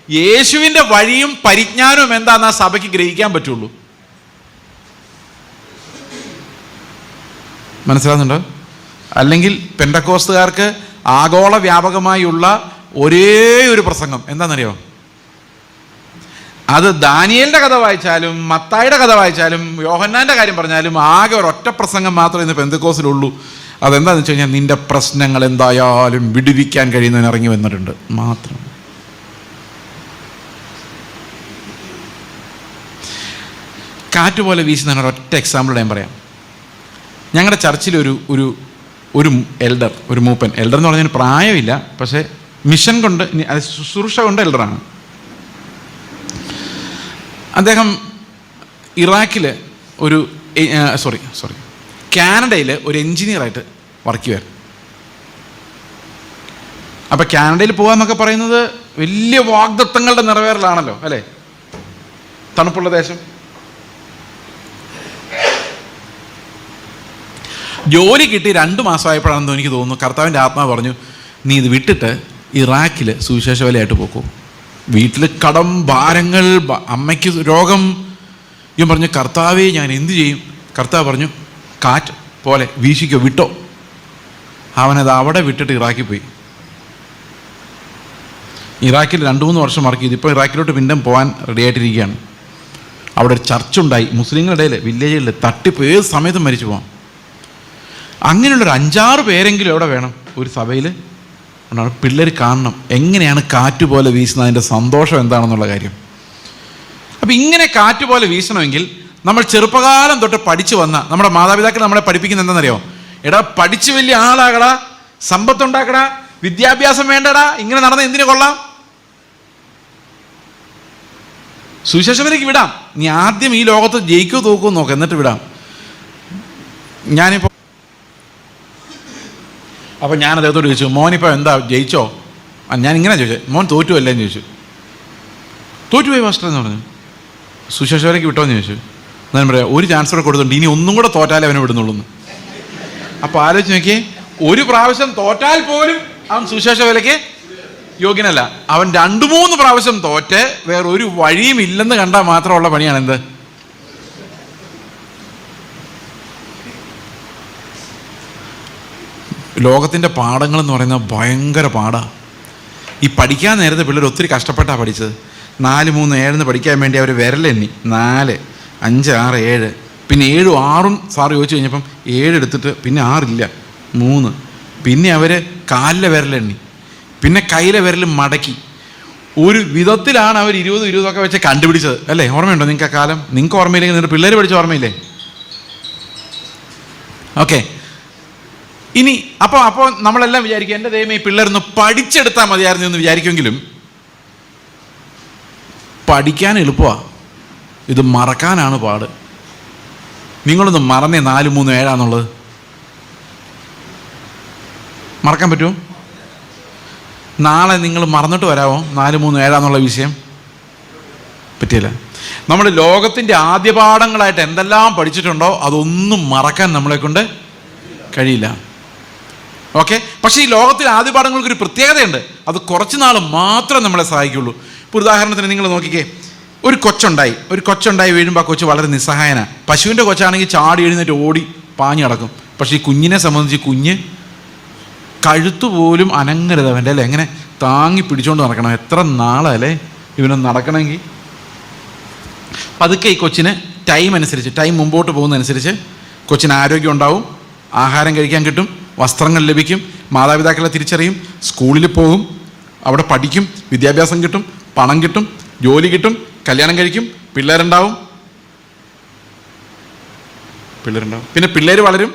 യേശുവിൻ്റെ വഴിയും പരിജ്ഞാനവും എന്താണെന്ന് ആ സഭയ്ക്ക് ഗ്രഹിക്കാൻ പറ്റുള്ളൂ. മനസ്സിലാകുന്നുണ്ടോ? അല്ലെങ്കിൽ പെന്തക്കോസ്തുകാർക്ക് ആഗോള വ്യാപകമായുള്ള ഒരേ ഒരു പ്രസംഗം എന്താണെന്നറിയോ? അത് ദാനിയേലിൻ്റെ കഥ വായിച്ചാലും മത്തായിയുടെ കഥ വായിച്ചാലും യോഹന്നാൻ്റെ കാര്യം പറഞ്ഞാലും ആകെ ഒരൊറ്റ പ്രസംഗം മാത്രമേ ഇന്ന് പെന്തക്കോസ്തിലുള്ളൂ. അതെന്താണെന്ന് വെച്ച് കഴിഞ്ഞാൽ, നിൻ്റെ പ്രശ്നങ്ങൾ എന്തായാലും വിടുവിക്കാൻ കഴിയുന്നതിന് ഇറങ്ങി വന്നിട്ടുണ്ട് മാത്രം. കാറ്റുപോലെ വീശുന്ന ഒരൊറ്റ എക്സാമ്പിൾ ഞാൻ പറയാം. ഞങ്ങളുടെ ചർച്ചിൽ ഒരു എൽഡർ, ഒരു മൂപ്പൻ, എൽഡർ എന്ന് പറഞ്ഞാൽ പ്രായമില്ല, പക്ഷേ മിഷൻ കൊണ്ട്, ശുശ്രൂഷ കൊണ്ട് എൽഡറാണ്. അദ്ദേഹം ഇറാഖിൽ കാനഡയിൽ ഒരു എൻജിനീയറായിട്ട് വർക്ക് ചെയ്യുമായിരുന്നു. അപ്പം കാനഡയിൽ പോകാമെന്നൊക്കെ പറയുന്നത് വലിയ വാഗ്ദത്തങ്ങളുടെ നിറവേറലാണല്ലോ, അല്ലേ? തണുപ്പുള്ള ദേശം. ജോലി കിട്ടി 2 മാസമായപ്പോഴാണെന്ന് എനിക്ക് തോന്നുന്നു കർത്താവിൻ്റെ ആത്മാവ് പറഞ്ഞു, നീ ഇത് വിട്ടിട്ട് ഇറാഖിൽ സുവിശേഷ വേലയായിട്ട് പോക്കോ. വീട്ടിൽ കടം, ഭാരങ്ങൾ, അമ്മയ്ക്ക് രോഗം. ഇവൻ പറഞ്ഞു, കർത്താവേ ഞാൻ എന്ത് ചെയ്യും? കർത്താവ് പറഞ്ഞു, കാറ്റ് പോലെ വീശിക്കോ, വിട്ടോ. അവനത് അവിടെ വിട്ടിട്ട് ഇറാഖിൽ പോയി. ഇറാഖിൽ 2-3 വർഷം വർക്ക് ചെയ്തു. ഇപ്പോൾ ഇറാഖിലോട്ട് വീണ്ടും പോകാൻ റെഡി ആയിട്ടിരിക്കുകയാണ്. അവിടെ ഒരു ചർച്ചുണ്ടായി, മുസ്ലിങ്ങളുടെ ഇടയിൽ, വില്ലേജുകളിൽ തട്ടിപ്പ് ഏത് സമയത്തും മരിച്ചു പോകാം. അങ്ങനെയുള്ളൊരു 5-6 പേരെങ്കിലും എവിടെ വേണം? ഒരു സഭയിൽ ഉണ്ടാണ്. പിള്ളേർ കാണണം എങ്ങനെയാണ് കാറ്റുപോലെ വീശുന്നത്, അതിൻ്റെ സന്തോഷം എന്താണെന്നുള്ള കാര്യം. അപ്പം ഇങ്ങനെ കാറ്റുപോലെ വീശണമെങ്കിൽ നമ്മൾ ചെറുപ്പകാലം തൊട്ട് പഠിച്ചു വന്ന, നമ്മുടെ മാതാപിതാക്കൾ നമ്മളെ പഠിപ്പിക്കുന്നത് എന്താണെന്നറിയോ? എടാ പഠിച്ച് വലിയ ആളാകടാ, സമ്പത്തുണ്ടാക്കടാ, വിദ്യാഭ്യാസം വേണ്ടടാ, ഇങ്ങനെ നടന്ന എന്തിനു കൊള്ളാം? സുവിശേഷത്തിലേക്ക് വിടാം. നീ ആദ്യം ഈ ലോകത്ത് ജയിക്കോ തോക്കോ നോക്ക്, എന്നിട്ട് വിടാം. ഞാനിപ്പോൾ അപ്പോൾ ഞാൻ അദ്ദേഹത്തോട് ചോദിച്ചു, മോനിപ്പോൾ എന്താ ജയിച്ചോ? ഞാൻ ഇങ്ങനെ ചോദിച്ചു, മോൻ തോറ്റു അല്ലേന്ന് ചോദിച്ചു. തോറ്റുപോയി മാസ്റ്റർ എന്ന് പറഞ്ഞു. സുശേഷവരേക്ക് വിട്ടോന്ന് ചോദിച്ചു. ഞാൻ പറയാം, ഒരു ചാൻസ് കൂടെ കൊടുത്തുണ്ട്, ഇനി ഒന്നും കൂടെ തോറ്റാലേ അവനെ വിടുന്നുള്ളൂ. അപ്പോൾ ആലോചിച്ച് നോക്കിയേ, ഒരു പ്രാവശ്യം തോറ്റാൽ പോലും അവൻ സുശേഷവരയ്ക്ക് യോഗ്യനല്ല. അവൻ 2-3 പ്രാവശ്യം തോറ്റ് വേറൊരു വഴിയും ഇല്ലെന്ന് കണ്ടാൽ മാത്രമുള്ള പണിയാണ് എന്ത്? ലോകത്തിൻ്റെ പാഠങ്ങളെന്ന് പറയുന്നത് ഭയങ്കര പാടാണ്. ഈ പഠിക്കാൻ നേരത്തെ പിള്ളേർ ഒത്തിരി കഷ്ടപ്പെട്ടാണ് പഠിച്ചത്. 4, 3, 7 പഠിക്കാൻ വേണ്ടി അവർ വിരലെണ്ണി 4, 5, 6, 7, പിന്നെ 7, 6 സാറ് ചോദിച്ചു കഴിഞ്ഞപ്പം 7 എടുത്തിട്ട് പിന്നെ 6 ഇല്ല, 3, പിന്നെ അവർ കാലിലെ വിരലെണ്ണി, പിന്നെ കയ്യിലെ വിരൽ മടക്കി. ഒരു വിധത്തിലാണ് അവർ 20 വെച്ച് കണ്ടുപിടിച്ചത് അല്ലേ? ഓർമ്മയുണ്ടോ നിങ്ങൾക്ക് ആ കാലം? നിങ്ങൾക്ക് ഓർമ്മയില്ലെങ്കിൽ നിങ്ങളുടെ പിള്ളേർ പഠിച്ച ഓർമ്മയില്ലേ? ഓക്കെ. ഇനി അപ്പോൾ നമ്മളെല്ലാം വിചാരിക്കും, എൻ്റെ ദൈവമേ ഈ പിള്ളേരൊന്ന് പഠിച്ചെടുത്താൽ മതിയായിരുന്നു എന്ന് വിചാരിക്കുമെങ്കിലും പഠിക്കാൻ എളുപ്പമാണ്, ഇത് മറക്കാനാണ് പാട്. നിങ്ങളൊന്ന് മറന്നേ 4, 3, 7 മറക്കാൻ പറ്റുമോ? നാളെ നിങ്ങൾ മറന്നിട്ട് വരാമോ 4, 3, 7 വിഷയം? പറ്റിയില്ല. നമ്മൾ ലോകത്തിൻ്റെ ആദ്യ പാഠങ്ങളായിട്ട് എന്തെല്ലാം പഠിച്ചിട്ടുണ്ടോ അതൊന്നും മറക്കാൻ നമ്മളെ കൊണ്ട് കഴിയില്ല. ഓക്കെ. പക്ഷേ ഈ ലോകത്തിലെ ആദ്യ പാഠങ്ങൾക്കൊരു പ്രത്യേകതയുണ്ട്, അത് കുറച്ച് നാൾ മാത്രം നമ്മളെ സഹായിക്കുള്ളൂ. ഇപ്പോൾ ഉദാഹരണത്തിന് നിങ്ങൾ നോക്കിക്കേ, ഒരു കൊച്ചുണ്ടായി വീഴുമ്പോൾ ആ കൊച്ച് വളരെ നിസ്സഹായനാണ്. പശുവിൻ്റെ കൊച്ചാണെങ്കിൽ ചാടി എഴുന്നേറ്റ് ഓടി പാഞ്ഞു കിടക്കും. പക്ഷേ ഈ കുഞ്ഞിനെ സംബന്ധിച്ച് കുഞ്ഞ് കഴുത്തുപോലും അനങ്ങരുത് അവൻ്റെ, അല്ലേ? എങ്ങനെ താങ്ങി പിടിച്ചുകൊണ്ട് നടക്കണം. എത്ര നാളല്ലേ ഇവനൊന്ന് നടക്കണമെങ്കിൽ. പതുക്കെ ഈ കൊച്ചിന് ടൈം മുമ്പോട്ട് പോകുന്നതനുസരിച്ച് കൊച്ചിന് ആരോഗ്യം ഉണ്ടാവും, ആഹാരം കഴിക്കാൻ കിട്ടും, വസ്ത്രങ്ങൾ ലഭിക്കും, മാതാപിതാക്കളെ തിരിച്ചറിയും, സ്കൂളിൽ പോകും, അവിടെ പഠിക്കും, വിദ്യാഭ്യാസം കിട്ടും, പണം കിട്ടും, ജോലി കിട്ടും, കല്യാണം കഴിക്കും, പിള്ളേരുണ്ടാവും, പിന്നെ പിള്ളേർ വളരും.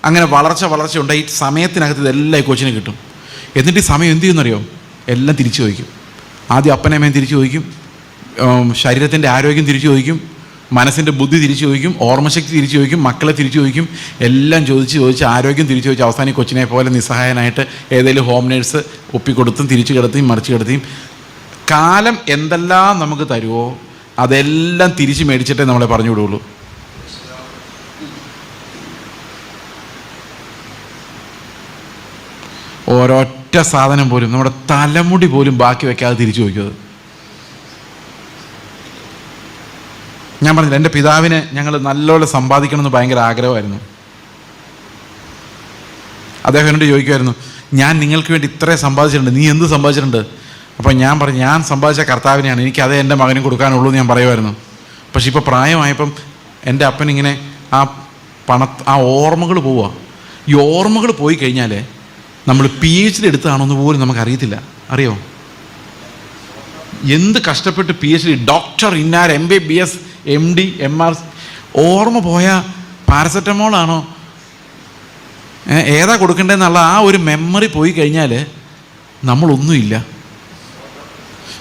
അങ്ങനെ വളർച്ച ഉണ്ടായി സമയത്തിനകത്ത് ഇതെല്ലാം ഈ കൊച്ചിന് കിട്ടും. എന്നിട്ട് ഈ സമയം എന്ത് ചെയ്യുമെന്നറിയോ? എല്ലാം തിരിച്ചു ചോദിക്കും. ആദ്യം അപ്പനമ്മയും തിരിച്ചു ചോദിക്കും, ശരീരത്തിൻ്റെ ആരോഗ്യം തിരിച്ചു ചോദിക്കും, മനസ്സിൻ്റെ ബുദ്ധി തിരിച്ചു ചോദിക്കും, ഓർമ്മശക്തി തിരിച്ചു ചോദിക്കും, മക്കളെ തിരിച്ചു ചോദിക്കും, എല്ലാം ചോദിച്ച് ആരോഗ്യം തിരിച്ചു ചോദിച്ച് അവസാനം കൊച്ചിനെ പോലെ നിസ്സഹായനായിട്ട് ഏതെങ്കിലും ഹോം നേഴ്സ് ഒപ്പിക്കൊടുത്തും തിരിച്ചു കിടത്തിയും മറിച്ച് കിടത്തിയും. കാലം എന്തെല്ലാം നമുക്ക് തരുമോ അതെല്ലാം തിരിച്ച് മേടിച്ചിട്ടേ നമ്മളെ പറഞ്ഞു വിടുകയുള്ളൂ. ഒരൊറ്റ സാധനം പോലും, നമ്മുടെ തലമുടി പോലും ബാക്കി വെക്കാതെ തിരിച്ചു ചോദിക്കുന്നത്. ഞാൻ പറഞ്ഞില്ല, എൻ്റെ പിതാവിന് ഞങ്ങൾ നല്ലോണം സമ്പാദിക്കണമെന്ന് ഭയങ്കര ആഗ്രഹമായിരുന്നു. അദ്ദേഹം എന്നോട് ചോദിക്കുമായിരുന്നു, ഞാൻ നിങ്ങൾക്ക് വേണ്ടി ഇത്രയും സമ്പാദിച്ചിട്ടുണ്ട്, നീ എന്ത് സമ്പാദിച്ചിട്ടുണ്ട്? അപ്പോൾ ഞാൻ പറഞ്ഞു, ഞാൻ സമ്പാദിച്ച കർത്താവിനെയാണ്, എനിക്ക് അതേ എൻ്റെ മകനും കൊടുക്കാനുള്ളൂ എന്ന് ഞാൻ പറയുമായിരുന്നു. പക്ഷെ ഇപ്പോൾ പ്രായമായപ്പം എൻ്റെ അപ്പനിങ്ങനെ ആ ഓർമ്മകൾ പോവുക. ഈ ഓർമ്മകൾ പോയി കഴിഞ്ഞാൽ നമ്മൾ PhD എടുത്തതാണോ എന്ന് പോലും നമുക്കറിയത്തില്ല. അറിയോ? എന്ത് കഷ്ടപ്പെട്ട് PhD, ഡോക്ടർ ഇന്നാർ, MBBS, MD, MR, ഓർമ്മ പോയ പാരസെറ്റമോളാണോ ഏതാ കൊടുക്കേണ്ടതെന്നുള്ള ആ ഒരു മെമ്മറി പോയി കഴിഞ്ഞാൽ നമ്മളൊന്നുമില്ല.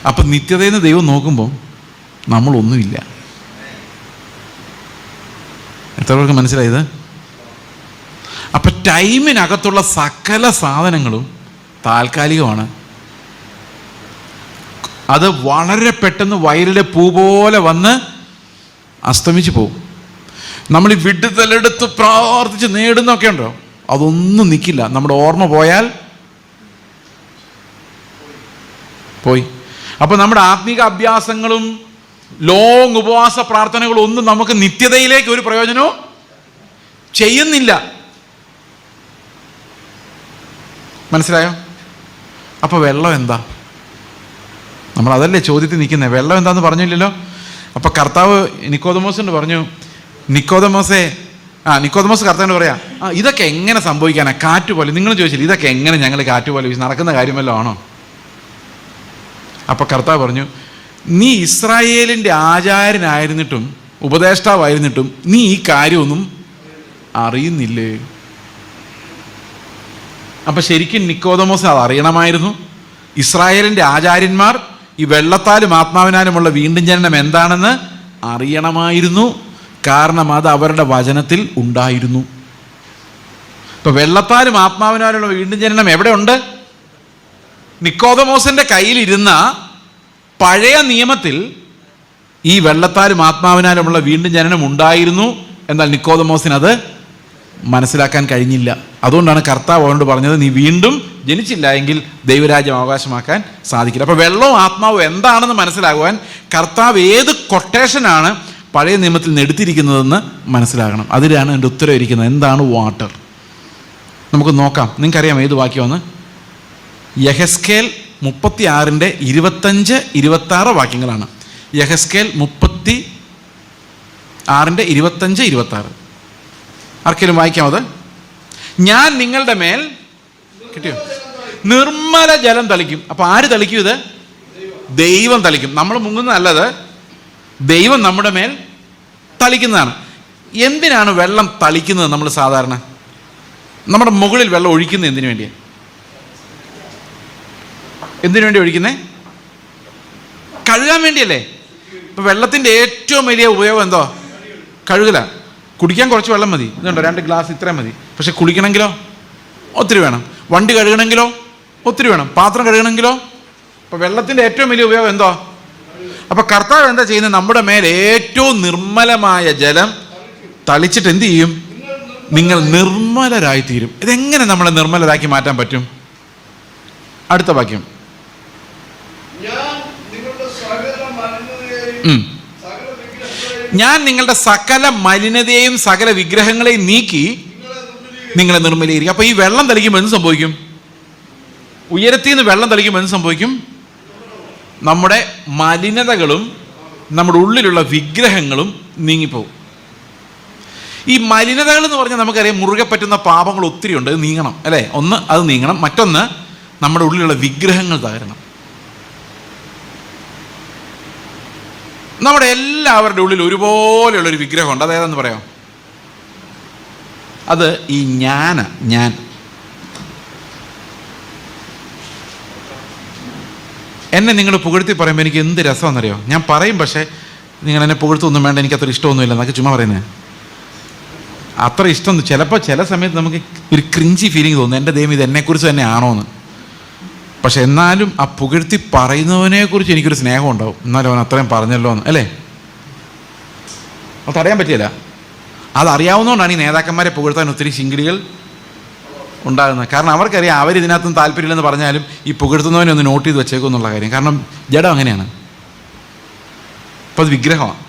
അപ്പം നിത്യതയെന്ന് ദൈവം നോക്കുമ്പോൾ നമ്മളൊന്നുമില്ല. എത്ര പേർക്ക് മനസ്സിലായത്? അപ്പം ടൈമിനകത്തുള്ള സകല സാധനങ്ങളും താൽക്കാലികമാണ്. അത് വളരെ പെട്ടെന്ന് വയലിലെ പൂ പോലെ വന്ന് അസ്തമിച്ച് പോകും. നമ്മൾ ഈ വിടുതലെടുത്ത് പ്രാർത്ഥിച്ച് നേടുന്നൊക്കെ ഉണ്ടോ, അതൊന്നും നിൽക്കില്ല. നമ്മുടെ ഓർമ്മ പോയാൽ പോയി. അപ്പോൾ നമ്മുടെ ആത്മീക അഭ്യാസങ്ങളും ലോങ് ഉപവാസ പ്രാർത്ഥനകളും ഒന്നും നമുക്ക് നിത്യതയിലേക്ക് ഒരു പ്രയോജനവും ചെയ്യുന്നില്ല. മനസ്സിലായോ? അപ്പോൾ വെള്ളം എന്താ? നമ്മളതല്ലേ ചോദ്യത്തിൽ നിൽക്കുന്നത്. വെള്ളം എന്താന്ന് പറഞ്ഞില്ലല്ലോ. അപ്പോൾ കർത്താവ് നിക്കോദമോസിനോട് പറഞ്ഞു, നിക്കോദമോസ് കർത്താവിനോട് പറയാം, ഇതൊക്കെ എങ്ങനെ സംഭവിക്കാനാ? കാറ്റ് പോലെ. നിങ്ങൾ ചോദിച്ചില്ല ഇതൊക്കെ എങ്ങനെ ഞങ്ങൾ കാറ്റ് പോലെ നടക്കുന്ന കാര്യമല്ലോ ആണോ? അപ്പോൾ കർത്താവ് പറഞ്ഞു, നീ ഇസ്രായേലിൻ്റെ ആചാര്യനായിരുന്നിട്ടും ഉപദേഷ്ടാവായിരുന്നിട്ടും നീ ഈ കാര്യമൊന്നും അറിയുന്നില്ലേ? അപ്പം ശരിക്കും നിക്കോദമോസ് അത് അറിയണമായിരുന്നു. ഇസ്രായേലിൻ്റെ ആചാര്യന്മാർ ഈ വെള്ളത്താലും ആത്മാവിനാലുമുള്ള വീണ്ടും ജനനം എന്താണെന്ന് അറിയണമായിരുന്നു. കാരണം അത് അവരുടെ വചനത്തിൽ ഉണ്ടായിരുന്നു. ഇപ്പം വെള്ളത്താലും ആത്മാവിനാലുള്ള വീണ്ടും ജനനം എവിടെ ഉണ്ട്? നിക്കോദമോസിൻ്റെ കയ്യിലിരുന്ന പഴയ നിയമത്തിൽ ഈ വെള്ളത്താലും ആത്മാവിനാലുമുള്ള വീണ്ടും ജനനം ഉണ്ടായിരുന്നു. എന്നാൽ നിക്കോദമോസിന് അത് മനസ്സിലാക്കാൻ കഴിഞ്ഞില്ല. അതുകൊണ്ടാണ് കർത്താവ് അവനോട് പറഞ്ഞത്, നീ വീണ്ടും ജനിച്ചില്ല എങ്കിൽ ദൈവരാജ്യം അവകാശമാക്കാൻ സാധിക്കില്ല. അപ്പോൾ വെള്ളവും ആത്മാവും എന്താണെന്ന് മനസ്സിലാകുവാൻ കർത്താവ് ഏത് കൊട്ടേഷനാണ് പഴയ നിയമത്തിൽ നിന്ന് എടുത്തിരിക്കുന്നതെന്ന് മനസ്സിലാകണം. അതിലാണ് എൻ്റെ ഉത്തരം ഇരിക്കുന്നത്. എന്താണ് വാട്ടർ? നമുക്ക് നോക്കാം. നിങ്ങൾക്കറിയാം ഏത് വാക്യമെന്ന്? യഹെസ്കേൽ 36 25 26 വാക്യങ്ങളാണ്. യഹെസ്കേൽ 36 25 26. ആർക്കെങ്കിലും വായിക്കാം അത്? ഞാൻ നിങ്ങളുടെ മേൽ കിട്ടിയോ? നിർമ്മല ജലം തളിക്കും. അപ്പൊ ആര് തളിക്കും? ഇത് ദൈവം തളിക്കും. നമ്മൾ മുങ്ങുന്നതല്ലത്, ദൈവം നമ്മുടെ മേൽ തളിക്കുന്നതാണ്. എന്തിനാണ് വെള്ളം തളിക്കുന്നത്? നമ്മൾ സാധാരണ നമ്മുടെ മുകളിൽ വെള്ളം ഒഴിക്കുന്നത് എന്തിനു വേണ്ടിയാണ്? എന്തിനു വേണ്ടി ഒഴിക്കുന്നേ? കഴുകാൻ വേണ്ടിയല്ലേ? ഇപ്പൊ വെള്ളത്തിന്റെ ഏറ്റവും വലിയ ഉപയോഗം എന്തോ? കഴുകല. കുടിക്കാൻ കുറച്ച് വെള്ളം മതി, ഇതുണ്ടോ 2 ഗ്ലാസ് ഇത്രയും മതി. പക്ഷെ കുളിക്കണമെങ്കിലോ ഒത്തിരി വേണം. വണ്ടി കഴുകണമെങ്കിലോ ഒത്തിരി വേണം. പാത്രം കഴുകണമെങ്കിലോ. അപ്പൊ വെള്ളത്തിന്റെ ഏറ്റവും വലിയ ഉപയോഗം എന്തോ? അപ്പൊ കർത്താവ് എന്താ ചെയ്യുന്നത്? നമ്മുടെ മേൽ ഏറ്റവും നിർമ്മലമായ ജലം തളിച്ചിട്ട് എന്ത് ചെയ്യും? നിങ്ങൾ നിർമ്മലരായി തീരും. ഇതെങ്ങനെ നമ്മളെ നിർമ്മലരാക്കി മാറ്റാൻ പറ്റും? അടുത്ത വാക്യം. ഞാൻ നിങ്ങളുടെ സകല മലിനതയെയും സകല വിഗ്രഹങ്ങളെയും നീക്കി നിങ്ങളെ നിർമ്മലീകരിക്കും. അപ്പൊ ഈ വെള്ളം തളിക്കുമ്പോൾ എന്ത് സംഭവിക്കും? ഉയരത്തിൽ നിന്ന് വെള്ളം തളിക്കുമ്പോൾ എന്ത് സംഭവിക്കും? നമ്മുടെ മലിനതകളും നമ്മുടെ ഉള്ളിലുള്ള വിഗ്രഹങ്ങളും നീങ്ങിപ്പോകും. ഈ മലിനതകൾ എന്ന് പറഞ്ഞാൽ നമുക്കറിയാം, മുറുകെ പറ്റുന്ന പാപങ്ങൾ ഒത്തിരി ഉണ്ട്. അത് നീങ്ങണം അല്ലേ? ഒന്ന് അത് നീങ്ങണം. മറ്റൊന്ന് നമ്മുടെ ഉള്ളിലുള്ള വിഗ്രഹങ്ങൾ തകരണം. നമ്മുടെ എല്ലാവരുടെ ഉള്ളിൽ ഒരുപോലെയുള്ളൊരു വിഗ്രഹമുണ്ട്. അതേതാന്ന് പറയാം? അത് ഈ ഞാൻ എന്നെ നിങ്ങൾ പുകഴ്ത്തി പറയുമ്പോൾ എനിക്ക് എന്ത് രസമാണെന്നറിയോ? ഞാൻ പറയും, പക്ഷേ നിങ്ങൾ എന്നെ പുകഴ്ത്തൊന്നും വേണ്ട, എനിക്കത്ര ഇഷ്ടമൊന്നുമില്ല എന്നൊക്കെ ചുമ്മാ പറയുന്നത്. അത്ര ഇഷ്ടം ചിലപ്പോൾ ചില സമയത്ത് നമുക്ക് ഒരു ക്രിഞ്ചി ഫീലിംഗ് തോന്നും, എൻ്റെ ദൈവം ഇത് എന്നെക്കുറിച്ച് തന്നെ ആണോ എന്ന്. പക്ഷെ എന്നാലും ആ പുകഴ്ത്തി പറയുന്നവനെക്കുറിച്ച് എനിക്കൊരു സ്നേഹം ഉണ്ടാവും. എന്നാലും അവൻ അത്രയും പറഞ്ഞല്ലോ എന്ന്, അല്ലേ? അത് തടയാൻ പറ്റില്ല. അതറിയാവുന്നതുകൊണ്ടാണ് ഈ നേതാക്കന്മാരെ പുകഴ്ത്താൻ ഒത്തിരി ശിങ്കിടികൾ ഉണ്ടാകുന്നത്. കാരണം അവർക്കറിയാം അവരിതിനകത്തും താല്പര്യമില്ലെന്ന് പറഞ്ഞാലും ഈ പുകഴ്ത്തുന്നവനെ ഒന്ന് നോട്ട് ചെയ്ത് വെച്ചേക്കും എന്നുള്ള കാര്യം. കാരണം ജഡം അങ്ങനെയാണ്. അപ്പം അത് വിഗ്രഹമാണ്.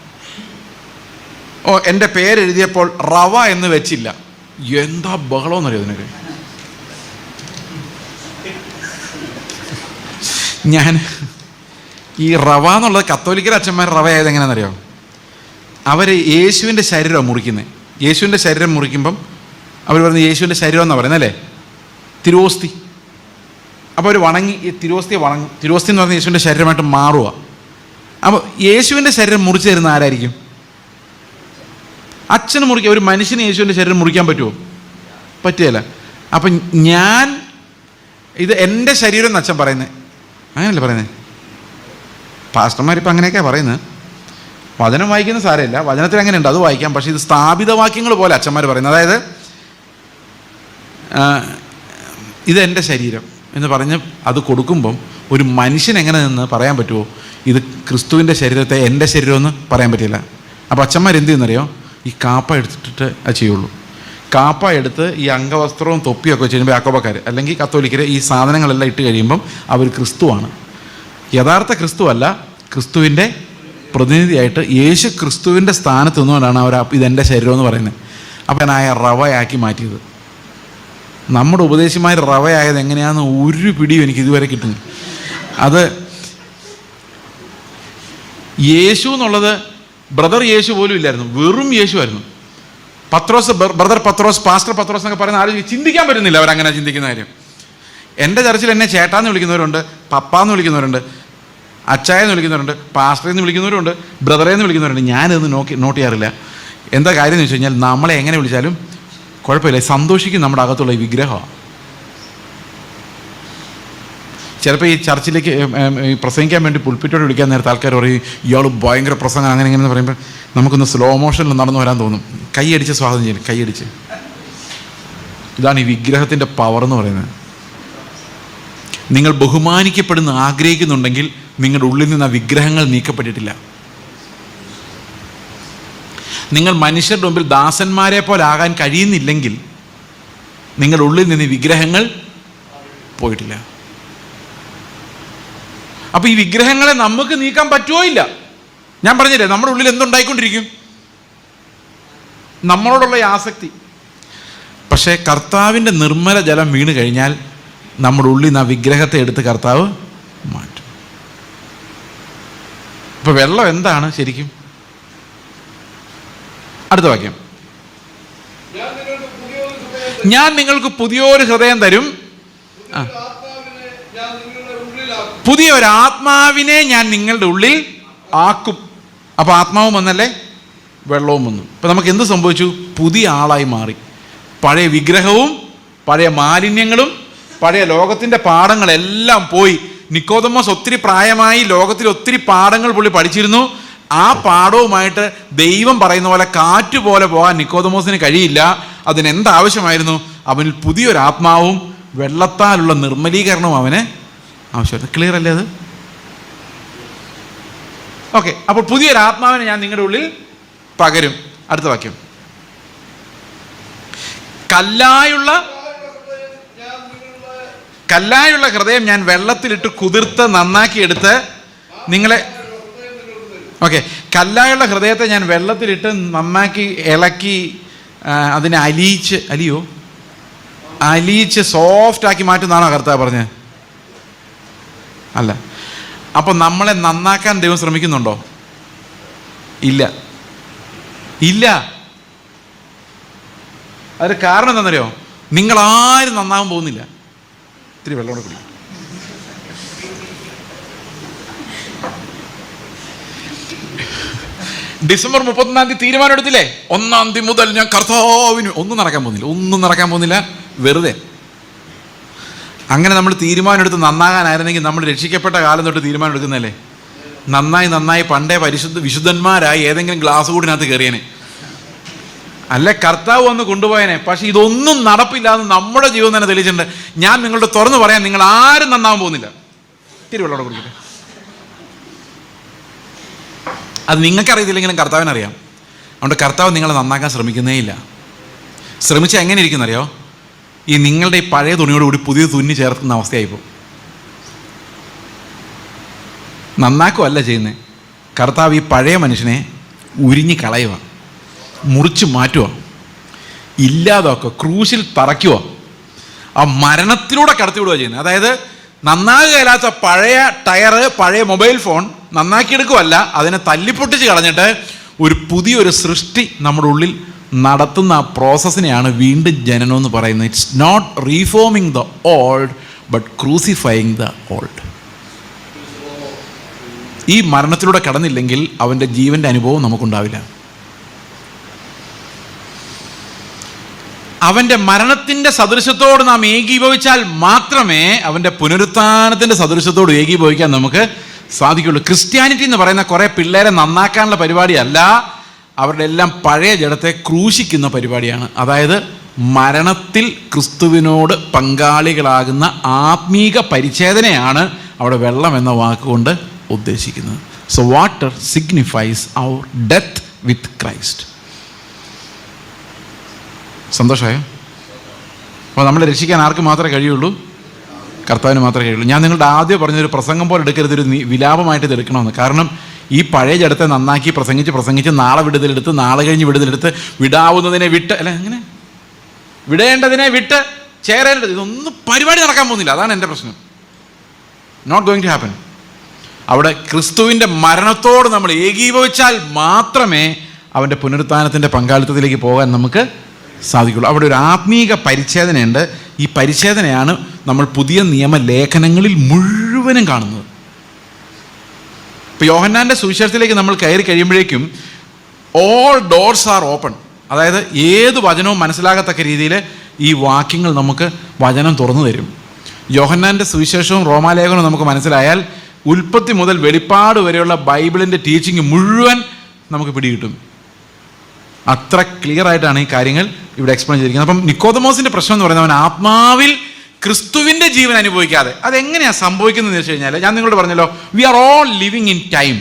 ഓ, എൻ്റെ പേരെഴുതിയപ്പോൾ റവ എന്ന് വെച്ചില്ല. എന്താ ബഹളമെന്നറിയോ ഇതിനൊക്കെ? ഞാൻ ഈ റവ എന്നുള്ളത് കത്തോലിക്കൽ അച്ഛന്മാർ റവ ആയത് എങ്ങനെയാണെന്നറിയോ? അവർ യേശുവിൻ്റെ ശരീരമാണ് മുറിക്കുന്നത്. യേശുവിൻ്റെ ശരീരം മുറിക്കുമ്പം അവർ പറയുന്നത് യേശുവിൻ്റെ ശരീരം എന്നാണ് പറയുന്നത്, അല്ലേ? തിരുവോസ്തി. അപ്പോൾ അവർ വണങ്ങി ഈ തിരുവോസ്തിയെ വണങ്ങും. തിരുവോസ്തി എന്ന് പറഞ്ഞാൽ യേശുവിൻ്റെ ശരീരമായിട്ട് മാറുക. അപ്പോൾ യേശുവിൻ്റെ ശരീരം മുറിച്ച് തരുന്ന ആരായിരിക്കും? അച്ഛന് മുറിക്കുക. ഒരു മനുഷ്യന് യേശുവിൻ്റെ ശരീരം മുറിക്കാൻ പറ്റുമോ? പറ്റുകയില്ല. അപ്പം ഇത് എൻ്റെ ശരീരം എന്ന് അച്ഛൻ പറയുന്നത്. അങ്ങനെയല്ലേ പറയുന്നത്? പാസ്റ്റർമാരിപ്പോൾ അങ്ങനെയൊക്കെയാണ് പറയുന്നത്. വചനം വായിക്കുന്ന സാരമില്ല, വചനത്തിൽ അങ്ങനെ ഉണ്ട്, അത് വായിക്കാം. പക്ഷേ ഇത് സ്ഥാപിത വാക്യങ്ങൾ പോലെ അച്ഛന്മാർ പറയുന്നത്. അതായത് ഇത് എൻ്റെ ശരീരം എന്ന് പറഞ്ഞ് അത് കൊടുക്കുമ്പം ഒരു മനുഷ്യൻ എങ്ങനെ നിന്ന് പറയാൻ പറ്റുമോ ഇത് ക്രിസ്തുവിൻ്റെ ശരീരത്തെ എൻ്റെ ശരീരമെന്ന് പറയാൻ പറ്റില്ല. അപ്പോൾ അച്ഛന്മാർ എന്ത് ചെയ്യുന്നറിയോ? ഈ കാപ്പ എടുത്തിട്ട് അത് ചെയ്യുള്ളൂ. കാപ്പ എടുത്ത് ഈ അംഗവസ്ത്രവും തൊപ്പിയൊക്കെ വെച്ച് കഴിയുമ്പോൾ യാക്കോബക്കാർ അല്ലെങ്കിൽ കത്തോലിക്കർ ഈ സാധനങ്ങളെല്ലാം ഇട്ട് കഴിയുമ്പം അവർ ക്രിസ്തുവാണ്. യഥാർത്ഥ ക്രിസ്തു അല്ല, ക്രിസ്തുവിൻ്റെ പ്രതിനിധിയായിട്ട് യേശു ക്രിസ്തുവിൻ്റെ സ്ഥാനത്ത് നിന്നുകൊണ്ടാണ് അവർ ഇതെൻ്റെ ശരീരം എന്ന് പറയുന്നത്. അപ്പം ഞാനായ റവയാക്കി മാറ്റിയത്. നമ്മുടെ ഉപദേശിമാർ റവയായത് എങ്ങനെയാണെന്ന് ഒരു പിടിയും എനിക്ക് ഇതുവരെ കിട്ടുന്നു. അത് യേശു എന്നുള്ളത് ബ്രദർ യേശു പോലും ഇല്ലായിരുന്നു, വെറും യേശു ആയിരുന്നു. പത്രോസ്, ബ്രദർ പത്രോസ്, പാസ്റ്റർ പത്രോസ് എന്നൊക്കെ പറയുന്ന ആരും ചിന്തിക്കാൻ പറ്റുന്നില്ല അവരങ്ങനെ ചിന്തിക്കുന്ന കാര്യം. എൻ്റെ ചർച്ചിൽ എന്നെ ചേട്ടാന്ന് വിളിക്കുന്നവരുണ്ട്, പപ്പാന്ന് വിളിക്കുന്നവരുണ്ട്, അച്ചായെന്ന് വിളിക്കുന്നവരുണ്ട്, പാസ്റ്ററെന്ന് വിളിക്കുന്നവരുണ്ട്, ബ്രദറേന്ന് വിളിക്കുന്നവരുണ്ട്. ഞാനിതൊന്നും നോട്ട് ചെയ്യാറില്ല. എന്താ കാര്യം എന്ന് വെച്ച് കഴിഞ്ഞാൽ നമ്മളെ എങ്ങനെ വിളിച്ചാലും കുഴപ്പമില്ല, സന്തോഷിക്കും നമ്മുടെ അകത്തുള്ള ഈ വിഗ്രഹമാണ്. ചിലപ്പോൾ ഈ ചർച്ചിലേക്ക് പ്രസംഗിക്കാൻ വേണ്ടി പുൽപ്പിറ്റോട് വിളിക്കാൻ നേരത്തെ ആൾക്കാർ പറയും ഇയാൾ ഭയങ്കര പ്രസംഗം അങ്ങനെ ഇങ്ങനെ പറയുമ്പോൾ നമുക്കൊന്ന് സ്ലോ മോഷനിൽ നടന്നു വരാൻ തോന്നും. കൈയടിച്ച് സ്വാഗതം ചെയ്യും, കൈയടിച്ച്. ഇതാണ് ഈ വിഗ്രഹത്തിൻ്റെ പവർ എന്ന് പറയുന്നത്. നിങ്ങൾ ബഹുമാനിക്കപ്പെടുന്ന ആഗ്രഹിക്കുന്നുണ്ടെങ്കിൽ നിങ്ങളുടെ ഉള്ളിൽ നിന്ന് ആ വിഗ്രഹങ്ങൾ നീക്കപ്പെട്ടിട്ടില്ല. നിങ്ങൾ മനുഷ്യരുടെ മുമ്പിൽ ദാസന്മാരെ പോലെ ആകാൻ കഴിയുന്നില്ലെങ്കിൽ നിങ്ങളുടെ ഉള്ളിൽ നിന്ന് വിഗ്രഹങ്ങൾ പോയിട്ടില്ല. അപ്പോൾ ഈ വിഗ്രഹങ്ങളെ നമുക്ക് നീക്കാൻ പറ്റുമോ? ഇല്ല. ഞാൻ പറഞ്ഞില്ലേ, നമ്മുടെ ഉള്ളിൽ എന്തുണ്ടായിക്കൊണ്ടിരിക്കും? നമ്മളോടുള്ള ഈ ആസക്തി. പക്ഷേ കർത്താവിൻ്റെ നിർമ്മല ജലം വീണ് കഴിഞ്ഞാൽ നമ്മുടെ ഉള്ളിൽ നിന്ന് ആ വിഗ്രഹത്തെ എടുത്ത് കർത്താവ് മാറ്റും. ഇപ്പൊ വെള്ളം എന്താണ് ശരിക്കും? അടുത്ത വാക്യം, ഞാൻ നിങ്ങൾക്ക് പുതിയൊരു ഹൃദയം തരും, പുതിയൊരു ആത്മാവിനെ ഞാൻ നിങ്ങളുടെ ഉള്ളിൽ ആക്കും. അപ്പൊ ആത്മാവും വന്നല്ലേ, വെള്ളവും വന്നു. അപ്പൊ നമുക്ക് എന്ത് സംഭവിച്ചു? പുതിയ ആളായി മാറി. പഴയ വിഗ്രഹവും പഴയ മാലിന്യങ്ങളും പഴയ ലോകത്തിൻ്റെ പാഠങ്ങളെല്ലാം പോയി. നിക്കോദമോസ് ഒത്തിരി പ്രായമായി, ലോകത്തിൽ ഒത്തിരി പാഠങ്ങൾ പുള്ളി പഠിച്ചിരുന്നു. ആ പാഠവുമായിട്ട് ദൈവം പറയുന്ന പോലെ കാറ്റുപോലെ പോകാൻ നിക്കോദമോസിന് കഴിയില്ല. അതിനെന്താവശ്യമായിരുന്നു? അവനിൽ പുതിയൊരു ആത്മാവും വെള്ളത്താലുള്ള നിർമ്മലീകരണവും അവന് ആവശ്യമായിരുന്നു. ക്ലിയർ അല്ലേ അത്? ഓക്കെ. അപ്പോൾ പുതിയൊരു ആത്മാവിനെ ഞാൻ നിങ്ങളുടെ ഉള്ളിൽ പകരും. അടുത്ത വാക്യം, കല്ലായുള്ള ഹൃദയം ഞാൻ വെള്ളത്തിലിട്ട് കുതിർത്ത് നന്നാക്കിയെടുത്ത് നിങ്ങളെ. ഓക്കെ, കല്ലായുള്ള ഹൃദയത്തെ ഞാൻ വെള്ളത്തിലിട്ട് നന്നാക്കി ഇളക്കി അതിനെ അലിയിച്ച് സോഫ്റ്റ് ആക്കി മാറ്റുന്നതാണോ കർത്താവ് പറഞ്ഞത്? അല്ല. അപ്പം നമ്മളെ നന്നാക്കാൻ ദൈവം ശ്രമിക്കുന്നുണ്ടോ? ഇല്ല. അതിന് കാരണം എന്താണെന്നറിയോ? നിങ്ങളാരും നന്നാവാൻ പോകുന്നില്ല. ഇത്തിരി വെള്ളം കൂടെ കുടിക്കും. ഡിസംബർ 31 തീരുമാനം എടുത്തില്ലേ? 1 മുതൽ ഞാൻ കർത്താവിന് ഒന്നും നടക്കാൻ പോകുന്നില്ല. വെറുതെ. അങ്ങനെ നമ്മൾ തീരുമാനം എടുത്ത് നന്നാകാനായിരുന്നെങ്കിൽ നമ്മൾ രക്ഷിക്കപ്പെട്ട കാലം തൊട്ട് തീരുമാനം എടുക്കുന്നതല്ലേ? നന്നായി പണ്ടേ വിശുദ്ധന്മാരായി ഏതെങ്കിലും ഗ്ലാസ് കൂടിനകത്ത് കയറിയനെ, അല്ലെ കർത്താവ് വന്ന് കൊണ്ടുപോയനെ. പക്ഷെ ഇതൊന്നും നടപ്പില്ലാന്ന് നമ്മുടെ ജീവിതം തന്നെ തെളിയിച്ചിട്ടുണ്ട്. ഞാൻ നിങ്ങളുടെ തുറന്നു പറയാൻ, നിങ്ങൾ ആരും നന്നാവാൻ പോകുന്നില്ല. ഇത്തിരി വെള്ളം കുടിക്കട്ടെ. അത് നിങ്ങൾക്കറിയത്തില്ലെങ്കിലും കർത്താവിനറിയാം. അതുകൊണ്ട് കർത്താവ് നിങ്ങളെ നന്നാക്കാൻ ശ്രമിക്കുന്നേ ഇല്ല. ശ്രമിച്ചാൽ എങ്ങനെ ഇരിക്കുന്നറിയോ? ഈ നിങ്ങളുടെ ഈ പഴയ തുണിയോടുകൂടി പുതിയ തുന്നി ചേർക്കുന്ന അവസ്ഥയായിപ്പോൾ. നന്നാക്കുമല്ല ചെയ്യുന്നത്. കർത്താവ് ഈ പഴയ മനുഷ്യനെ ഉരിഞ്ഞ് കളയുക, മുറിച്ച് മാറ്റുക, ഇല്ലാതാക്കുക, ക്രൂശിൽ തറയ്ക്കുക, ആ മരണത്തിലൂടെ കടത്തിവിടുക ചെയ്യുന്നത്. അതായത് നന്നാകുകയില്ലാത്ത പഴയ ടയറ്, പഴയ മൊബൈൽ ഫോൺ നന്നാക്കിയെടുക്കുകയല്ല, അതിനെ തല്ലിപ്പൊട്ടിച്ച് കളഞ്ഞിട്ട് ഒരു പുതിയൊരു സൃഷ്ടി നമ്മുടെ ഉള്ളിൽ നടത്തുന്ന ആ പ്രോസസ്സിനെയാണ് വീണ്ടും ജനനം എന്ന് പറയുന്നത്. It's not reforming the old but crucifying the old. ഈ മരണത്തിലൂടെ കടന്നില്ലെങ്കിൽ അവൻ്റെ ജീവൻ്റെ അനുഭവം നമുക്കുണ്ടാവില്ല. അവൻ്റെ മരണത്തിൻ്റെ സദൃശത്തോട് നാം ഏകീഭവിച്ചാൽ മാത്രമേ അവൻ്റെ പുനരുത്ഥാനത്തിൻ്റെ സദൃശത്തോട് ഏകീഭവിക്കാൻ നമുക്ക് സാധിക്കുള്ളൂ. ക്രിസ്ത്യാനിറ്റി എന്ന് പറയുന്ന കുറേ പിള്ളേരെ നന്നാക്കാനുള്ള പരിപാടിയല്ല, അവരുടെ എല്ലാം പഴയ ജഡത്തെ ക്രൂശിക്കുന്ന പരിപാടിയാണ്. അതായത് മരണത്തിൽ ക്രിസ്തുവിനോട് പങ്കാളികളാകുന്ന ആത്മീക പരിച്ഛേദനയാണ് അവിടെ വെള്ളം എന്ന വാക്കുകൊണ്ട് ഉദ്ദേശിക്കുന്നത്. So water signifies our death with Christ. സന്തോഷമായോ? അപ്പോൾ നമ്മളെ രക്ഷിക്കാൻ ആർക്ക് മാത്രമേ കഴിയുള്ളൂ? കർത്താവിന് മാത്രമേ കഴിയുള്ളൂ. ഞാൻ നിങ്ങളുടെ ആദ്യം പറഞ്ഞൊരു പ്രസംഗം പോലെ എടുക്കരുത്, ഒരു വിലാപമായിട്ട് ഇത് എടുക്കണമെന്ന്. കാരണം ഈ പഴയ ജഡത്തെ നന്നാക്കി പ്രസംഗിച്ച് നാളെ വിടുതലെടുത്ത്, നാളെ കഴിഞ്ഞ് വിടുതലെടുത്ത്, വിടാവുന്നതിനെ വിട്ട്, അല്ല അങ്ങനെ വിടേണ്ടതിനെ വിട്ട് ചേരേണ്ടത്, ഇതൊന്നും പരിപാടി നടക്കാൻ പോകുന്നില്ല. അതാണ് എൻ്റെ പ്രശ്നം. Not going to happen. അവിടെ ക്രിസ്തുവിൻ്റെ മരണത്തോട് നമ്മൾ ഏകീഭവിച്ചാൽ മാത്രമേ അവൻ്റെ പുനരുത്ഥാനത്തിൻ്റെ പങ്കാളിത്തത്തിലേക്ക് പോകാൻ നമുക്ക് സാധിക്കുള്ളൂ. അവിടെ ഒരു ആത്മീക പരിച്ഛേദനയുണ്ട്. ഈ പരിച്ഛേദനയാണ് നമ്മൾ പുതിയ നിയമലേഖനങ്ങളിൽ മുഴുവനും കാണുന്നത്. ഇപ്പോൾ യോഹന്നാൻ്റെ സുവിശേഷത്തിലേക്ക് നമ്മൾ കയറി കഴിയുമ്പോഴേക്കും ഓൾ ഡോർസ് ആർ ഓപ്പൺ. അതായത് ഏത് വചനവും മനസ്സിലാകത്തക്ക രീതിയിൽ ഈ വാക്യങ്ങൾ നമുക്ക് വചനം തുറന്നു തരും. യോഹന്നാൻ്റെ സുവിശേഷവും റോമാലേഖനവും നമുക്ക് മനസ്സിലായാൽ ഉൽപ്പത്തി മുതൽ വെളിപ്പാട് വരെയുള്ള ബൈബിളിൻ്റെ ടീച്ചിങ് മുഴുവൻ നമുക്ക് പിടികിട്ടും. അത്ര ക്ലിയർ ആയിട്ടാണ് ഈ കാര്യങ്ങൾ ഇവിടെ എക്സ്പ്ലെയിൻ ചെയ്തിരിക്കുന്നത്. അപ്പം നിക്കോദമോസിൻ്റെ പ്രശ്നം എന്ന് പറയുന്നത്, അവൻ ആത്മാവിൽ ക്രിസ്തുവിൻ്റെ ജീവൻ അനുഭവിക്കാതെ. അതെങ്ങനെയാണ് സംഭവിക്കുന്നതെന്ന് വെച്ച് കഴിഞ്ഞാൽ, ഞാൻ നിങ്ങളോട് പറഞ്ഞല്ലോ, we are all living in time.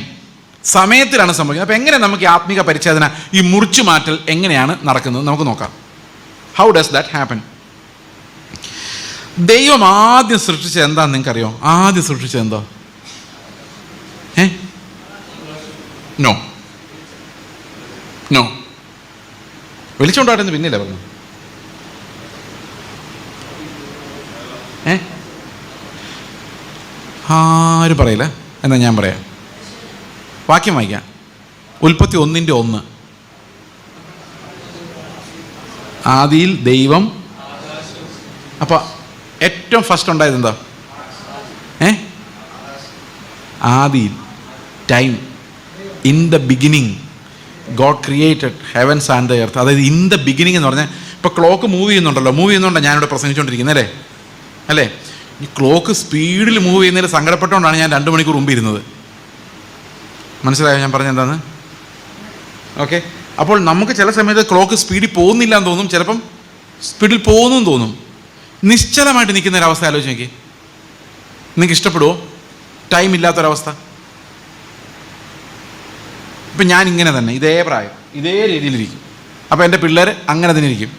സമയത്തിലാണ് സംഭവിക്കുന്നത്. അപ്പോൾ എങ്ങനെ നമുക്ക് ഈ ആത്മീക പരിച്ഛേദന, ഈ മുറിച്ചു മാറ്റൽ എങ്ങനെയാണ് നടക്കുന്നത് നമുക്ക് നോക്കാം. How does that happen? ദൈവം ആദ്യം സൃഷ്ടിച്ചത് എന്താണെന്ന് നിങ്ങൾക്കറിയോ? ആദ്യം സൃഷ്ടിച്ചത് എന്തോ? നോ നോ വെളിച്ചമുണ്ടാട്ടെന്ന് പിന്നില്ല പറഞ്ഞു. ആരും പറയില്ല, എന്നാ ഞാൻ പറയാം. വാക്യം വായിക്കാം. ഉൽപ്പത്തി 1:1. ആദിയിൽ ദൈവം. അപ്പോൾ ഏറ്റവും ഫസ്റ്റ് ഉണ്ടായത് എന്താ? ആദിയിൽ, time, in the beginning God created heavens and the earth. അതായത് ഇൻ ദ ബിഗിനിങ് എന്ന് പറഞ്ഞാൽ, ഇപ്പോൾ ക്ലോക്ക് മൂവ് ചെയ്യുന്നുണ്ടല്ലോ, ഞാനിവിടെ പ്രസംഗിച്ചുകൊണ്ടിരിക്കുന്നത് അല്ലേ? ഈ ക്ലോക്ക് സ്പീഡിൽ മൂവ് ചെയ്യുന്നതിൽ സങ്കടപ്പെട്ടുകൊണ്ടാണ് ഞാൻ 2 മണിക്കൂർ മുമ്പ് ഇരുന്നത്. മനസ്സിലായോ ഞാൻ പറഞ്ഞ എന്താന്ന്? ഓക്കെ. അപ്പോൾ നമുക്ക് ചില സമയത്ത് ക്ലോക്ക് സ്പീഡിൽ പോകുന്നില്ല എന്ന് തോന്നും, ചിലപ്പം സ്പീഡിൽ പോകുന്നു എന്ന് തോന്നും. നിശ്ചലമായിട്ട് നിൽക്കുന്ന ഒരവസ്ഥ ആലോചിച്ച് നോക്കി. നിങ്ങൾക്ക് ഇഷ്ടപ്പെടുമോ ടൈം ഇല്ലാത്തൊരവസ്ഥ? ഇപ്പം ഞാൻ ഇങ്ങനെ തന്നെ, ഇതേ പ്രായം, ഇതേ രീതിയിലിരിക്കും. അപ്പോൾ എൻ്റെ പിള്ളേർ അങ്ങനെ തന്നെ ഇരിക്കും,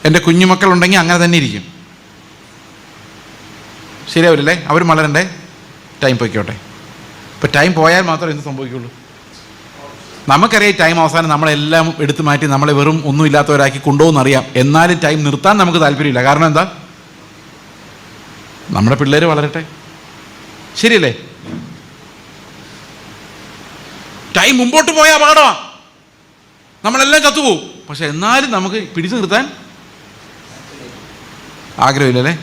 എൻ്റെ കുഞ്ഞുമക്കളുണ്ടെങ്കിൽ അങ്ങനെ തന്നെ ഇരിക്കും. ശരിയാവില്ലേ? അവർ വളരണ്ടേ, ടൈം പോയിക്കോട്ടെ. ഇപ്പോൾ ടൈം പോയാൽ മാത്രമേ എന്ത് സംഭവിക്കുള്ളൂ? നമുക്കറിയാം ടൈം അവസാനം നമ്മളെല്ലാം എടുത്തു മാറ്റി നമ്മളെ വെറും ഒന്നുമില്ലാത്തവരാക്കി കൊണ്ടുപോകുന്നറിയാം. എന്നാലും ടൈം നിർത്താൻ നമുക്ക് താല്പര്യമില്ല. കാരണം എന്താ? നമ്മുടെ പിള്ളേർ വളരട്ടെ. ശരിയല്ലേ? ടൈം മുമ്പോട്ട് പോയാൽ അപകടമാണ്, നമ്മളെല്ലാം ചത്തുപോകും. പക്ഷെ എന്നാലും നമുക്ക് പിടിച്ചു നിർത്താൻ ആഗ്രഹമില്ലല്ലേ?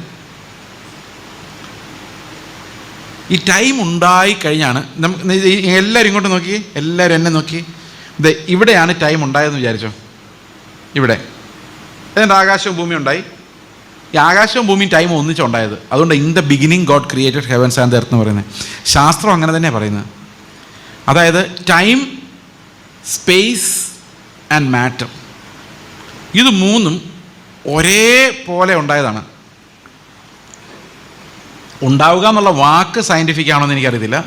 ഈ ടൈം ഉണ്ടായി കഴിഞ്ഞാണ് നമുക്ക്. എല്ലാവരും ഇങ്ങോട്ട് നോക്കി, എല്ലാവരും എന്നെ നോക്കി. ഇത് ഇവിടെയാണ് ടൈം ഉണ്ടായതെന്ന് വിചാരിച്ചോ. ഇവിടെ എന്നിട്ട് ആകാശവും ഭൂമിയും ഉണ്ടായി. ഈ ആകാശവും ഭൂമിയും ടൈമും ഒന്നിച്ചുണ്ടായത്. അതുകൊണ്ട് in the beginning God created heavens and the earth എന്ന് പറയുന്നത്. ശാസ്ത്രം അങ്ങനെ തന്നെയാണ് പറയുന്നത്. അതായത് ടൈം, സ്പേസ് ആൻഡ് മാറ്റർ, ഇത് മൂന്നും ഒരേപോലെ ഉണ്ടായതാണ്. ഉണ്ടാവുക എന്നുള്ള വാക്ക് സയൻറ്റിഫിക് ആണോ എന്ന് എനിക്കറിയത്തില്ല.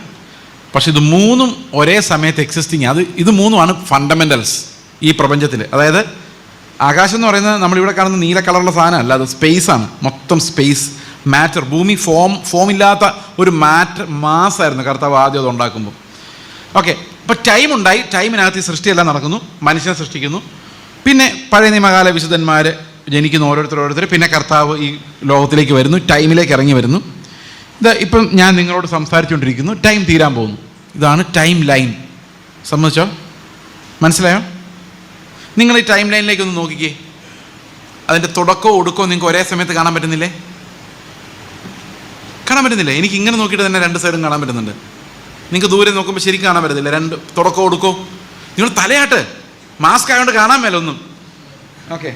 പക്ഷെ ഇത് മൂന്നും ഒരേ സമയത്ത് എക്സിസ്റ്റിങ്. ഇത് മൂന്നുമാണ് ഫണ്ടമെൻ്റൽസ് ഈ പ്രപഞ്ചത്തിൽ. അതായത് ആകാശം എന്ന് പറയുന്നത് നമ്മളിവിടെ കാണുന്ന നീല കളറുള്ള സാധനമല്ല, അത് സ്പേസാണ്. മൊത്തം സ്പേസ്, മാറ്റർ. ഭൂമി ഫോം ഇല്ലാത്ത ഒരു മാസ്സായിരുന്നു കർത്താവ് ആദ്യം അത് ഉണ്ടാക്കുമ്പോൾ. ഓക്കെ. അപ്പോൾ ടൈം ഉണ്ടായി. ടൈമിനകത്ത് ഈ സൃഷ്ടിയെല്ലാം നടക്കുന്നു, മനുഷ്യനെ സൃഷ്ടിക്കുന്നു. പിന്നെ പഴയ നിയമകാല വിശുദ്ധന്മാർ ജനിക്കുന്ന ഓരോരുത്തർ. പിന്നെ കർത്താവ് ഈ ലോകത്തിലേക്ക് വരുന്നു, ടൈമിലേക്ക് ഇറങ്ങി വരുന്നു. ഇത് ഇപ്പം ഞാൻ നിങ്ങളോട് സംസാരിച്ചുകൊണ്ടിരിക്കുന്നു, ടൈം തീരാൻ പോകുന്നു. ഇതാണ് ടൈം ലൈൻ. സമ്മതിച്ചോ? മനസ്സിലായോ? നിങ്ങൾ ഈ ടൈം ലൈനിലേക്ക് ഒന്ന് നോക്കിക്കേ. അതിൻ്റെ തുടക്കവും ഒടുക്കവും നിങ്ങൾക്ക് ഒരേ സമയത്ത് കാണാൻ പറ്റുന്നില്ലേ? കാണാൻ പറ്റുന്നില്ലേ? എനിക്ക് ഇങ്ങനെ നോക്കിയിട്ട് തന്നെ 2 സൈഡും കാണാൻ പറ്റുന്നുണ്ട്. നിങ്ങൾക്ക് ദൂരെ നോക്കുമ്പോൾ ശരിക്കും കാണാൻ പറ്റുന്നില്ല. 2 തുടക്കവും ഒടുക്കവും. നിങ്ങൾ തലയാട്ട്, മാസ്ക് ആയതുകൊണ്ട് കാണാൻ മേല ഒന്നും. ഓക്കെ,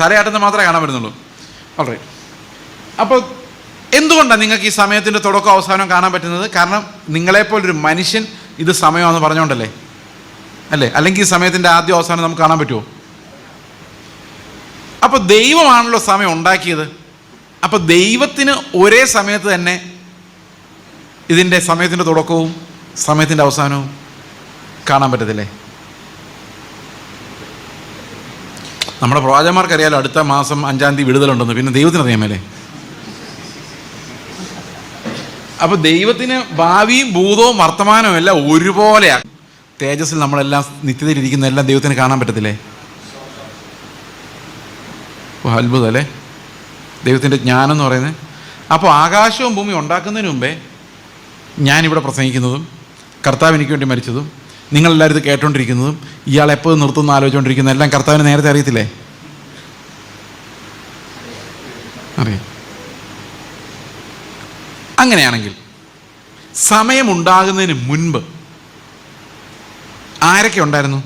തലയാട്ടെന്ന് മാത്രമേ കാണാൻ പറ്റുന്നുള്ളൂ. ഓൾറൈറ്റ്. അപ്പോൾ എന്തുകൊണ്ടാണ് നിങ്ങൾക്ക് ഈ സമയത്തിൻ്റെ തുടക്കം അവസാനം കാണാൻ പറ്റുന്നത്? കാരണം നിങ്ങളെപ്പോലൊരു മനുഷ്യൻ ഇത് സമയമാണെന്ന് പറഞ്ഞുകൊണ്ടല്ലേ? അല്ലേ? അല്ലെങ്കിൽ ഈ സമയത്തിൻ്റെ ആദ്യം അവസാനം നമുക്ക് കാണാൻ പറ്റുമോ? അപ്പോൾ ദൈവമാണല്ലോ സമയം ഉണ്ടാക്കിയത്. അപ്പോൾ ദൈവത്തിന് ഒരേ സമയത്ത് തന്നെ ഇതിൻ്റെ സമയത്തിൻ്റെ തുടക്കവും സമയത്തിൻ്റെ അവസാനവും കാണാൻ പറ്റത്തില്ലേ? നമ്മുടെ പ്രവാചകന്മാർക്കറിയാലോ അടുത്ത മാസം 5-ാം തീയതി വിടുതലുണ്ടെന്ന്. പിന്നെ ദൈവത്തിനറിയാമല്ലേ? അപ്പോൾ ദൈവത്തിന് ഭാവിയും ഭൂതവും വർത്തമാനവും എല്ലാം ഒരുപോലെയാണ്. തേജസ്സിൽ നമ്മളെല്ലാം നിത്യതയിലിരിക്കുന്ന എല്ലാം ദൈവത്തിന് കാണാൻ പറ്റത്തില്ലേ? അത്ഭുതം അല്ലേ ദൈവത്തിൻ്റെ ജ്ഞാനം എന്ന് പറയുന്നത്. അപ്പോൾ ആകാശവും ഭൂമിയും ഉണ്ടാക്കുന്നതിന് മുമ്പേ ഞാനിവിടെ പ്രസംഗിക്കുന്നതും കർത്താവ് എനിക്ക് വേണ്ടി മരിച്ചതും നിങ്ങളെല്ലാവരും ഇത് കേട്ടോണ്ടിരിക്കുന്നതും ഇയാൾ എപ്പോൾ നിർത്തുന്ന ആലോചിച്ചുകൊണ്ടിരിക്കുന്ന എല്ലാം കർത്താവിന് നേരത്തെ അറിയത്തില്ലേ? അറിയാം. അങ്ങനെയാണെങ്കിൽ സമയമുണ്ടാകുന്നതിന് മുൻപ് ആരൊക്കെ ഉണ്ടായിരുന്നു?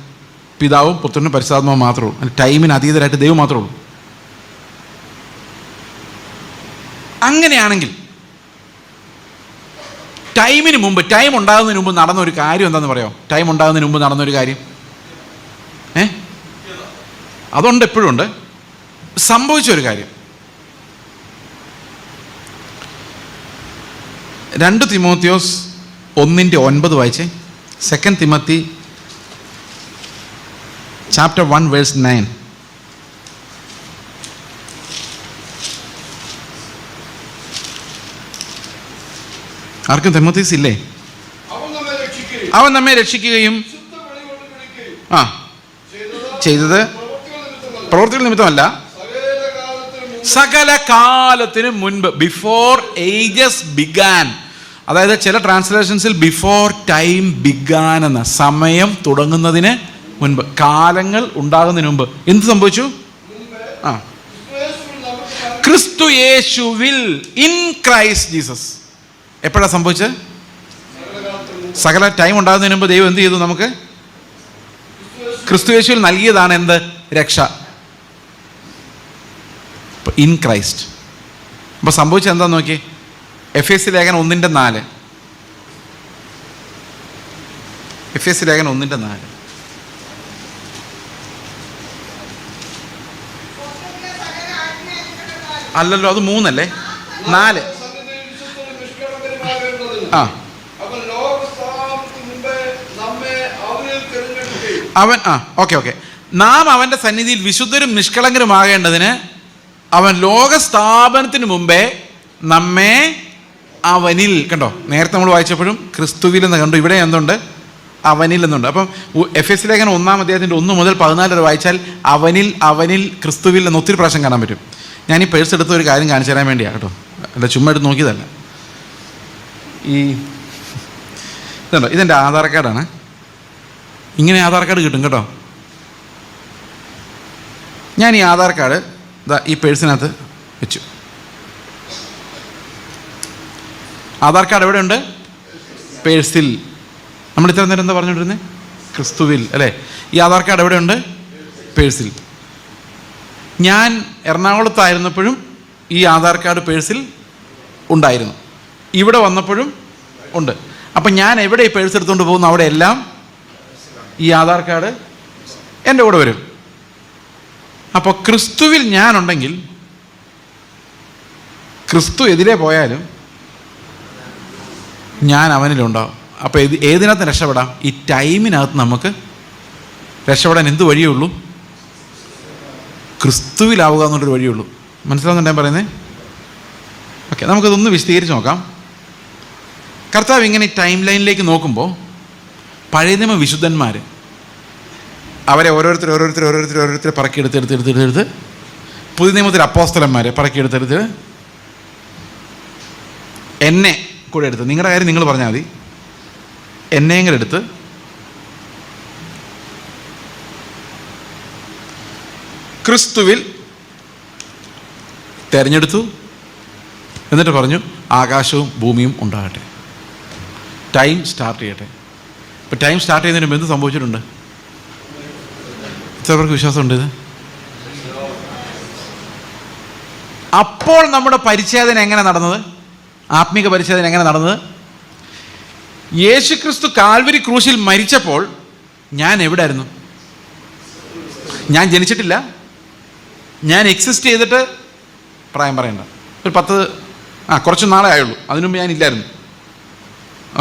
പിതാവും പുത്രനും പരിശുദ്ധാത്മാവും മാത്രമേ ഉള്ളൂ. ടൈമിന് അതീതരായിട്ട് ദൈവം മാത്രമേ ഉള്ളൂ. അങ്ങനെയാണെങ്കിൽ ടൈമിന് മുമ്പ്, ടൈം ഉണ്ടാകുന്നതിന് മുമ്പ് നടന്ന ഒരു കാര്യം എന്താണെന്ന് പറയാമോ? ടൈം ഉണ്ടാകുന്നതിന് മുമ്പ് നടന്നൊരു കാര്യം അതുണ്ട്, എപ്പോഴും ഉണ്ട്. സംഭവിച്ചൊരു കാര്യം 2 തിമോത്തിയോസ് 1:9 വായിച്ചേ. 2 തിമോത്തി chapter 1 verse 9. ആർക്കും തിമോത്തീസ് ഇല്ലേ? അവൻ നമ്മെ രക്ഷിക്കുകയും ചെയ്തത് പ്രവൃത്തികൾ നിമിത്തമല്ല, സകല കാലത്തിനും മുൻപ്, ബിഫോർ ഏജസ് ബിഗാൻ. അതായത് ചില ട്രാൻസ്ലേഷൻസിൽ ബിഫോർ ടൈം ബിഗാൻ എന്ന, സമയം തുടങ്ങുന്നതിന് മുൻപ്, കാലങ്ങൾ ഉണ്ടാകുന്നതിന് മുമ്പ് എന്ത് സംഭവിച്ചു? ക്രിസ്തു യേശുവിൽ, ഇൻ ക്രൈസ്റ്റ് ജീസസ്. എപ്പോഴാണ് സംഭവിച്ചത്? സകല ടൈം ഉണ്ടാകുന്നതിന് മുമ്പ് ദൈവം എന്ത് ചെയ്തു? നമുക്ക് ക്രിസ്തു യേശുവിൽ നൽകിയതാണ് എന്ത്? രക്ഷ. In Christ. അപ്പോൾ സംഭവിച്ചത് എന്താന്ന് നോക്കി. എഫേസ്യ ലേഖനം 1:4. എഫേസ്യ ലേഖനം 1:4. അല്ലല്ലോ, അത് 3 അല്ലേ? 4. അവൻ ഓക്കെ നാം അവൻ്റെ സന്നിധിയിൽ വിശുദ്ധരും നിഷ്കളങ്കരുമാകേണ്ടതിന് അവൻ ലോകസ്ഥാപനത്തിന് മുമ്പേ നമ്മെ അവനിൽ, കണ്ടോ, നേരത്തെ നമ്മൾ വായിച്ചപ്പോഴും ക്രിസ്തുവിൽ എന്ന് കണ്ടു, ഇവിടെ എന്തുണ്ട്? അവനിൽ എന്നുണ്ട്. അപ്പം എഫേസ്യ ലേഖനം 1-ാം അധ്യായത്തിൻ്റെ 1 മുതൽ 14 വരെ വായിച്ചാൽ അവനിൽ ക്രിസ്തുവിൽ എന്ന് ഒത്തിരി പ്രാവശ്യം കാണാൻ പറ്റും. ഞാൻ ഈ പേഴ്സ് എടുത്ത ഒരു കാര്യം കാണിച്ചു തരാൻ വേണ്ടിയാണ് കേട്ടോ, അല്ല ചുമ്മാ എടുത്ത് നോക്കിയതല്ല. ഇതുണ്ടോ, ഇതെൻ്റെ ആധാർ കാർഡാണ്. ഇങ്ങനെ ആധാർ കാർഡ് കിട്ടും കേട്ടോ. ഞാൻ ഈ ആധാർ കാർഡ് ഈ പേഴ്സിനകത്ത് വെച്ചു. ആധാർ കാർഡ് എവിടെയുണ്ട്? പേഴ്സിൽ. നമ്മൾ ഇത്ര നേരം എന്താ പറഞ്ഞുകൊണ്ടിരുന്നത്? ക്രിസ്തുവിൽ അല്ലേ? ഈ ആധാർ കാർഡ് എവിടെയുണ്ട്? പേഴ്സിൽ. ഞാൻ എറണാകുളത്തായിരുന്നപ്പോഴും ഈ ആധാർ കാർഡ് പേഴ്സിൽ ഉണ്ടായിരുന്നു, ഇവിടെ വന്നപ്പോഴും ഉണ്ട്. അപ്പം ഞാൻ എവിടെ ഈ പേഴ്സ് എടുത്തുകൊണ്ട് പോകുന്നു അവിടെ എല്ലാം ഈ ആധാർ കാർഡ് എൻ്റെ കൂടെ വരും. അപ്പോൾ ക്രിസ്തുവിൽ ഞാനുണ്ടെങ്കിൽ, ക്രിസ്തു എതിരെ പോയാലും ഞാൻ അവനിലുണ്ടാവും. അപ്പോൾ ഏതിനകത്ത് രക്ഷപ്പെടാം? ഈ ടൈമിനകത്ത് നമുക്ക് രക്ഷപ്പെടാൻ എന്ത് വഴിയേ ഉള്ളൂ? ക്രിസ്തുവിലാവുക എന്നുള്ളൊരു വഴിയുള്ളൂ. മനസ്സിലാവുന്നുണ്ടോ ഞാൻ പറയുന്നത്? ഓക്കെ, നമുക്കതൊന്ന് വിശദീകരിച്ച് നോക്കാം. കർത്താവ് ഇങ്ങനെ ടൈം ലൈനിലേക്ക് നോക്കുമ്പോൾ പഴയ നിയമ വിശുദ്ധന്മാർ, അവരെ ഓരോരുത്തരെ പറക്കിയെടുത്ത് പുതിയ നിയമത്തിൽ അപ്പോസ്തലന്മാരെ പറക്കിയെടുത്തെടുത്ത് എന്നെ കൂടെ എടുത്ത്, നിങ്ങളുടെ കാര്യം നിങ്ങൾ പറഞ്ഞാൽ മതി, എന്നെയും കൂടെ എടുത്ത് ക്രിസ്തുവിൽ തിരഞ്ഞെടുത്തു. എന്നിട്ട് പറഞ്ഞു ആകാശവും ഭൂമിയും ഉണ്ടാകട്ടെ, ടൈം സ്റ്റാർട്ട് ചെയ്യട്ടെ. ഇപ്പം ടൈം സ്റ്റാർട്ട് ചെയ്യുന്നതിന് മുമ്പ് എന്ത് സംഭവിച്ചിട്ടുണ്ട്? എത്ര പേർക്ക് വിശ്വാസമുണ്ട് ഇത്? അപ്പോൾ നമ്മുടെ പരിച്ഛേദന എങ്ങനെ നടന്നത്? ആത്മീക പരിച്ഛേദന എങ്ങനെ നടന്നത്? യേശുക്രിസ്തു കാൽവരി ക്രൂശിൽ മരിച്ചപ്പോൾ ഞാൻ എവിടെ ആയിരുന്നു? ഞാൻ ജനിച്ചിട്ടില്ല, ഞാൻ എക്സിസ്റ്റ് ചെയ്തിട്ട് പ്രായം പറയണ്ട, ഒരു കുറച്ച് നാളെ ആയുള്ളൂ, അതിനുമുമ്പ് ഞാൻ ഇല്ലായിരുന്നു.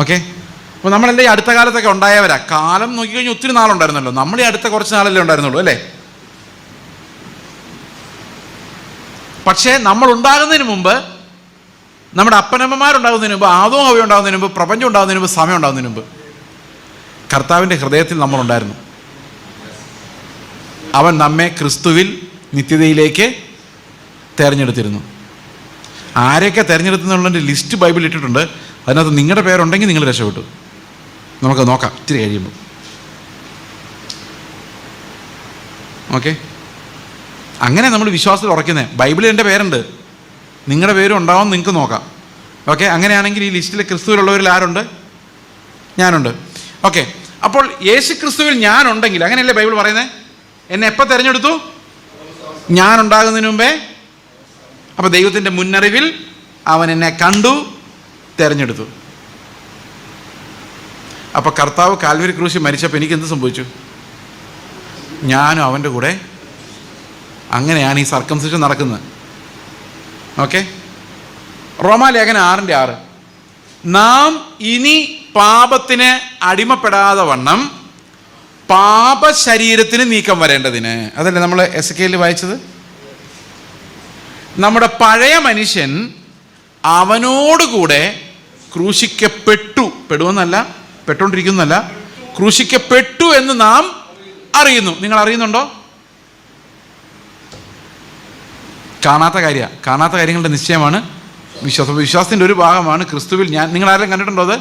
ഓക്കെ, അപ്പോൾ നമ്മളെല്ലാം ഈ അടുത്ത കാലത്തൊക്കെ ഉണ്ടായവരാ. കാലം നോക്കിക്കഴിഞ്ഞാൽ ഒത്തിരി നാളുണ്ടായിരുന്നല്ലോ, നമ്മൾ ഈ അടുത്ത കുറച്ച് നാളല്ലേ ഉണ്ടായിരുന്നുള്ളൂ അല്ലേ? പക്ഷേ നമ്മൾ ഉണ്ടാകുന്നതിന് മുമ്പ്, നമ്മുടെ അപ്പനമ്മമാരുണ്ടാകുന്നതിന് മുമ്പ്, ആദവും ഹവ്വയും ഉണ്ടാകുന്നതിന് മുമ്പ്, പ്രപഞ്ചം ഉണ്ടാകുന്നതിന് മുമ്പ്, സമയം ഉണ്ടാകുന്നതിന് മുമ്പ് കർത്താവിൻ്റെ ഹൃദയത്തിൽ നമ്മളുണ്ടായിരുന്നു. അവൻ നമ്മെ ക്രിസ്തുവിൽ നിത്യതയിലേക്ക് തിരഞ്ഞെടുത്തിരുന്നു. ആരെയൊക്കെ തിരഞ്ഞെടുത്തുന്നുള്ളതിൻ്റെ ലിസ്റ്റ് ബൈബിൾ ഇട്ടിട്ടുണ്ട്. അതിനകത്ത് നിങ്ങളുടെ പേരുണ്ടെങ്കിൽ നിങ്ങൾ രക്ഷപ്പെട്ടു. നമുക്ക് നോക്കാം ഇത്തിരി കഴിയുമ്പോൾ. ഓക്കെ, അങ്ങനെ നമ്മൾ വിശ്വാസത്തിൽ ഉറയ്ക്കുന്നത്. ബൈബിളിൽ എൻ്റെ പേരുണ്ട്, നിങ്ങളുടെ പേരും ഉണ്ടാവും, നിങ്ങൾക്ക് നോക്കാം. ഓക്കെ, അങ്ങനെയാണെങ്കിൽ ഈ ലിസ്റ്റിൽ ക്രിസ്തുവിലുള്ളവരിൽ ആരുണ്ട്? ഞാനുണ്ട്. ഓക്കെ, അപ്പോൾ യേശു ക്രിസ്തുവിൽ ഞാനുണ്ടെങ്കിൽ, അങ്ങനെയല്ലേ ബൈബിൾ പറയുന്നത്? എന്നെ എപ്പോൾ തിരഞ്ഞെടുത്തു? ഞാനുണ്ടാകുന്നതിന് മുമ്പേ. അപ്പോൾ ദൈവത്തിൻ്റെ മുന്നറിവിൽ അവൻ എന്നെ കണ്ടു, തിരഞ്ഞെടുത്തു. അപ്പോൾ കർത്താവ് കാൽവരി ക്രൂശിൽ മരിച്ചപ്പോൾ എനിക്ക് എന്ത് സംഭവിച്ചു? ഞാനും അവൻ്റെ കൂടെ. അങ്ങനെയാണ് ഈ സർക്കംസിഷൻ നടക്കുന്നത്. ഓക്കെ, റോമാലേഖനം 6:6 നാം ഇനി പാപത്തിന് അടിമപ്പെടാതെ വണ്ണം പാപശരീരത്തിന് നീക്കം വരേണ്ടതിന്. അതല്ലേ നമ്മൾ എസെക്കിയേൽ വായിച്ചത്? നമ്മുടെ പഴയ മനുഷ്യൻ അവനോടുകൂടെ ക്രൂശിക്കപ്പെട്ടു, പെടുവെന്നല്ല, പെട്ടുകൊണ്ടിരിക്കുന്നല്ല, ക്രൂശിക്കപ്പെട്ടു എന്ന് നാം അറിയുന്നു. നിങ്ങൾ അറിയുന്നുണ്ടോ? കാണാത്ത കാര്യങ്ങളുടെ നിശ്ചയമാണ് വിശ്വാസം. വിശ്വാസത്തിൻ്റെ ഒരു ഭാഗമാണ് ക്രിസ്തുവിൽ ഞാൻ. നിങ്ങൾ ആരെങ്കിലും കണ്ടിട്ടുണ്ടോ അത്?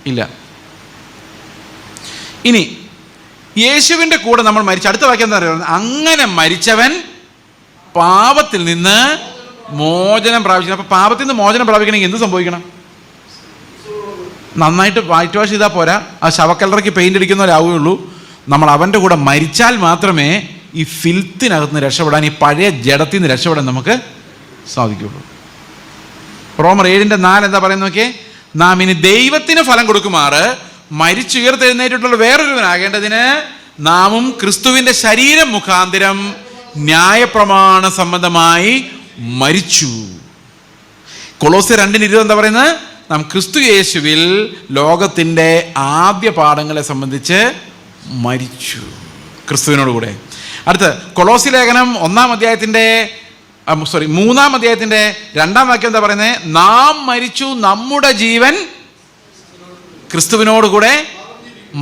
ഇല്ല. ഇനി യേശുവിൻ്റെ കൂടെ നമ്മൾ മരിച്ച, അടുത്ത വാക്യം എന്താ പറയുന്നത്? അങ്ങനെ മരിച്ചവൻ പാപത്തിൽ നിന്ന് മോചനം പ്രാപിക്കണം. അപ്പോൾ പാപത്തിൽ നിന്ന് മോചനം പ്രാപിക്കണമെങ്കിൽ എന്ത് സംഭവിക്കണം? നന്നായിട്ട് വൈറ്റ് വാഷ് ചെയ്താൽ പോരാ, ആ ശവക്കല്ലറയ്ക്ക് പെയിൻ്റ് അടിക്കുന്നവരാവുകയുള്ളൂ. നമ്മൾ അവൻ്റെ കൂടെ മരിച്ചാൽ മാത്രമേ ഈ ഫിൽത്തിനകത്ത് നിന്ന് രക്ഷപ്പെടാൻ, ഈ പഴയ ജഡത്തിൽ നിന്ന് രക്ഷപ്പെടാൻ നമുക്ക് സാധിക്കുകയുള്ളൂ. റോമർ 7:4 എന്താ പറയുന്നത് നോക്കിയേ? നാം ഇനി ദൈവത്തിന് ഫലം കൊടുക്കുമാറ് മരിച്ചുയർത്തെഴുന്നേറ്റിട്ടുള്ള വേറൊരുവനാകേണ്ടതിന് നാമും ക്രിസ്തുവിൻ്റെ ശരീരം മുഖാന്തരം ന്യായപ്രമാണ സംബന്ധമായി മരിച്ചു. കൊളോസ്യർ 2:20 എന്താ പറയുന്നത്? നാം ക്രിസ്തു യേശുവിൽ ലോകത്തിൻ്റെ ആദ്യ പാഠങ്ങളെ സംബന്ധിച്ച് മരിച്ചു ക്രിസ്തുവിനോട് കൂടെ. അടുത്ത് കൊളോസി ലേഖനം 3-ാം അധ്യായത്തിൻ്റെ 2-ാം വാക്യം എന്താ പറയുന്നത്? നാം മരിച്ചു, നമ്മുടെ ജീവൻ ക്രിസ്തുവിനോട് കൂടെ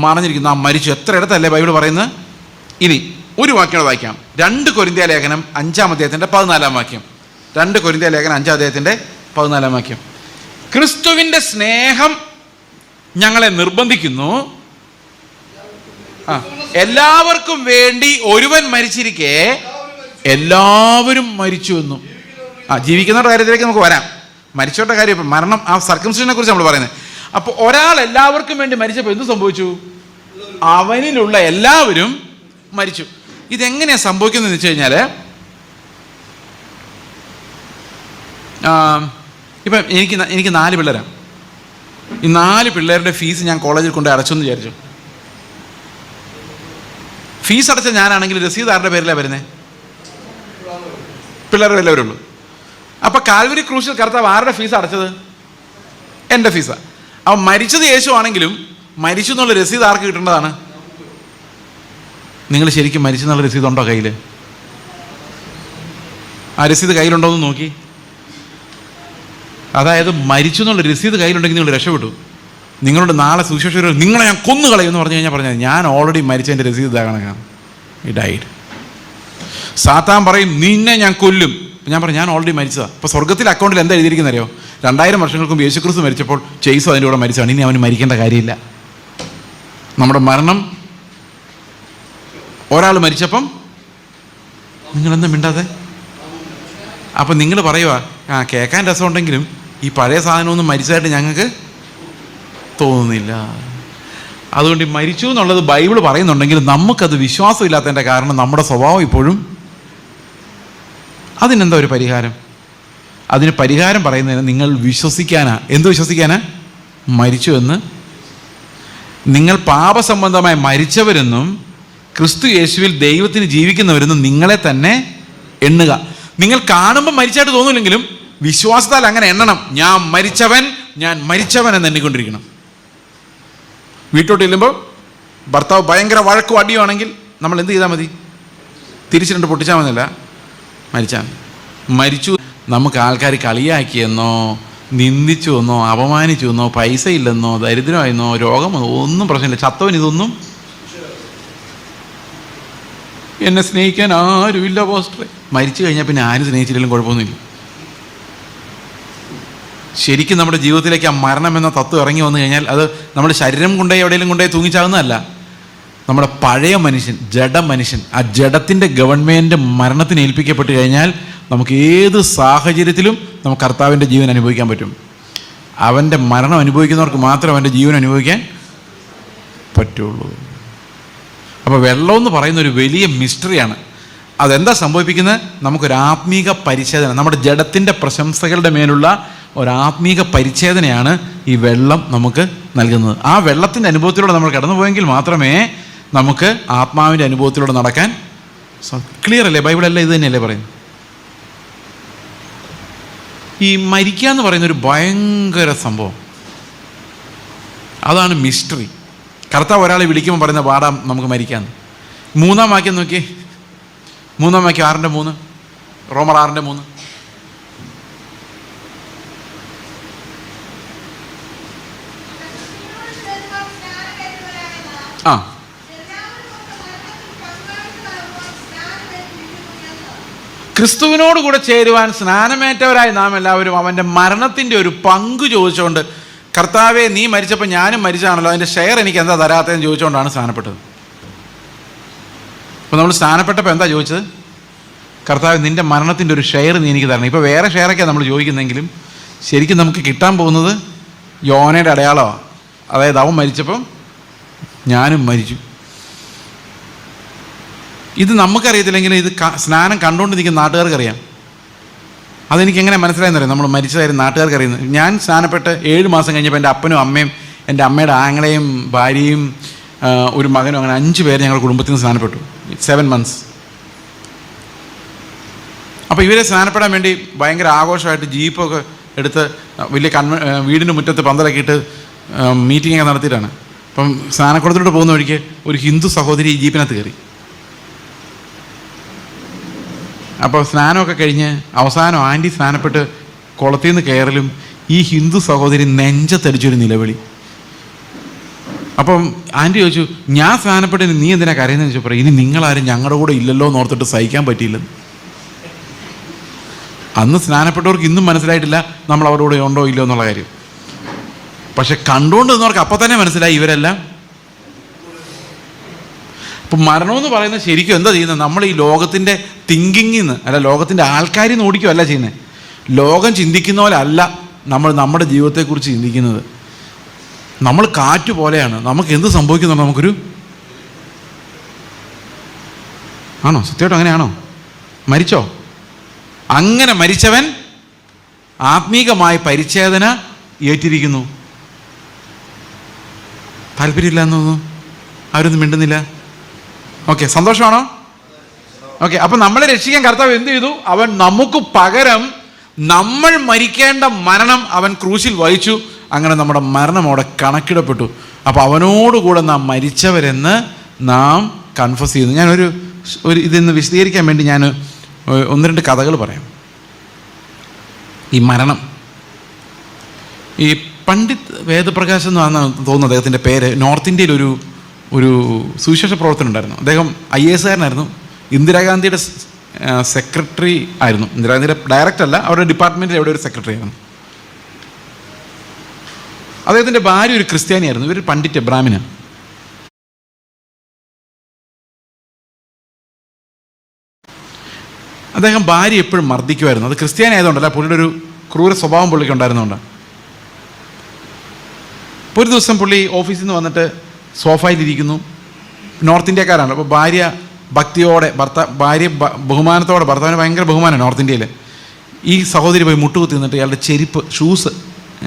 മറഞ്ഞിരിക്കുന്നു. നാം മരിച്ചു. എത്ര ഇടത്തല്ലേ ബൈബിൾ പറയുന്നത്? ഇനി ഒരു വാക്യം വായിക്കാം. 2 കൊരിന്ത്യ ലേഖനം 5-ാം അധ്യായത്തിൻ്റെ 14-ാം വാക്യം. 2 കൊരിന്ത്യ ലേഖനം 5-ാം അധ്യായത്തിൻ്റെ 14-ാം വാക്യം. ക്രിസ്തുവിൻ്റെ സ്നേഹം ഞങ്ങളെ നിർബന്ധിക്കുന്നു, എല്ലാവർക്കും വേണ്ടി ഒരുവൻ മരിച്ചിരിക്കെ എല്ലാവരും മരിച്ചു എന്നും. ജീവിക്കുന്നവരുടെ കാര്യത്തിലേക്ക് നമുക്ക് വരാം. മരിച്ചവരുടെ കാര്യം, ഇപ്പം മരണം, ആ സർക്കംസിഷനെ കുറിച്ച് നമ്മൾ പറയുന്നത്. അപ്പോൾ ഒരാൾ എല്ലാവർക്കും വേണ്ടി മരിച്ചപ്പോൾ എന്ത് സംഭവിച്ചു? അവനിലുള്ള എല്ലാവരും മരിച്ചു. ഇതെങ്ങനെയാണ് സംഭവിക്കുന്നതെന്ന് വെച്ച് കഴിഞ്ഞാൽ, ഇപ്പം എനിക്ക് 4 പിള്ളേരാണ്. ഈ 4 പിള്ളേരുടെ ഫീസ് ഞാൻ കോളേജിൽ കൊണ്ട് അടച്ചെന്ന് വിചാരിച്ചു. ഫീസ് അടച്ച ഞാനാണെങ്കിൽ രസീത് ആരുടെ പേരിലാണ് വരുന്നത്? പിള്ളേരുടെ എല്ലാവരും ഉള്ളൂ. അപ്പം കാൽവരി ക്രൂശിൽ കർത്താവ് ആരുടെ ഫീസ് അടച്ചത്? എൻ്റെ ഫീസാണ്. അവൻ മരിച്ചത് യേശു ആണെങ്കിലും മരിച്ചു എന്നുള്ള രസീത് ആർക്ക് കിട്ടേണ്ടതാണ്? നിങ്ങൾ ശരിക്കും മരിച്ചു എന്നുള്ള രസീത് ഉണ്ടോ കയ്യിൽ? ആ രസീത് കയ്യിലുണ്ടോ എന്ന് നോക്കി. അതായത് മരിച്ചു എന്നുള്ള രസീത് കയ്യിലുണ്ടെങ്കിൽ നിങ്ങൾ രക്ഷപ്പെട്ടു. നിങ്ങളോട് നാളെ സുവിശേഷകർ നിങ്ങളെ ഞാൻ കൊന്നു കളയുമെന്ന് പറഞ്ഞു കഴിഞ്ഞാൽ പറഞ്ഞാൽ ഞാൻ ഓൾറെഡി മരിച്ചതിൻ്റെ രസീത് ഇതാകണം, ഈ ഡൈഡ്. സാത്താൻ പറയും നിന്നെ ഞാൻ കൊല്ലും. ഞാൻ പറഞ്ഞു ഞാൻ ഓൾറെഡി മരിച്ചതാണ്. അപ്പോൾ സ്വർഗത്തിലെ അക്കൗണ്ടിൽ എന്താ എഴുതിയിരിക്കുന്നറിയോ? 2000 വർഷങ്ങൾക്ക് മുമ്പ് യേശുക്രിസ്തു മരിച്ചപ്പോൾ ചെയ്സു അതിൻ്റെ കൂടെ മരിച്ചതാണ്. ഇനി അവന് മരിക്കേണ്ട കാര്യമില്ല. നമ്മുടെ മരണം, ഒരാൾ മരിച്ചപ്പം നിങ്ങളെന്താ മിണ്ടാതെ? അപ്പം നിങ്ങൾ പറയുക കേൾക്കാൻ രസമുണ്ടെങ്കിലും ഈ പഴയ സാധനമൊന്നും മരിച്ചതായിട്ട് ഞങ്ങൾക്ക് തോന്നുന്നില്ല. അതുകൊണ്ട് മരിച്ചു എന്നുള്ളത് ബൈബിൾ പറയുന്നുണ്ടെങ്കിൽ നമുക്കത് വിശ്വാസമില്ലാത്തതിൻ്റെ കാരണം നമ്മുടെ സ്വഭാവം ഇപ്പോഴും. അതിനെന്താ ഒരു പരിഹാരം? അതിന് പരിഹാരം പറയുന്നതിന് നിങ്ങൾ വിശ്വസിക്കാനാ. എന്ത് വിശ്വസിക്കാനാ? മരിച്ചു എന്ന്. നിങ്ങൾ പാപസംബന്ധമായി മരിച്ചവരെന്നും ക്രിസ്തു യേശുവിൽ ദൈവത്തിന് ജീവിക്കുന്നവരെന്നും നിങ്ങളെ തന്നെ എണ്ണുക. നിങ്ങൾ കാണുമ്പോൾ മരിച്ചായിട്ട് തോന്നില്ലെങ്കിലും വിശ്വാസത്താൽ അങ്ങനെ എണ്ണണം. ഞാൻ മരിച്ചവൻ എന്ന് എണ്ണിക്കൊണ്ടിരിക്കണം. വീട്ടോട്ട് ചെല്ലുമ്പോൾ ഭർത്താവ് ഭയങ്കര വഴക്കും അടിയുവാണെങ്കിൽ നമ്മൾ എന്ത് ചെയ്താൽ മതി? തിരിച്ചിട്ട് പൊട്ടിച്ചാൽ മതിയല്ല, മരിച്ചു. നമുക്ക് ആൾക്കാർ കളിയാക്കിയെന്നോ നിന്ദിച്ചു എന്നോ അപമാനിച്ചു എന്നോ പൈസ ഇല്ലെന്നോ ദരിദ്രമായെന്നോ രോഗമോ ഒന്നും പ്രശ്നമില്ല. ചത്തവൻ ഇതൊന്നും. എന്നെ സ്നേഹിക്കാൻ ആരുമില്ല പോസ്റ്ററെ. മരിച്ചു കഴിഞ്ഞാൽ പിന്നെ ആരും സ്നേഹിച്ചില്ലെങ്കിലും കുഴപ്പമൊന്നുമില്ല. ശരിക്കും നമ്മുടെ ജീവിതത്തിലേക്ക് ആ മരണം എന്ന തത്വം ഇറങ്ങി വന്നു കഴിഞ്ഞാൽ അത് നമ്മുടെ ശരീരം കൊണ്ടേ എവിടെയെങ്കിലും കൊണ്ടേ തൂങ്ങിച്ചാകുന്നതല്ല. നമ്മുടെ പഴയ മനുഷ്യൻ, ജഡമനുഷ്യൻ, ആ ജഡത്തിൻ്റെ ഗവൺമെൻറ് മരണത്തിന് ഏൽപ്പിക്കപ്പെട്ട് കഴിഞ്ഞാൽ നമുക്ക് ഏത് സാഹചര്യത്തിലും നമുക്ക് കർത്താവിൻ്റെ ജീവൻ അനുഭവിക്കാൻ പറ്റും. അവൻ്റെ മരണം അനുഭവിക്കുന്നവർക്ക് മാത്രം അവൻ്റെ ജീവൻ അനുഭവിക്കാൻ പറ്റുള്ളൂ. അപ്പോൾ വെള്ളമെന്ന് പറയുന്ന ഒരു വലിയ മിസ്റ്ററിയാണ്. അതെന്താ സംഭവിപ്പിക്കുന്നത്? നമുക്കൊരു ആത്മീക പരിശോധന, നമ്മുടെ ജഡത്തിൻ്റെ പ്രശംസകളുടെ മേലുള്ള ഒരാത്മീക പരിച്ഛേദനയാണ് ഈ വെള്ളം നമുക്ക് നൽകുന്നത്. ആ വെള്ളത്തിൻ്റെ അനുഭവത്തിലൂടെ നമ്മൾ കടന്നു പോയെങ്കിൽ മാത്രമേ നമുക്ക് ആത്മാവിൻ്റെ അനുഭവത്തിലൂടെ നടക്കാൻ ക്ലിയർ അല്ലേ? ബൈബിളെല്ലാം ഇത് തന്നെയല്ലേ പറയുന്നത്? ഈ മരിക്കുക എന്ന് പറയുന്നൊരു ഭയങ്കര സംഭവം, അതാണ് മിസ്റ്ററി. കർത്താവ് ഒരാളെ വിളിക്കുമ്പോൾ പറയുന്ന പാടാം നമുക്ക് മരിക്കാമെന്ന്. 3-ാം വാക്യം നോക്കി, 3-ാം വാക്യം 6:3, റോമർ 6:3. ആ ക്രിസ്തുവിനോട് കൂടെ ചേരുവാൻ സ്നാനമേറ്റവരായി നാം എല്ലാവരും അവൻ്റെ മരണത്തിൻ്റെ ഒരു പങ്ക് ചോദിച്ചുകൊണ്ട്, കർത്താവെ നീ മരിച്ചപ്പോൾ ഞാനും മരിച്ചാണല്ലോ, അതിൻ്റെ ഷെയർ എനിക്ക് എന്താ തരാത്തതെന്ന് ചോദിച്ചുകൊണ്ടാണ് സ്നാനപ്പെട്ടത്. അപ്പോൾ നമ്മൾ സ്നാനപ്പെട്ടപ്പോൾ എന്താ ചോദിച്ചത്? കർത്താവ് നിൻ്റെ മരണത്തിൻ്റെ ഒരു ഷെയർ നീ എനിക്ക് തരണം. ഇപ്പോൾ വേറെ ഷെയറൊക്കെയാണ് നമ്മൾ ചോദിക്കുന്നെങ്കിലും ശരിക്കും നമുക്ക് കിട്ടാൻ പോകുന്നത് യോനയുടെ അടയാളമാണ്. അതായത് അവൻ മരിച്ചപ്പം ഞാനും മരിച്ചു. ഇത് നമുക്കറിയത്തില്ലെങ്കിലും ഇത് സ്നാനം കണ്ടുകൊണ്ട് നിൽക്കുന്ന നാട്ടുകാർക്കറിയാം. അതെനിക്ക് എങ്ങനെ മനസ്സിലായെന്നറിയാം, നമ്മൾ മരിച്ചതായിരുന്നു നാട്ടുകാർക്ക് അറിയുന്നത്. ഞാൻ സ്നാനപ്പെട്ട് 7 മാസം കഴിഞ്ഞപ്പോൾ എൻ്റെ അപ്പനും അമ്മയും എൻ്റെ അമ്മയുടെ ആങ്ങളെയും ഭാര്യയും ഒരു മകനും, അങ്ങനെ 5 പേര് ഞങ്ങളുടെ കുടുംബത്തിൽ നിന്ന് സ്നാനപ്പെട്ടു. 7 months. അപ്പോൾ ഇവരെ സ്നാനപ്പെടാൻ വേണ്ടി ഭയങ്കര ആഘോഷമായിട്ട് ജീപ്പൊക്കെ എടുത്ത് വലിയ വീടിൻ്റെ മുറ്റത്ത് പന്തലൊക്കെ മീറ്റിങ്ങൊക്കെ നടത്തിയിട്ടാണ്. അപ്പം സ്നാനക്കുളത്തിലോട്ട് പോകുന്ന വഴിക്ക് ഒരു ഹിന്ദു സഹോദരി ഈ ജീപ്പിനകത്ത് കയറി. അപ്പോൾ സ്നാനമൊക്കെ കഴിഞ്ഞ് അവസാനം ആൻറ്റി സ്നാനപ്പെട്ട് കുളത്തിൽ നിന്ന് കയറലും ഈ ഹിന്ദു സഹോദരി നെഞ്ചത്തടിച്ചൊരു നിലവിളി. അപ്പം ആൻറ്റി ചോദിച്ചു, ഞാൻ സ്നാനപ്പെട്ടിന് നീ എന്തിനാ കരയുന്നതെന്ന് ചോദിച്ചപ്പോൾ, ഇനി നിങ്ങളാരും ഞങ്ങളുടെ കൂടെ ഇല്ലല്ലോ എന്ന് ഓർത്തിട്ട് സഹിക്കാൻ പറ്റിയില്ലെന്ന്. അന്ന് സ്നാനപ്പെട്ടവർക്ക് ഇന്നും മനസ്സിലായിട്ടില്ല നമ്മൾ അവരുടെ കൂടെ ഉണ്ടോ ഇല്ലോ എന്നുള്ള കാര്യം. പക്ഷെ കണ്ടുകൊണ്ട് നിന്നവർക്ക് അപ്പം തന്നെ മനസ്സിലായി ഇവരെല്ലാം. അപ്പം മരണമെന്ന് പറയുന്നത് ശരിക്കും എന്താ ചെയ്യുന്നത്? നമ്മൾ ഈ ലോകത്തിൻ്റെ തിങ്കിങ്ങിൽ നിന്ന് അല്ല, ലോകത്തിൻ്റെ ആൾക്കാരിൽ നിന്ന് ഓടിക്കുകയല്ല ചെയ്യുന്നത്. ലോകം ചിന്തിക്കുന്ന പോലെ അല്ല നമ്മൾ നമ്മുടെ ജീവിതത്തെക്കുറിച്ച് ചിന്തിക്കുന്നത്. നമ്മൾ കാറ്റ് പോലെയാണ്. നമുക്ക് എന്ത് സംഭവിക്കുന്നുണ്ടോ നമുക്കൊരു ആണോ? സത്യമായിട്ടും അങ്ങനെയാണോ? മരിച്ചോ? അങ്ങനെ മരിച്ചവൻ ആത്മീകമായ പരിച്ഛേദന ഏറ്റിരിക്കുന്നു. താല്പര്യമില്ല എന്ന് തോന്നുന്നു, ആരൊന്നും മിണ്ടുന്നില്ല. ഓക്കെ, സന്തോഷമാണോ? ഓക്കെ, അപ്പം നമ്മളെ രക്ഷിക്കാൻ കർത്താവ് എന്ത് ചെയ്തു? അവൻ നമുക്ക് പകരം നമ്മൾ മരിക്കേണ്ട മരണം അവൻ ക്രൂശിൽ വഹിച്ചു. അങ്ങനെ നമ്മുടെ മരണം അവിടെ കണക്കിടപ്പെട്ടു. അപ്പോൾ അവനോടുകൂടെ നാം മരിച്ചവരെന്ന് നാം കൺഫസ് ചെയ്യുന്നു. ഞാനൊരു ഇതിന്ന് വിശദീകരിക്കാൻ വേണ്ടി ഞാൻ 1-2 കഥകൾ പറയാം. ഈ മരണം, ഈ പണ്ഡിറ്റ് വേദപ്രകാശ് എന്നാണ് തോന്നുന്നു അദ്ദേഹത്തിൻ്റെ പേര്. നോർത്ത് ഇന്ത്യയിൽ ഒരു സുവിശേഷ പ്രവർത്തനം ഉണ്ടായിരുന്നു. അദ്ദേഹം IAS കാരനായിരുന്നു. ഇന്ദിരാഗാന്ധിയുടെ സെക്രട്ടറി ആയിരുന്നു. ഇന്ദിരാഗാന്ധിയുടെ ഡയറക്റ്റ് അല്ല, അവരുടെ ഡിപ്പാർട്ട്മെൻറ്റിൽ എവിടെ ഒരു സെക്രട്ടറി ആയിരുന്നു. അദ്ദേഹത്തിൻ്റെ ഭാര്യ ഒരു ക്രിസ്ത്യാനിയായിരുന്നു. ഇവർ പണ്ഡിറ്റ് ബ്രാഹ്മണ. അദ്ദേഹം ഭാര്യ എപ്പോഴും മർദ്ദിക്കുമായിരുന്നു. അത് ക്രിസ്ത്യാനി ആയതുകൊണ്ടല്ല, പുള്ളിയുടെ ഒരു ക്രൂര സ്വഭാവം പുള്ളിക്ക് ഉണ്ടായിരുന്നുകൊണ്ടാണ്. ഇപ്പോൾ ഒരു ദിവസം പുള്ളി ഓഫീസിൽ നിന്ന് വന്നിട്ട് സോഫയിലിരിക്കുന്നു. നോർത്ത് ഇന്ത്യക്കാരാണ്. അപ്പോൾ ഭാര്യ ഭക്തിയോടെ ഭാര്യ ബഹുമാനത്തോടെ, ഭർത്താവിന് ഭയങ്കര ബഹുമാനം നോർത്ത് ഇന്ത്യയിൽ. ഈ സഹോദരി പോയി മുട്ടുകുത്തി നിന്നിട്ട് ഇയാളുടെ ചെരുപ്പ്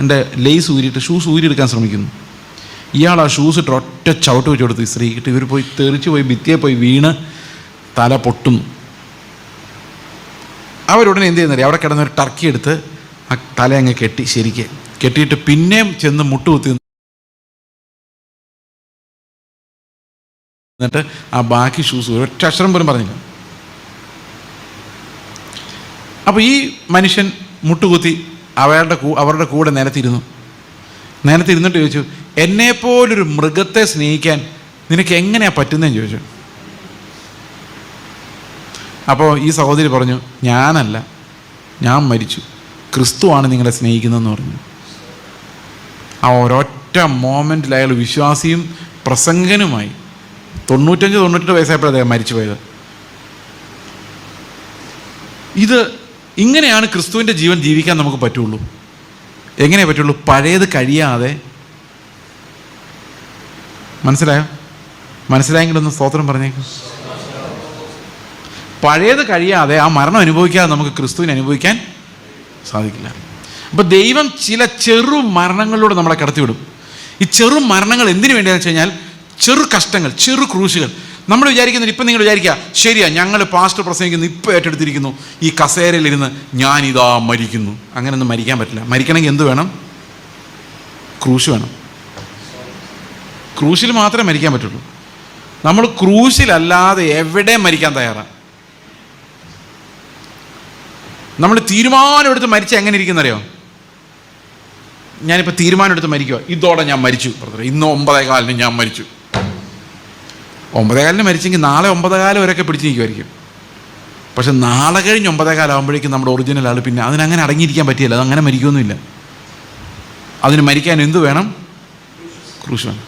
എൻ്റെ ലേസ് ഊരിയിട്ട് ഷൂസ് ഊരിയെടുക്കാൻ ശ്രമിക്കുന്നു. ഇയാൾ ആ ഷൂസ് ഇട്ട് ഒറ്റ ചവിട്ട് വെച്ച് കൊടുത്തു. സ്ത്രീക്കിട്ട് ഇവർ പോയി തെറിച്ച് പോയി ഭിത്തിയെ പോയി വീണ് തല പൊട്ടുന്നു. അവരുടനെ എന്ത് ചെയ്യുന്നില്ല, അവിടെ കിടന്നൊരു ടർക്കി എടുത്ത് ആ തല അങ്ങ് കെട്ടി, ശരിക്ക് കെട്ടിയിട്ട് പിന്നെയും ചെന്ന് മുട്ടുകുത്തി എന്നിട്ട് ആ ബാക്കി ഷൂസ് ഒറ്റ അക്ഷരം പോലും പറഞ്ഞില്ല. അപ്പോൾ ഈ മനുഷ്യൻ മുട്ടുകുത്തി അവരുടെ കൂടെ നിലത്തിരുന്നിട്ട് ചോദിച്ചു, എന്നെപ്പോലൊരു മൃഗത്തെ സ്നേഹിക്കാൻ നിനക്ക് എങ്ങനെയാണ് പറ്റുന്നതെന്ന് ചോദിച്ചു. അപ്പോൾ ഈ സഹോദരി പറഞ്ഞു, ഞാനല്ല, ഞാൻ മരിച്ചു, ക്രിസ്തുവാണ് നിങ്ങളെ സ്നേഹിക്കുന്നതെന്ന് പറഞ്ഞു. ആ ഒരൊറ്റ മോമെൻറ്റിൽ അയാൾ വിശ്വാസിയും പ്രസംഗനുമായി. 95-98 വയസ്സായപ്പോഴാണ് അദ്ദേഹം മരിച്ചു പോയത്. ഇങ്ങനെയാണ് ക്രിസ്തുവിൻ്റെ ജീവൻ ജീവിക്കാൻ നമുക്ക് പറ്റുള്ളൂ. എങ്ങനെ പറ്റുള്ളൂ? പഴയത് കഴിയാതെ. മനസ്സിലായെങ്കിലൊന്ന് സ്തോത്രം പറഞ്ഞേക്കും. പഴയത് കഴിയാതെ, ആ മരണം അനുഭവിക്കാതെ നമുക്ക് ക്രിസ്തുവിനെ അനുഭവിക്കാൻ സാധിക്കില്ല. അപ്പോൾ ദൈവം ചില ചെറു മരണങ്ങളിലൂടെ നമ്മളെ കടത്തിവിടും. ഈ ചെറു മരണങ്ങൾ എന്തിനു വേണ്ടിയാണെന്ന് വെച്ച് കഴിഞ്ഞാൽ ചെറു കഷ്ടങ്ങൾ, ചെറു ക്രൂശുകൾ. നമ്മൾ വിചാരിക്കുന്നത്, ഇപ്പം നിങ്ങൾ വിചാരിക്കുക, ശരിയാ ഞങ്ങൾ പാസ്റ്റർ പ്രസംഗിക്കുന്നു, ഇപ്പോൾ ഏറ്റെടുത്തിരിക്കുന്നു, ഈ കസേരയിലിരുന്ന് ഞാനിതാ മരിക്കുന്നു. അങ്ങനെയൊന്നും മരിക്കാൻ പറ്റില്ല. മരിക്കണമെങ്കിൽ എന്ത് വേണം? ക്രൂശ് വേണം. ക്രൂശിൽ മാത്രമേ മരിക്കാൻ പറ്റുള്ളൂ. നമ്മൾ ക്രൂശിലല്ലാതെ എവിടെ മരിക്കാൻ തയ്യാറാണ്. നമ്മൾ തീരുമാനമെടുത്ത് മരിച്ച എങ്ങനെ ഇരിക്കുന്നറിയോ? ഞാനിപ്പോൾ തീരുമാനമെടുത്ത് മരിക്കുക, ഇതോടെ ഞാൻ മരിച്ചു, ഇന്ന് 9:15 ഞാൻ മരിച്ചു. 9:15 മരിച്ചെങ്കിൽ നാളെ 9:15 വരെയൊക്കെ പിടിച്ച് നിൽക്കുമായിരിക്കും. പക്ഷെ നാളെ കഴിഞ്ഞ് 9:15 ആകുമ്പോഴേക്കും നമ്മുടെ ഒറിജിനൽ ആൾ പിന്നെ അതിനങ്ങനെ അടങ്ങിയിരിക്കാൻ പറ്റിയല്ല. അതങ്ങനെ മരിക്കുമൊന്നുമില്ല. അതിന് മരിക്കാൻ എന്ത് വേണം? ക്രൂശ് വേണം.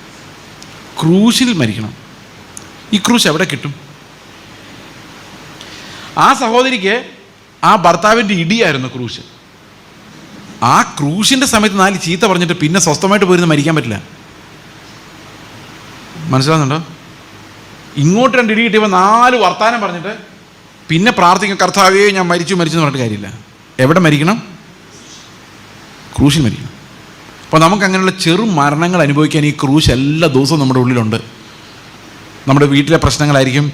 ക്രൂശിൽ മരിക്കണം. ഈ ക്രൂശ് എവിടെ കിട്ടും? ആ സഹോദരിക്ക് ആ ഭർത്താവിൻ്റെ ഇടിയായിരുന്നു ക്രൂശ്. ആ ക്രൂശിൻ്റെ സമയത്ത് 4 ചീത്ത പറഞ്ഞിട്ട് പിന്നെ സ്വസ്ഥമായിട്ട് പോയിരുന്ന് മരിക്കാൻ പറ്റില്ല. മനസ്സിലാകുന്നുണ്ടോ? ഇങ്ങോട്ട് 2 ഇടി കിട്ടിയപ്പോൾ 4 വർത്താനം പറഞ്ഞിട്ട് പിന്നെ പ്രാർത്ഥിക്കും, കർത്താവേ ഞാൻ മരിച്ചു എന്ന് പറഞ്ഞിട്ട് കാര്യമില്ല. എവിടെ മരിക്കണം? ക്രൂശിൽ മരിക്കണം. അപ്പോൾ നമുക്ക് അങ്ങനെയുള്ള ചെറു മരണങ്ങൾ അനുഭവിക്കാൻ ഈ ക്രൂശ് എല്ലാ ദിവസവും നമ്മുടെ ഉള്ളിലുണ്ട്. നമ്മുടെ വീട്ടിലെ പ്രശ്നങ്ങളായിരിക്കും,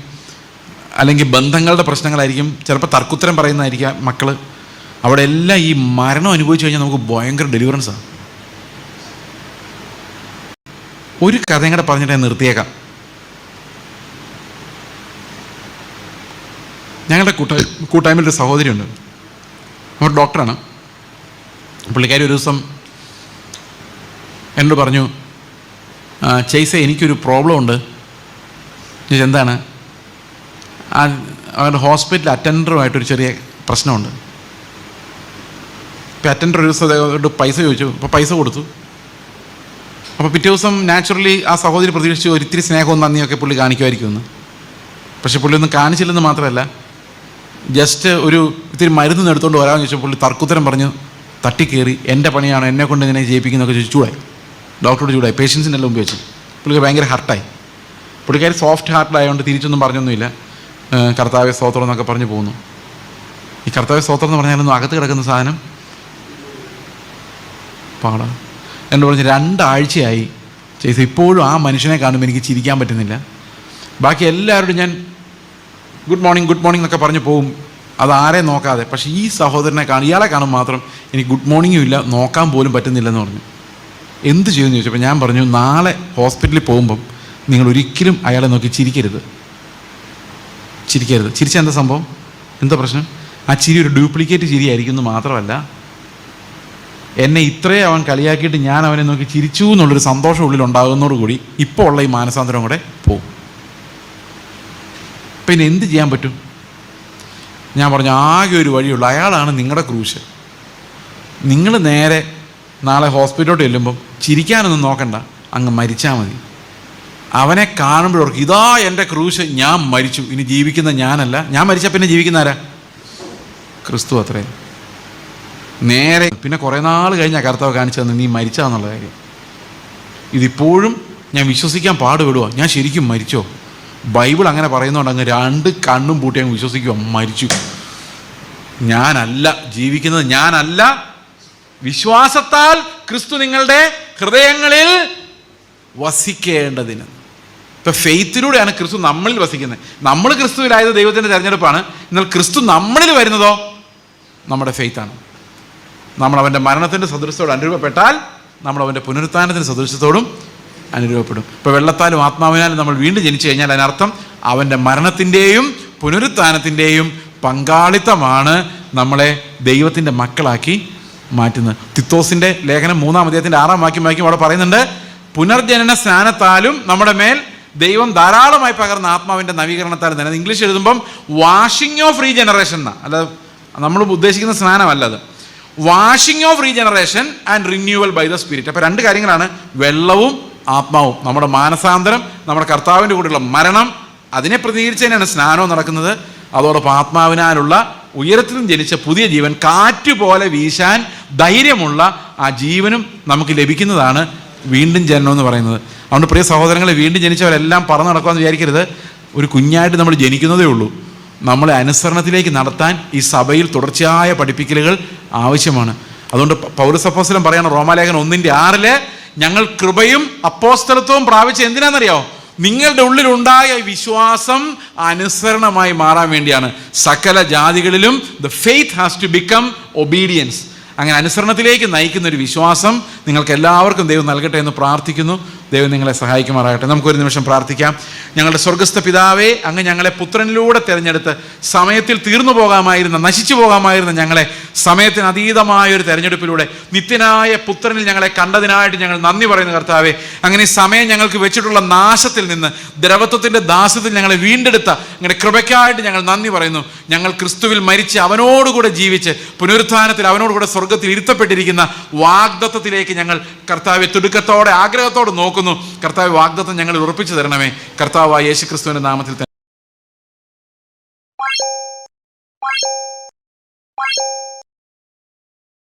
അല്ലെങ്കിൽ ബന്ധങ്ങളുടെ പ്രശ്നങ്ങളായിരിക്കും, ചിലപ്പോൾ തർക്കുത്തരം പറയുന്നതായിരിക്കാം മക്കൾ. അവിടെ എല്ലാം ഈ മരണം അനുഭവിച്ചു കഴിഞ്ഞാൽ നമുക്ക് ഭയങ്കര ഡെലിവറൻസാണ്. ഒരു കഥയും കൂടെ പറഞ്ഞിട്ട് നിർത്തിയേക്കാം. ഞങ്ങളുടെ കൂട്ടായ്മയിലൊരു സഹോദരിയുണ്ട്. അവർ ഡോക്ടറാണ്. പുള്ളിക്കാരി ഒരു ദിവസം എന്നോട് പറഞ്ഞു, ചേച്ചേ എനിക്കൊരു പ്രോബ്ലം ഉണ്ട്. എന്താണ്? അവരുടെ ഹോസ്പിറ്റൽ അറ്റൻഡറുമായിട്ടൊരു ചെറിയ പ്രശ്നമുണ്ട്. ഇപ്പോൾ അറ്റൻഡർ ഒരു ദിവസം പൈസ ചോദിച്ചു. അപ്പോൾ പൈസ കൊടുത്തു. അപ്പോൾ പിറ്റേ ദിവസം നാച്ചുറലി ആ സഹോദരി പ്രതീക്ഷിച്ചു ഒരിത്തിരി സ്നേഹവും നന്ദിയൊക്കെ പുള്ളി കാണിക്കുമായിരിക്കുമെന്ന്. പക്ഷെ പുള്ളി ഒന്നും കാണിച്ചില്ലെന്ന് മാത്രമല്ല, ജസ്റ്റ് ഒരു ഇത്തിരി മരുന്ന് എടുത്തുകൊണ്ട് വരാമെന്ന് ചോദിച്ചാൽ പുള്ളി തർക്കുത്തരം പറഞ്ഞ് തട്ടിക്കയറി എൻ്റെ പണിയാണ്, എന്നെ കൊണ്ട് ഇങ്ങനെ ജയിപ്പിക്കുന്നതൊക്കെ ചോദിച്ചു ചൂടായി. ഡോക്ടറോട് ചൂടായി, പേഷ്യൻസിൻ്റെ എല്ലാം മുമ്പ് വെച്ച്. പുള്ളിക്ക് ഭയങ്കര ഹർട്ടായി. പുള്ളിക്കാരി സോഫ്റ്റ് ഹാർട്ടിലായതുകൊണ്ട് തിരിച്ചൊന്നും പറഞ്ഞൊന്നുമില്ല. കർത്താവേ സ്തോത്രം എന്നൊക്കെ പറഞ്ഞു പോകുന്നു. ഈ കർത്താവേ സ്തോത്രം എന്ന് പറഞ്ഞാലൊന്നും അകത്ത് കിടക്കുന്ന സാധനം പാടാ. എന്നോട് പറഞ്ഞ് 2 ആഴ്ചയായി ചേച്ചി ഇപ്പോഴും ആ മനുഷ്യനെ കാണുമ്പോൾ എനിക്ക് ചിരിക്കാൻ പറ്റുന്നില്ല. ബാക്കി എല്ലാവരോടും ഞാൻ ഗുഡ് മോർണിംഗ് എന്നൊക്കെ പറഞ്ഞു പോകും, അതാരെ നോക്കാതെ. പക്ഷേ ഈ സഹോദരനെ ഇയാളെ കാണുമ്പോൾ മാത്രം എനിക്ക് ഗുഡ് മോർണിംഗും ഇല്ല, നോക്കാൻ പോലും പറ്റുന്നില്ലെന്ന് പറഞ്ഞു. എന്ത് ചെയ്യുമെന്ന് ചോദിച്ചപ്പോൾ ഞാൻ പറഞ്ഞു, നാളെ ഹോസ്പിറ്റലിൽ പോകുമ്പം നിങ്ങൾ ഒരിക്കലും അയാളെ നോക്കി ചിരിക്കരുത്. ചിരിച്ചാൽ എന്താ സംഭവം? എന്താ പ്രശ്നം? ആ ചിരി ഒരു ഡ്യൂപ്ലിക്കേറ്റ് ചിരി ആയിരിക്കും എന്ന് മാത്രമല്ല, എന്നെ ഇത്രയും അവൻ കളിയാക്കിയിട്ട് ഞാൻ അവനെ നോക്കി ചിരിച്ചു എന്നുള്ളൊരു സന്തോഷം ഉള്ളിൽ ഉണ്ടാകുന്നതോടുകൂടി ഇപ്പോൾ ഉള്ള ഈ മാനസാന്തരം കൂടെ പോകും. പിന്നെ എന്ത് ചെയ്യാൻ പറ്റും? ഞാൻ പറഞ്ഞു, ആകെ ഒരു വഴിയുള്ളൂ, അയാളാണ് നിങ്ങളുടെ ക്രൂശ്. നിങ്ങൾ നേരെ നാളെ ഹോസ്പിറ്റലിലോട്ട് ചെല്ലുമ്പം ചിരിക്കാനൊന്നും നോക്കണ്ട, അങ്ങ് മരിച്ചാൽ മതി. അവനെ കാണുമ്പോഴവർക്ക് ഇതാ എൻ്റെ ക്രൂശ്, ഞാൻ മരിച്ചു, ഇനി ജീവിക്കുന്ന ഞാനല്ല. ഞാൻ മരിച്ചാൽ പിന്നെ ജീവിക്കുന്ന ആരാ? ക്രിസ്തു. അത്രയും നേരെ. പിന്നെ കുറേ നാൾ കഴിഞ്ഞാൽ കർത്താവ് കാണിച്ചു തന്നെ നീ മരിച്ചാന്നുള്ള കാര്യം. ഇതിപ്പോഴും ഞാൻ വിശ്വസിക്കാൻ പാടുപെടുക, ഞാൻ ശരിക്കും മരിച്ചോ? ബൈബിൾ അങ്ങനെ പറയുന്നതുകൊണ്ട് അങ്ങ് 2 കണ്ണും പൂട്ടി അങ്ങ് വിശ്വസിക്കുക, മരിച്ചു, ഞാനല്ല ജീവിക്കുന്നത്, ഞാനല്ല. വിശ്വാസത്താൽ ക്രിസ്തു നിങ്ങളുടെ ഹൃദയങ്ങളിൽ വസിക്കേണ്ടതിന്. ഇപ്പം ഫെയ്ത്തിലൂടെയാണ് ക്രിസ്തു നമ്മളിൽ വസിക്കുന്നത്. നമ്മൾ ക്രിസ്തുവിലായത് ദൈവത്തിൻ്റെ തിരഞ്ഞെടുപ്പാണ്. എന്നാൽ ക്രിസ്തു നമ്മളിൽ വരുന്നതോ നമ്മുടെ ഫെയ്ത്താണ്. നമ്മൾ അവൻ്റെ മരണത്തിൻ്റെ സദൃശ്യത്തോട് അനുരൂപപ്പെട്ടാൽ നമ്മൾ അവൻ്റെ പുനരുത്ഥാനത്തിൻ്റെ സദൃശ്യത്തോടും അനുരൂപപ്പെടും. ഇപ്പോൾ വെള്ളത്താലും ആത്മാവിനാലും നമ്മൾ വീണ്ടും ജനിച്ചു കഴിഞ്ഞാൽ അതിനർത്ഥം അവൻ്റെ മരണത്തിൻ്റെയും പുനരുത്ഥാനത്തിൻ്റെയും പങ്കാളിത്തമാണ് നമ്മളെ ദൈവത്തിൻ്റെ മക്കളാക്കി മാറ്റുന്നത്. തിത്തോസിൻ്റെ ലേഖനം 3-ാം അധ്യായത്തിൻ്റെ 6-ാം വാക്യം അവിടെ പറയുന്നുണ്ട്, പുനർജനന സ്നാനത്താലും നമ്മുടെ മേൽ ദൈവം ധാരാളമായി പകർന്ന ആത്മാവിൻ്റെ നവീകരണത്താലും തന്നെ. ഇംഗ്ലീഷ് എഴുതുമ്പം വാഷിംഗ് ഓഫ് റീജനറേഷൻ എന്നാണ്, അല്ല നമ്മൾ ഉദ്ദേശിക്കുന്ന സ്നാനമല്ല അത്. Washing of regeneration and renewal by the spirit. അപ്പോൾ 2 കാര്യങ്ങളാണ്, വെള്ളവും ആത്മാവും. നമ്മുടെ മാനസാന്തരം, നമ്മുടെ കർത്താവിൻ്റെ കൂടെയുള്ള മരണം, അതിനെ പ്രതികരിച്ച് തന്നെയാണ് സ്നാനവും നടക്കുന്നത്. അതോടൊപ്പം ആത്മാവിനാലുള്ള ഉയരത്തിലും ജനിച്ച പുതിയ ജീവൻ, കാറ്റുപോലെ വീശാൻ ധൈര്യമുള്ള ആ ജീവനും നമുക്ക് ലഭിക്കുന്നതാണ് വീണ്ടും ജനനം എന്ന് പറയുന്നത്. അതുകൊണ്ട് പ്രിയ സഹോദരങ്ങളെ, വീണ്ടും ജനിച്ചവരെല്ലാം പറന്ന് നടക്കുമെന്ന് വിചാരിക്കരുത്. ഒരു കുഞ്ഞായിട്ട് നമ്മൾ ജനിക്കുന്നതേ ഉള്ളൂ. നമ്മളെ അനുസരണത്തിലേക്ക് നടത്താൻ ഈ സഭയിൽ തുടർച്ചയായ പഠിപ്പിക്കലുകൾ ആവശ്യമാണ്. അതുകൊണ്ട് പൗലോസ് അപ്പോസ്തലൻ പറയാണ് റോമാലേഖനം 1:6 ഞങ്ങൾ കൃപയും അപ്പോസ്തലത്വവും പ്രാപിച്ച എന്തിനാണെന്നറിയോ? നിങ്ങളുടെ ഉള്ളിലുണ്ടായ വിശ്വാസം അനുസരണമായി മാറാൻ വേണ്ടിയാണ്. സകല ജാതികളിലും the faith has to become obedience. അങ്ങനെ അനുസരണത്തിലേക്ക് നയിക്കുന്ന ഒരു വിശ്വാസം നിങ്ങൾക്ക് എല്ലാവർക്കും ദൈവം നൽകട്ടെ എന്ന് പ്രാർത്ഥിക്കുന്നു. ദൈവം നിങ്ങളെ സഹായിക്കുമാറാകട്ടെ. നമുക്കൊരു നിമിഷം പ്രാർത്ഥിക്കാം. ഞങ്ങളുടെ സ്വർഗസ്ഥ പിതാവേ, അങ്ങ് ഞങ്ങളെ പുത്രനിലൂടെ തിരഞ്ഞെടുത്ത് സമയത്തിൽ തീർന്നു പോകാമായിരുന്ന, നശിച്ചു പോകാമായിരുന്ന ഞങ്ങളെ സമയത്തിന് അതീതമായൊരു തെരഞ്ഞെടുപ്പിലൂടെ നിത്യനായ പുത്രനിൽ ഞങ്ങളെ കണ്ടതിനായിട്ട് ഞങ്ങൾ നന്ദി പറയുന്നു കർത്താവേ. അങ്ങനെ സമയം ഞങ്ങൾക്ക് വെച്ചിട്ടുള്ള നാശത്തിൽ നിന്ന്, ദ്രവത്വത്തിൻ്റെ ദാസ്യത്തിൽ ഞങ്ങളെ വീണ്ടെടുത്ത അങ്ങനെ കൃപയ്ക്കായിട്ട് ഞങ്ങൾ നന്ദി പറയുന്നു. ഞങ്ങൾ ക്രിസ്തുവിൽ മരിച്ച് അവനോടുകൂടെ ജീവിച്ച് പുനരുത്ഥാനത്തിൽ അവനോടുകൂടെ സ്വർഗത്തിൽ ഇരുത്തപ്പെട്ടിരിക്കുന്ന വാഗ്ദത്തത്തിലേക്ക് ഞങ്ങൾ കർത്താവെ തിടുക്കത്തോടെ ആഗ്രഹത്തോടെ നോക്കുന്നു. കർത്താവ് വാഗ്ദത്തം ഞങ്ങൾ ഉറപ്പിച്ചു തരണമേ. കർത്താവായ യേശുക്രിസ്തുവിന്റെ നാമത്തിൽ